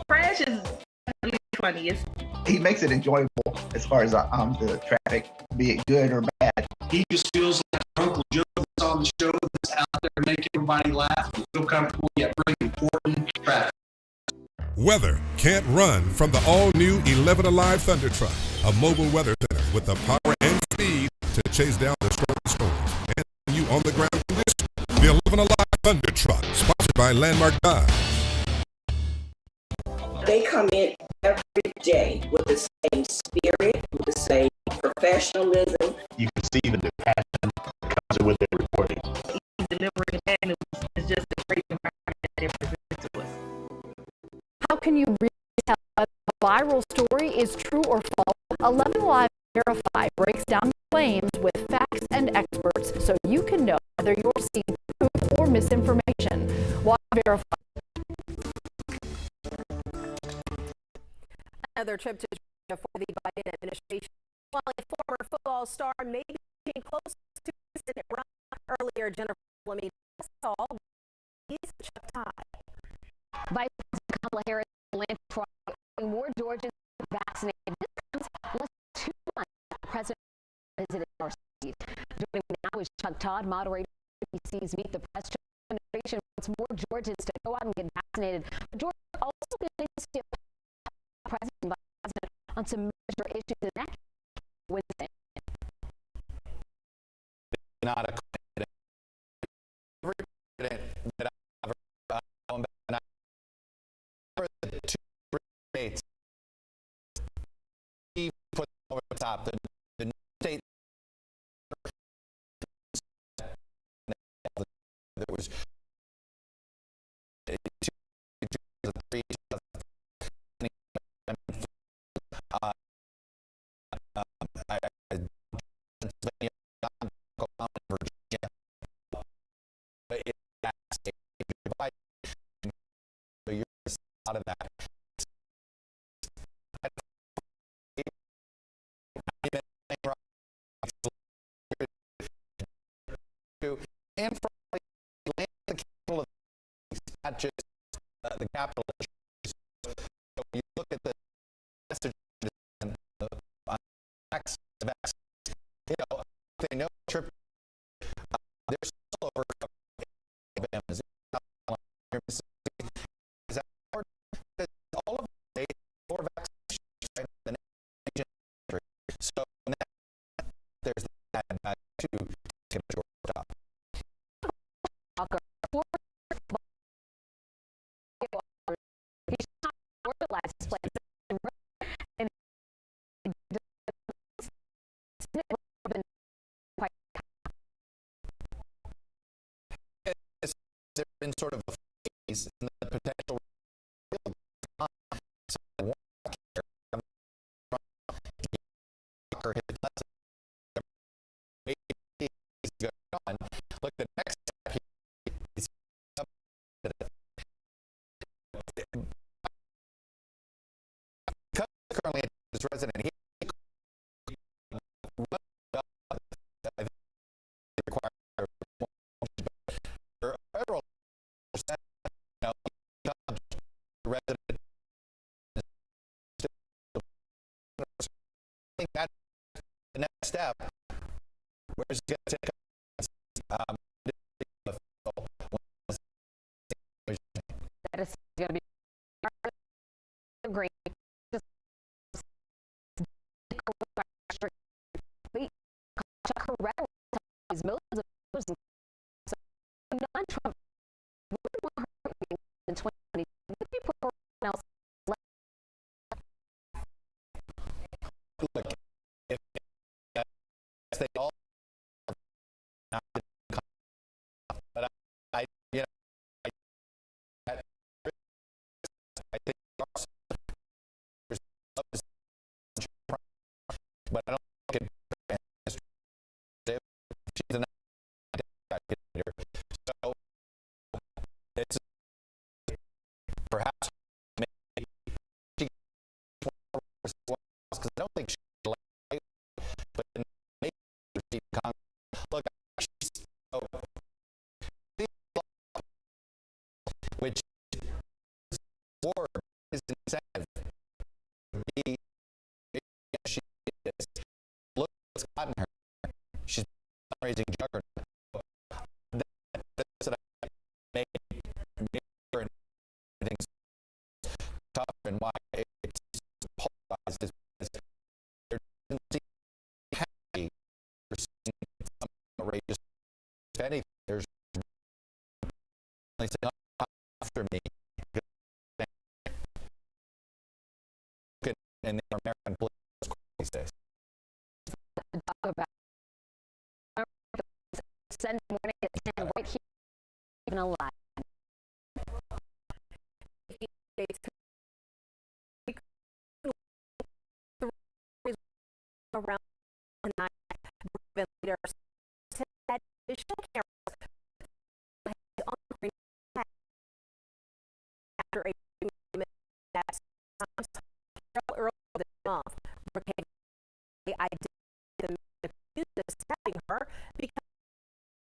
Crash is definitely funniest. He makes it enjoyable as far as the traffic, be it good or bad. He just feels like Uncle Joe that's on the show that's out there to make everybody laugh and feel comfortable yet bring important traffic. Weather can't run from the all-new 11Alive Thunder Truck, a mobile weather center with the power and speed to chase down the strongest storms and bring you on the ground condition. The 11Alive Thunder Truck, sponsored by Landmark Dodge. They come in every day with the same spirit, with the same professionalism. You can see the passion comes with their reporting. Delivering bad news is just a great environment that it presents to us. How can you really tell whether a viral story is true or false? 11Alive Verify breaks down the claims with facts and experts so you can know whether you're seeing truth or misinformation. Watch Verify. Another trip to Georgia for the Biden administration. While a former football star may be getting close to the Senate run earlier, Jennifer Fleming saw he's Chuck Todd. Vice President Kamala Harris plans for more Georgians vaccinated. This comes less than 2 months after the president visited our state. Joining me now is Chuck Todd, moderator of ABC's Meet the Press. Administration wants more Georgians to go out and get vaccinated. But Georgia also continues to President on some major issues in that Wednesday. Not a president that I've ever the two states he put over the top the state that was 2003. Out of that. And from the capital of not just the capital. So you look at the message and the you know, they know trip. They're still over all of the for vaccinations, right? The next country. So now there's that to take a short stop. In sort of a phase in the potential look, the next step is because currently this resident here think that's the next step. Where's it going to take us? That is going to be great. Chuck Herrera is millions of dollars in non-Trump. In 2020, else. Look, if they all, but I you know, I think, but I don't think she's an so it's perhaps maybe she because I don't think she's like, but maybe look, she's so, which for is incentive be she is look what's gotten her. She's raising juggernaut. That's what I made her and everything's tough and why it's polarized is there doesn't seem happy for seeing some outrageous. If anything, there's saying after me. In the American political these days. Talk about Sunday morning at 10 right here, even alive. Around tonight, leaders said additional cameras on the after a that's earlier this month. I did the having her because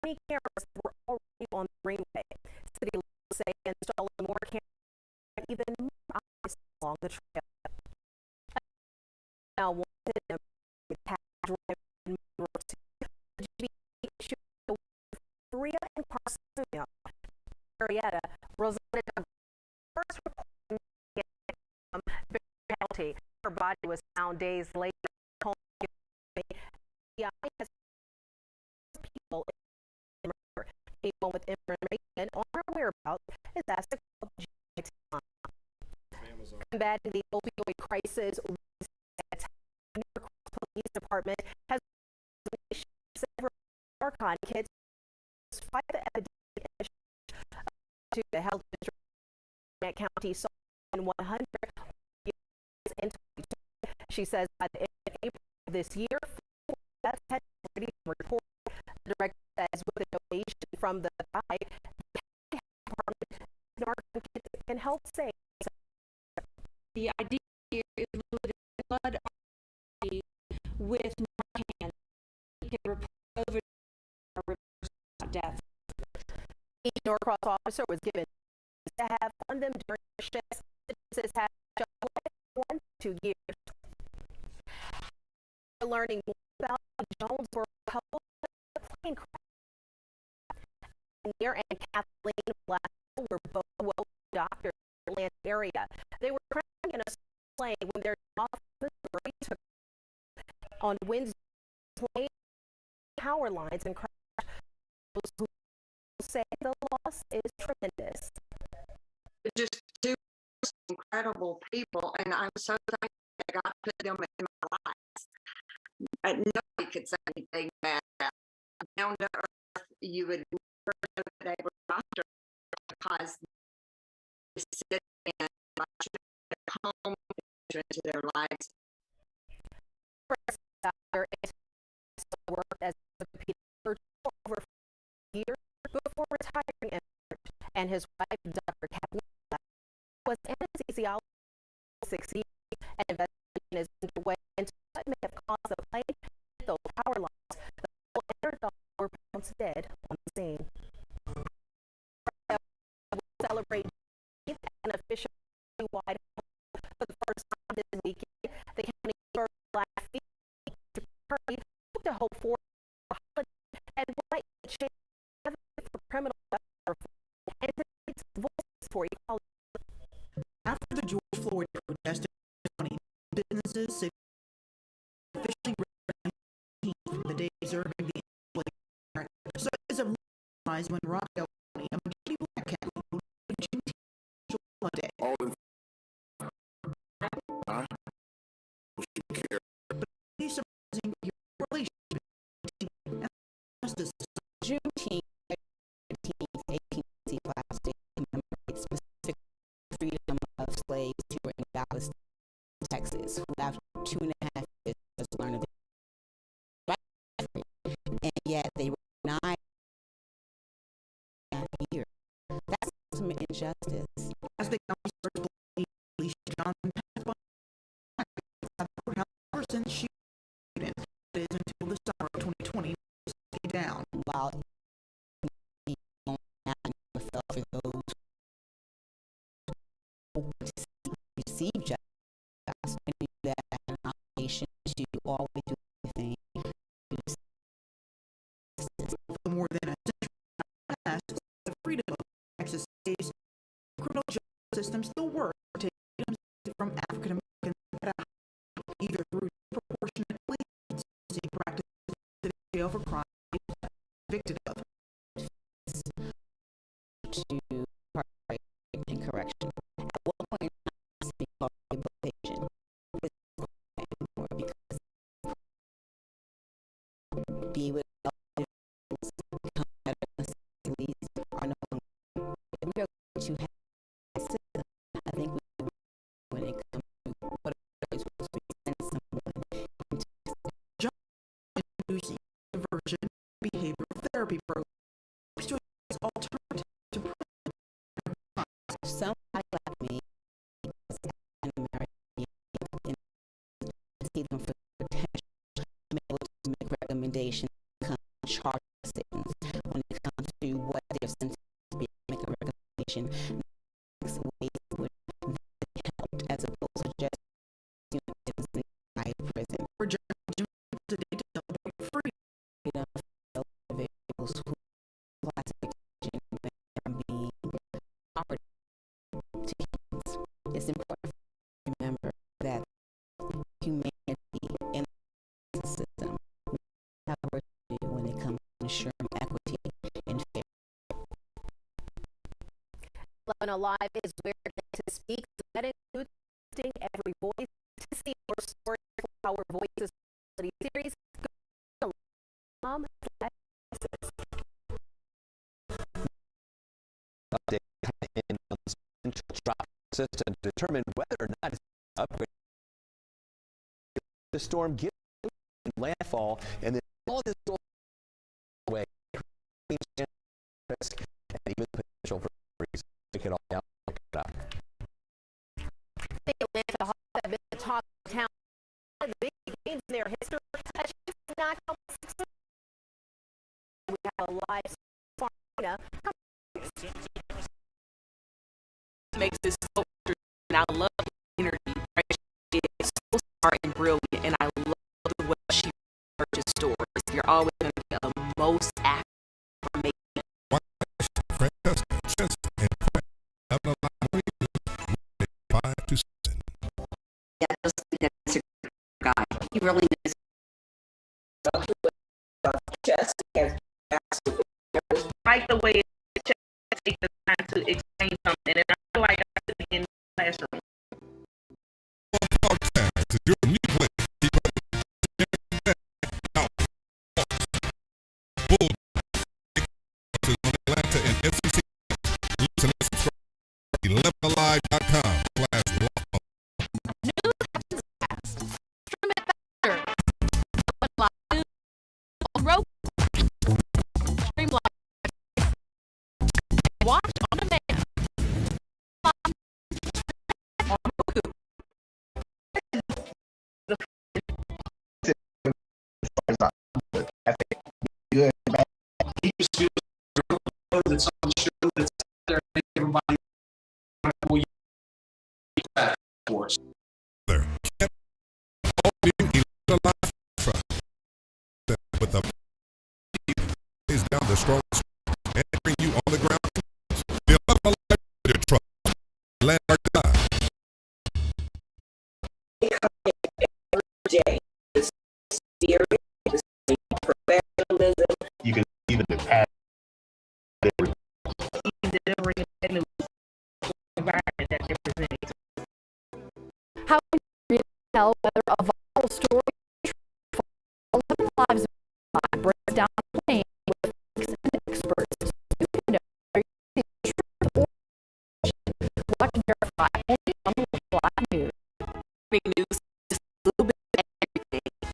many cameras were already on the greenway. City leaders say installing more cameras even more eyes along the trail. Now wanted with in Korea and Parsonia, Marietta, Rosanna, first penalty. Her body was found days later. People with information on her whereabouts is asked to call combating the opioid crisis. New York Police Department has several narcotic kits to fight the epidemic to the health district county saw 100. She says by the end of April this year, that's had already been reported. The director says with a donation from the department, narcotic kits can help save. The idea here is blood with Narcan can report over death. Each Norcross officer was given to have on them during the shifts. This has 1 to 2 years. Learning more about Jonesboro couple plane crash. Near and Kathleen Black were both well doctors in the Atlanta area. They were traveling in a plane when their office took on Wednesday. Plane power lines and crash. Those who say the loss is tremendous. Just two incredible people, and I'm so thankful I got to put them in my life. Nobody could say anything bad about them. Down to earth, you would never know that they were doctors because they sit and home into their lives. Doctor worked as a orthopedic surgeon for over 4 years before retiring, and his wife, Dr. Kathleen, was anesthesiologist for 6 years. An investigation is underway into what may have caused the plane to hit those power lines. The couple and their dog were pronounced dead on the scene. We'll celebrate an official wide for the first time this weekend. The county's first Black female businesses officially from the day observing the inflation. So as a rise when Rockdale County, a majority black county, will be Juneteenth holiday. All in Juneteenth, 1865 state commemorates specific freedom of slaves who were in Dallas, Texas, who after 2.5 years was learned of it. And yet they were denied that year. That's ultimate injustice. As the county's first black Alicia Johnson passed by the courthouse since she is until the summer of 2020 down. While for those who receive justice, and that an obligation to always do everything. For more than a century past, the freedom of Texas states, criminal justice system still works to take victims from African Americans either through disproportionately sentencing practices to jail for crimes convicted of. To and correction. At what point in time is it called rehabilitation? Because be with individuals become better are no longer. If we are going to have a system, I think we when it comes to what it is supposed to send someone into introducing diversion behavioral therapy program as alternative to somebody like me an American and see them for protection. I'm able to make recommendations come charge statements when it comes to what their sentence be, make a recommendation ways would help as opposed to just in prison. For today to celebrate freedom of individuals who classification are being offered to humans. It's important to remember that humanity in the system have work to do when it comes to ensuring equity and fairness. 11Alive is where to speak, that includes every voice to see our story for our voices series. Update in on the central traffic system to determine whether or not it's upgraded. The storm gets landfall, and then all this goes away, and even potential for freeze. Take it all down. The Atlanta Hawks have been the talk of town. One of the big games in their history. We have a live farm. Makes this so interesting, and I love the energy. It's so smart and brilliant, and I love the way she purchases stories. You're always going to be a most active for me. Yeah, I just think that's a great guy. He really knows. Like the way it take the time to explain something, and I feel like I should be in the classroom. Atlanta and FCC. Listen and subscribe. 11alive.com. News happens fast. Stream it faster. 11Alive News on Roku. Stream live. Watch on demand. On Roku. Good. He just feels that's on the show that's out there make everybody force. With the is down the strongest and bring you on the ground. The 11Alive truck. Landmark Drive. spirit, the same professionalism. You can even the past. Delivering the news environment that they're presenting. How can you really tell whether a viral story is true? 11Alive's breaks down the claim with facts and experts, so you can know whether you see truth or fiction. Watch Verify only on 11Alive News. Big news, just a little bit of everything to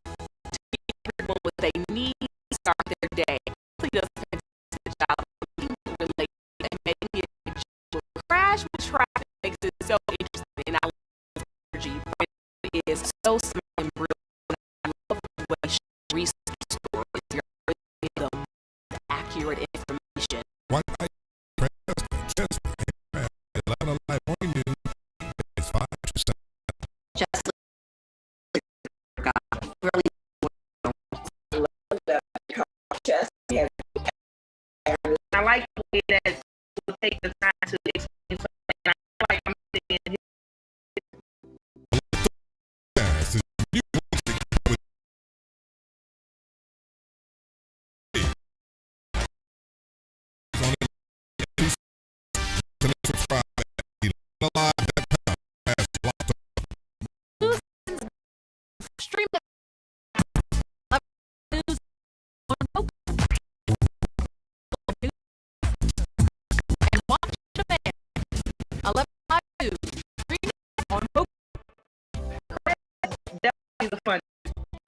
give everyone what they need to start their day. He does a fantastic job of making it relatable and making it enjoyable. Crash with traffic makes it so interesting, and I love his energy. It is so smart and brilliant. I love the way she researches stories. You're bringing them accurate information. White Light, Chester, 11Alive Morning News. It's 5 to 7. Just God, really. I like the way that we'll take the time to explain something. I feel like I'm sitting in Stream the news on Roku. And watch the man. 11Alive News. Stream it on Roku. definitely the fun.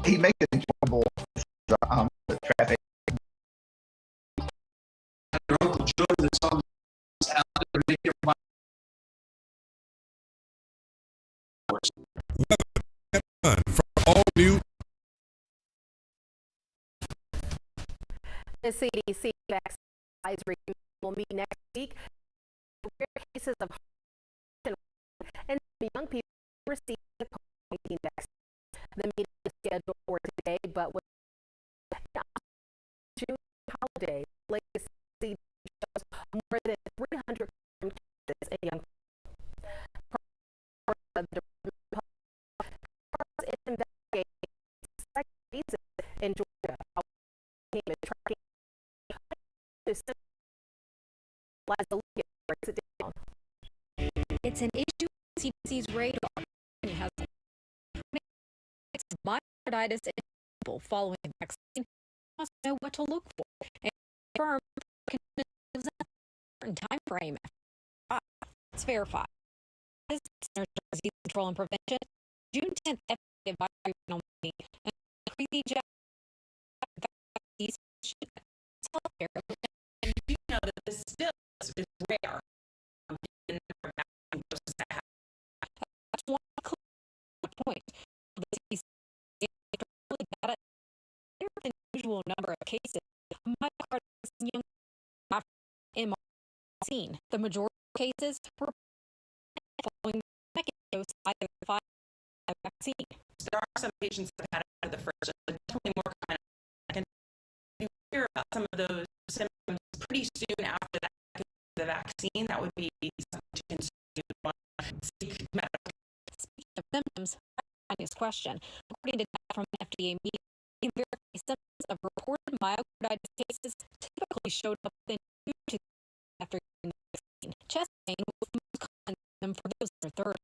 He makes it enjoyable. The traffic. Your Uncle Joe that's on the out there to make everybody. From all new. The CDC vaccine advisory will meet next week. Rare cases of heart and young people receive the COVID-19 vaccine. The meeting is scheduled for today, but with June holiday, latest CDC shows more than 300 cases in young people. In Georgia, tracking it's an issue CDC's radar. It has myocarditis in people following vaccine. Must know what to look for and confirm a certain time frame. It's verified. This is Disease Control and Prevention. Juneteenth FDA advisory meeting and and you know that this still is rare. That's one point. There's an unusual number of cases of myocarditis in young people seen. The majority of cases were following the second dose either the vaccine. There are some patients that have had it the first, but definitely more common. And you hear about some of those symptoms pretty soon after the vaccine. That would be something to consider. Seek medical. Speaking of symptoms, this question. According to data from an FDA meeting, symptoms of reported myocarditis cases typically showed up within 2 to 3 after the vaccine. Chest pain was the most common symptom for those that are 30.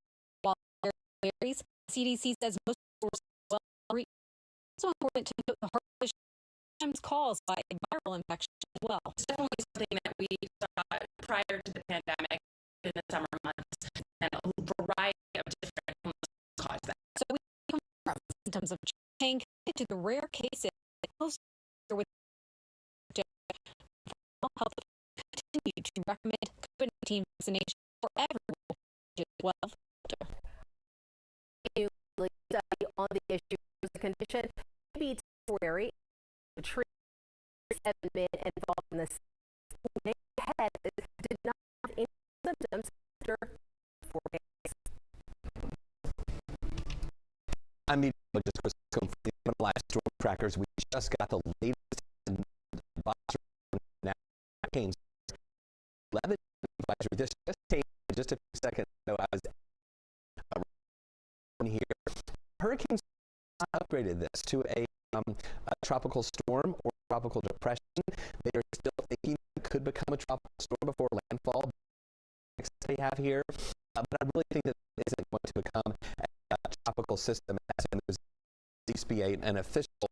While there varies, CDC says most sources well treat. It's also important to note the heart issue sometimes caused by a viral infection as well. It's definitely something that we saw prior to the pandemic in the summer months, and a variety of different causes that. So we confirm symptoms of pain to the rare cases that most with health continue to recommend COVID-19 vaccination for everyone ages 12 older. Study on the issue of the condition may be temporary. The treat 7 men involved in this head did not have any symptoms after 4 days. I mean, just for some live storm trackers, we just got the latest hurricanes. 11 advisory. This just came just a few seconds ago. I was here. Hurricanes upgraded this to a become a tropical storm or tropical depression. They are still thinking it could become a tropical storm before landfall. They have here, but I really think that it isn't going to become a tropical system as in CSP8, an official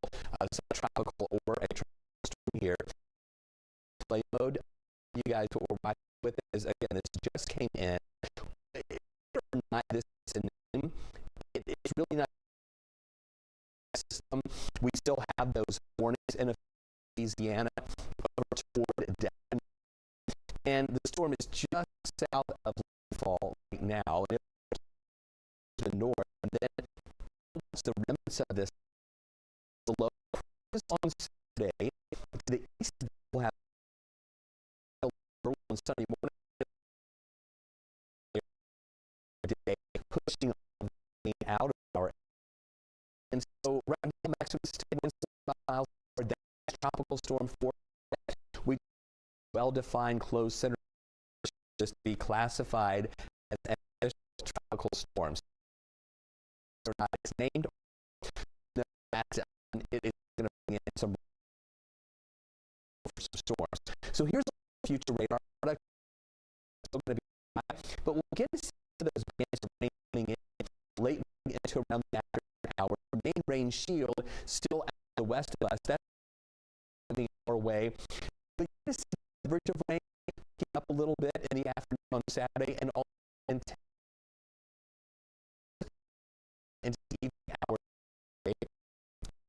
subtropical or a tropical storm here. Play mode, you guys what we're watching with is, again, this just came in. This is a name. It's really not a system. We still have those warnings in Louisiana over toward Devon. And the storm is just south of landfall right now. And it's the north. And then once the remnants of this low on Saturday, to the east will have on Sunday morning. Today, pushing out of our, and so right now maximum winds miles for that tropical storm for we well-defined closed center just be classified as tropical storms. They're not named. No, it is going to bring in some storms. So here's a future radar product. Still going to be high, but we'll get to see those bands of rain coming in late into around the afternoon hour. The main rain shield still out the west of us. That's coming our way. But you see the bridge of rain keep up a little bit in the afternoon on Saturday and all into the evening hour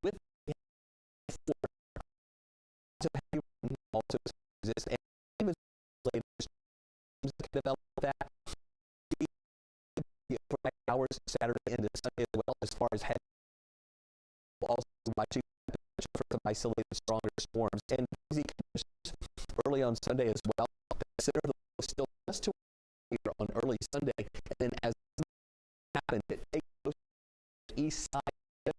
with heavy rain also exists and even develop that for hours Saturday into Sunday as well as far as head. Also watching for some isolated stronger storms and busy conditions early on Sunday as well. Consider the still just to here on early Sunday, and then as it happens, it takes the east side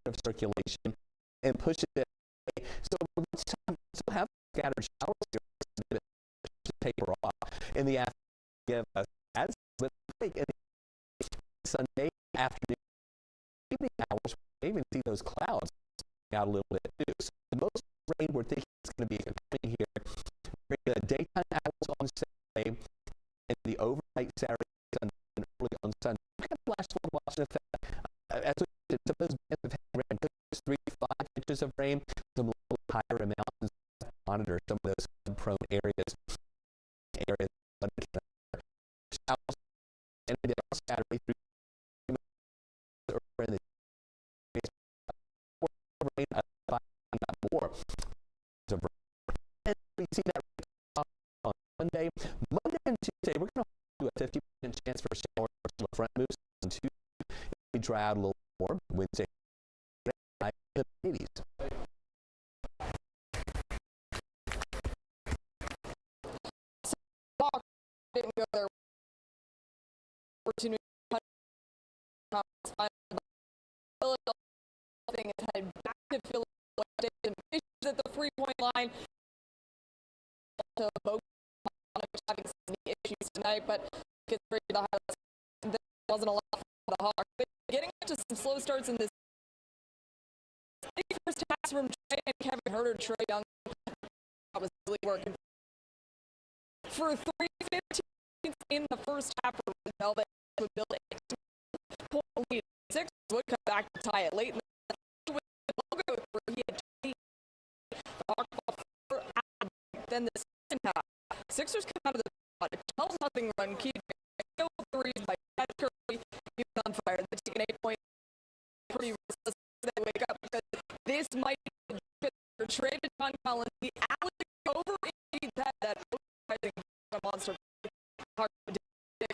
of circulation and pushes it away. So lunchtime still have scattered showers here to taper off in the afternoon. Give us as but break in Sunday afternoon, evening hours. We even see those clouds out a little bit too. So the most rain we're thinking is going to be coming here during the daytime hours on Saturday and the overnight Saturday and early on Sunday. Kind of flash flood watching effect. As we said, some of those bands have had rain, 3 to 5 inches of rain, some little higher amounts. Monitor some of those prone areas. And they are Saturday through more. And we see that on Monday and Tuesday. We're going to do a 50% chance for showers from front moves on Tuesday. We dry out a little more Wednesday, in the 80s. Didn't go there. Opportunity. Thing is headed back to Philadelphia at the 3-point line. So both having some issues tonight, but gets ready to the highlights. There wasn't a lot for the Hawks. But getting into some slow starts in this first pass from Trey and Kevin Herter, Trey Young was really working for 3:15 in the first half. Velvet would build a 2-point lead. Sixers would come back to tie it late in the logo through. He had 20. Then the second half, Sixers come out of the spot. A 12-0 run. Key threes by Ted Curry. He was on fire. They take an 8-point. Pretty restless. They wake up because this might be the trade to John Collins. The alley over indeed that monster.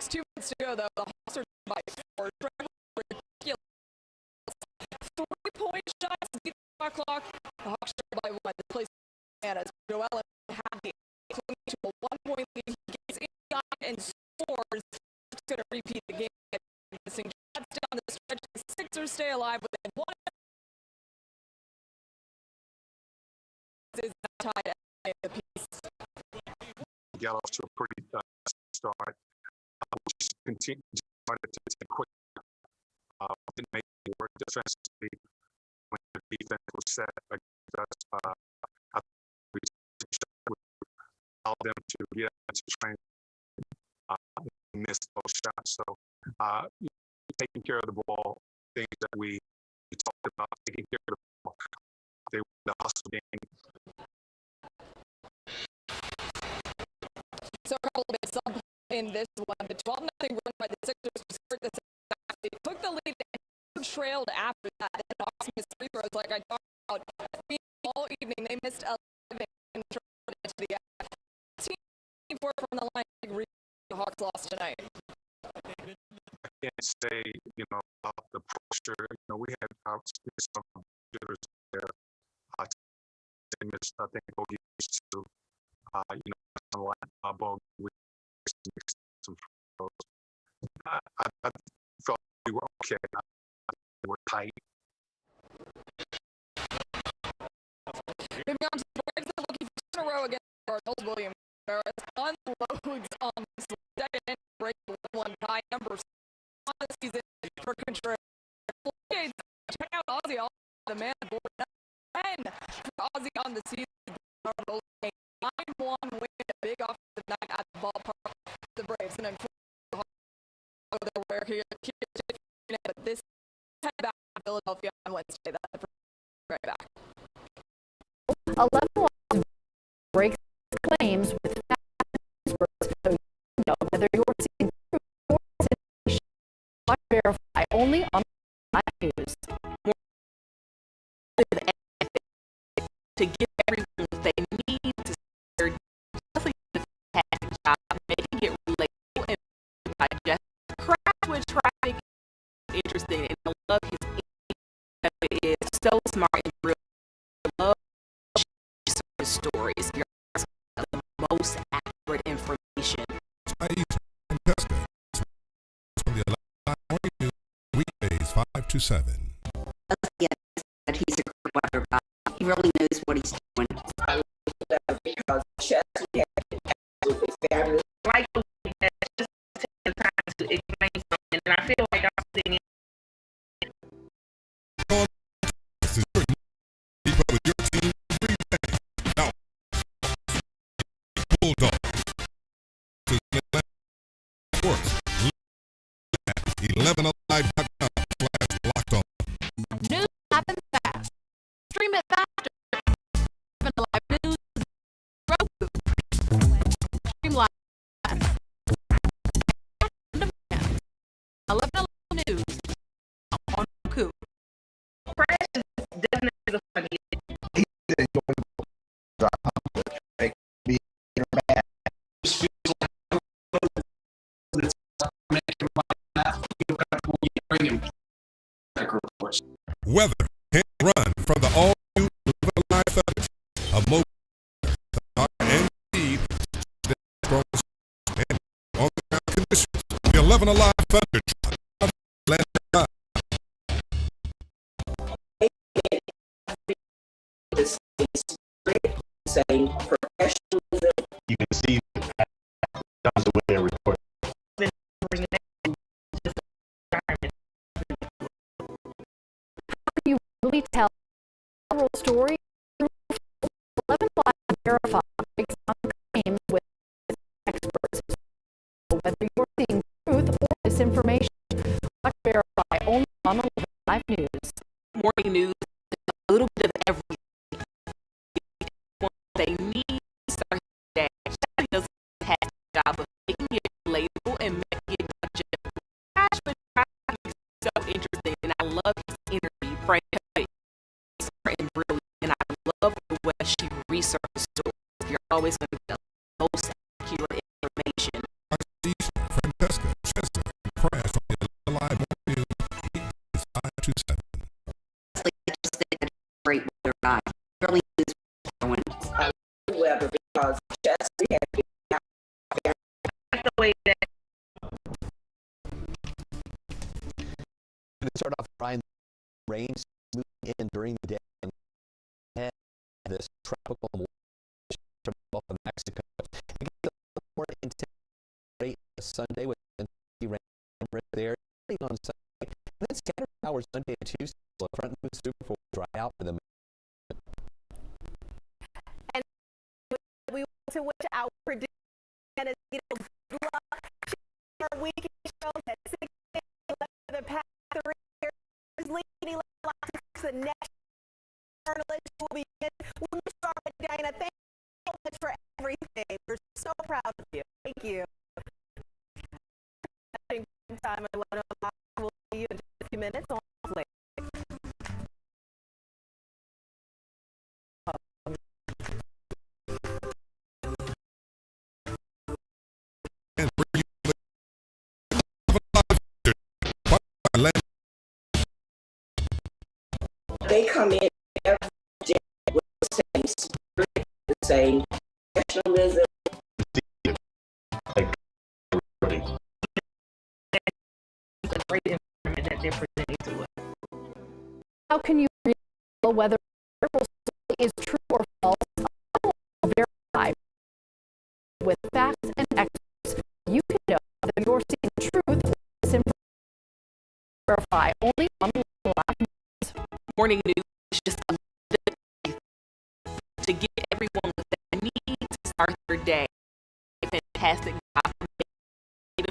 2 minutes to go though. The Hawks are by 4. 3-point shots. Beat the clock. The Hawks are by 1. The place as Joel had the clinging to a 1-point lead. He gets inside and scores. It's going to repeat the game. Missing shots down the stretch. The Sixers stay alive within 1. Is tied at the piece. Got off to a pretty start. Just continued to take quick. Didn't make it work defensively. when the defense was set against us, I think we allowed them to get into training and miss those shots. So taking care of the ball, things that we talked about, taking care of the ball. They won the hustle game. So a couple of bits up in this one. The 12-0 run by the Sixers to start the second half. They took the lead and trailed after that. And Hawks missed free throws like I talked about. All evening, they missed 11 and trailed into the half. 4 from the line. The Hawks lost tonight. I can't say, about the pressure. We had some shooters there. I think Bogey used to, some like Bogey. We mixed some throws. I felt we were okay. We were tight. Moving on to the Braves, they're looking for 2 in a row against the Cardinals. William Barrett unloads on this second inning break, 1 tie number 6 on the season for Contreras. Check out Ozzy, the man aboard 10 for Ozzy on the season. Cardinals a 9-1 win, a big offensive night at the ballpark. The Braves and unfortunately, where here, but this head back to Philadelphia on Wednesday. That's right back. 11Alive breaks claims with experts, so you know whether you're seeing proof or misinformation. Watch Verify only on Live News. To give everyone what they need to start definitely a fantastic job making it relatable and digestible. Crash with traffic is interesting, and I love his insight. It is so smart and brilliant. I love his stories. You're the most accurate information. Francesca from the 11Alive News weekdays 5 to 7. That he's a great weather guy. He really knows what he's doing. I love that because Chesley had been absolutely fabulous. Like the way that just taking the time to explain something, and I feel like I'm sitting Keep up with your team every day. Now, Bulldog. Sports. 11alive.com/locked on. News happens fast. Stream it faster. 11Alive News, Roku. Stream live. 11Alive News on Roku. Crash is definitely the funniest. He's enjoyable. Being mad. Weather can't run from the all-new 11Alive Thunder. A mobile power and speed and on the ground conditions. The 11Alive Thunder truck. The same professionalism. You can see that was the way they report. How can you really tell a viral story? 11Alive Verify breaks down claims with experts. So whether you're seeing truth or misinformation, watch Verify only on 11Alive News. Morning news, a little bit of everything. What they need to start their day. She does a fantastic job of making it relatable and making it digestible. Crash with traffic is so interesting, and I love his interview. Frank is smart and brilliant, and I love the way she researches stories. You're always going to get the most accurate information. Francesca, Chesley, and Crash from the 11Alive News weekdays 5 to 7. I just think that he's a great weather guy. He really knows what he's doing. I love the weather because Chesley had been Like the way that Going to start off, Brian. Rain moving in during the day and had this tropical from the Gulf of Mexico. It gets a little more intense Sunday with rain there on Sunday, and then scattered showers Monday and Tuesday. front loop super will dry out for them. And we want to wish our producer, good luck. Our weekend show at 6 a.m. for the past 3 years. Leading the next journalist will be. We'll start with Dana. Thank you so much for everything. We're so proud of you. Thank you. Time at 11Alive. We'll see you in just a few minutes on Play. They come in every day with the same spirit, the same professionalism. It's a great environment that they're presenting to us. How can you really tell whether a story is true or false? Verify with facts and experts. You can know whether you're seeing truth or misinformation. Verify only on Live News. Morning news is just a little bit to give everyone what they need to start their day. A fantastic job and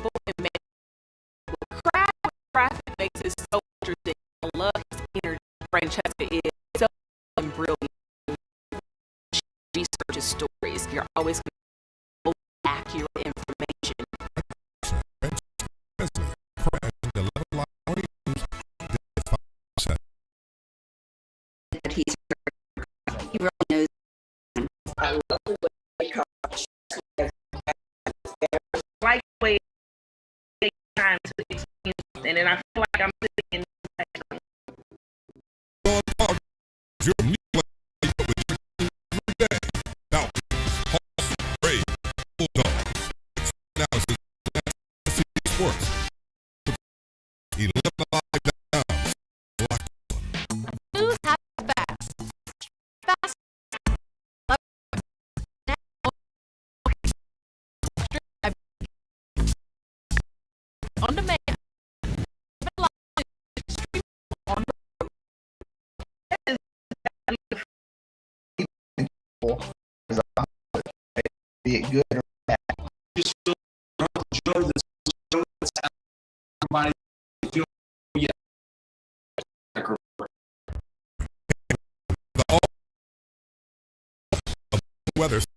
Traffic makes it so interesting. I love his energy. Francesca is so brilliant. She researches stories. You're always going to get accurate information. That he really knows. I love the way they come. Like the way they take time to explain something, and then I feel like I'm sitting in News happens fast. Fast. On demand. Be it good or bad. Just feel Joe that's everybody feel Weather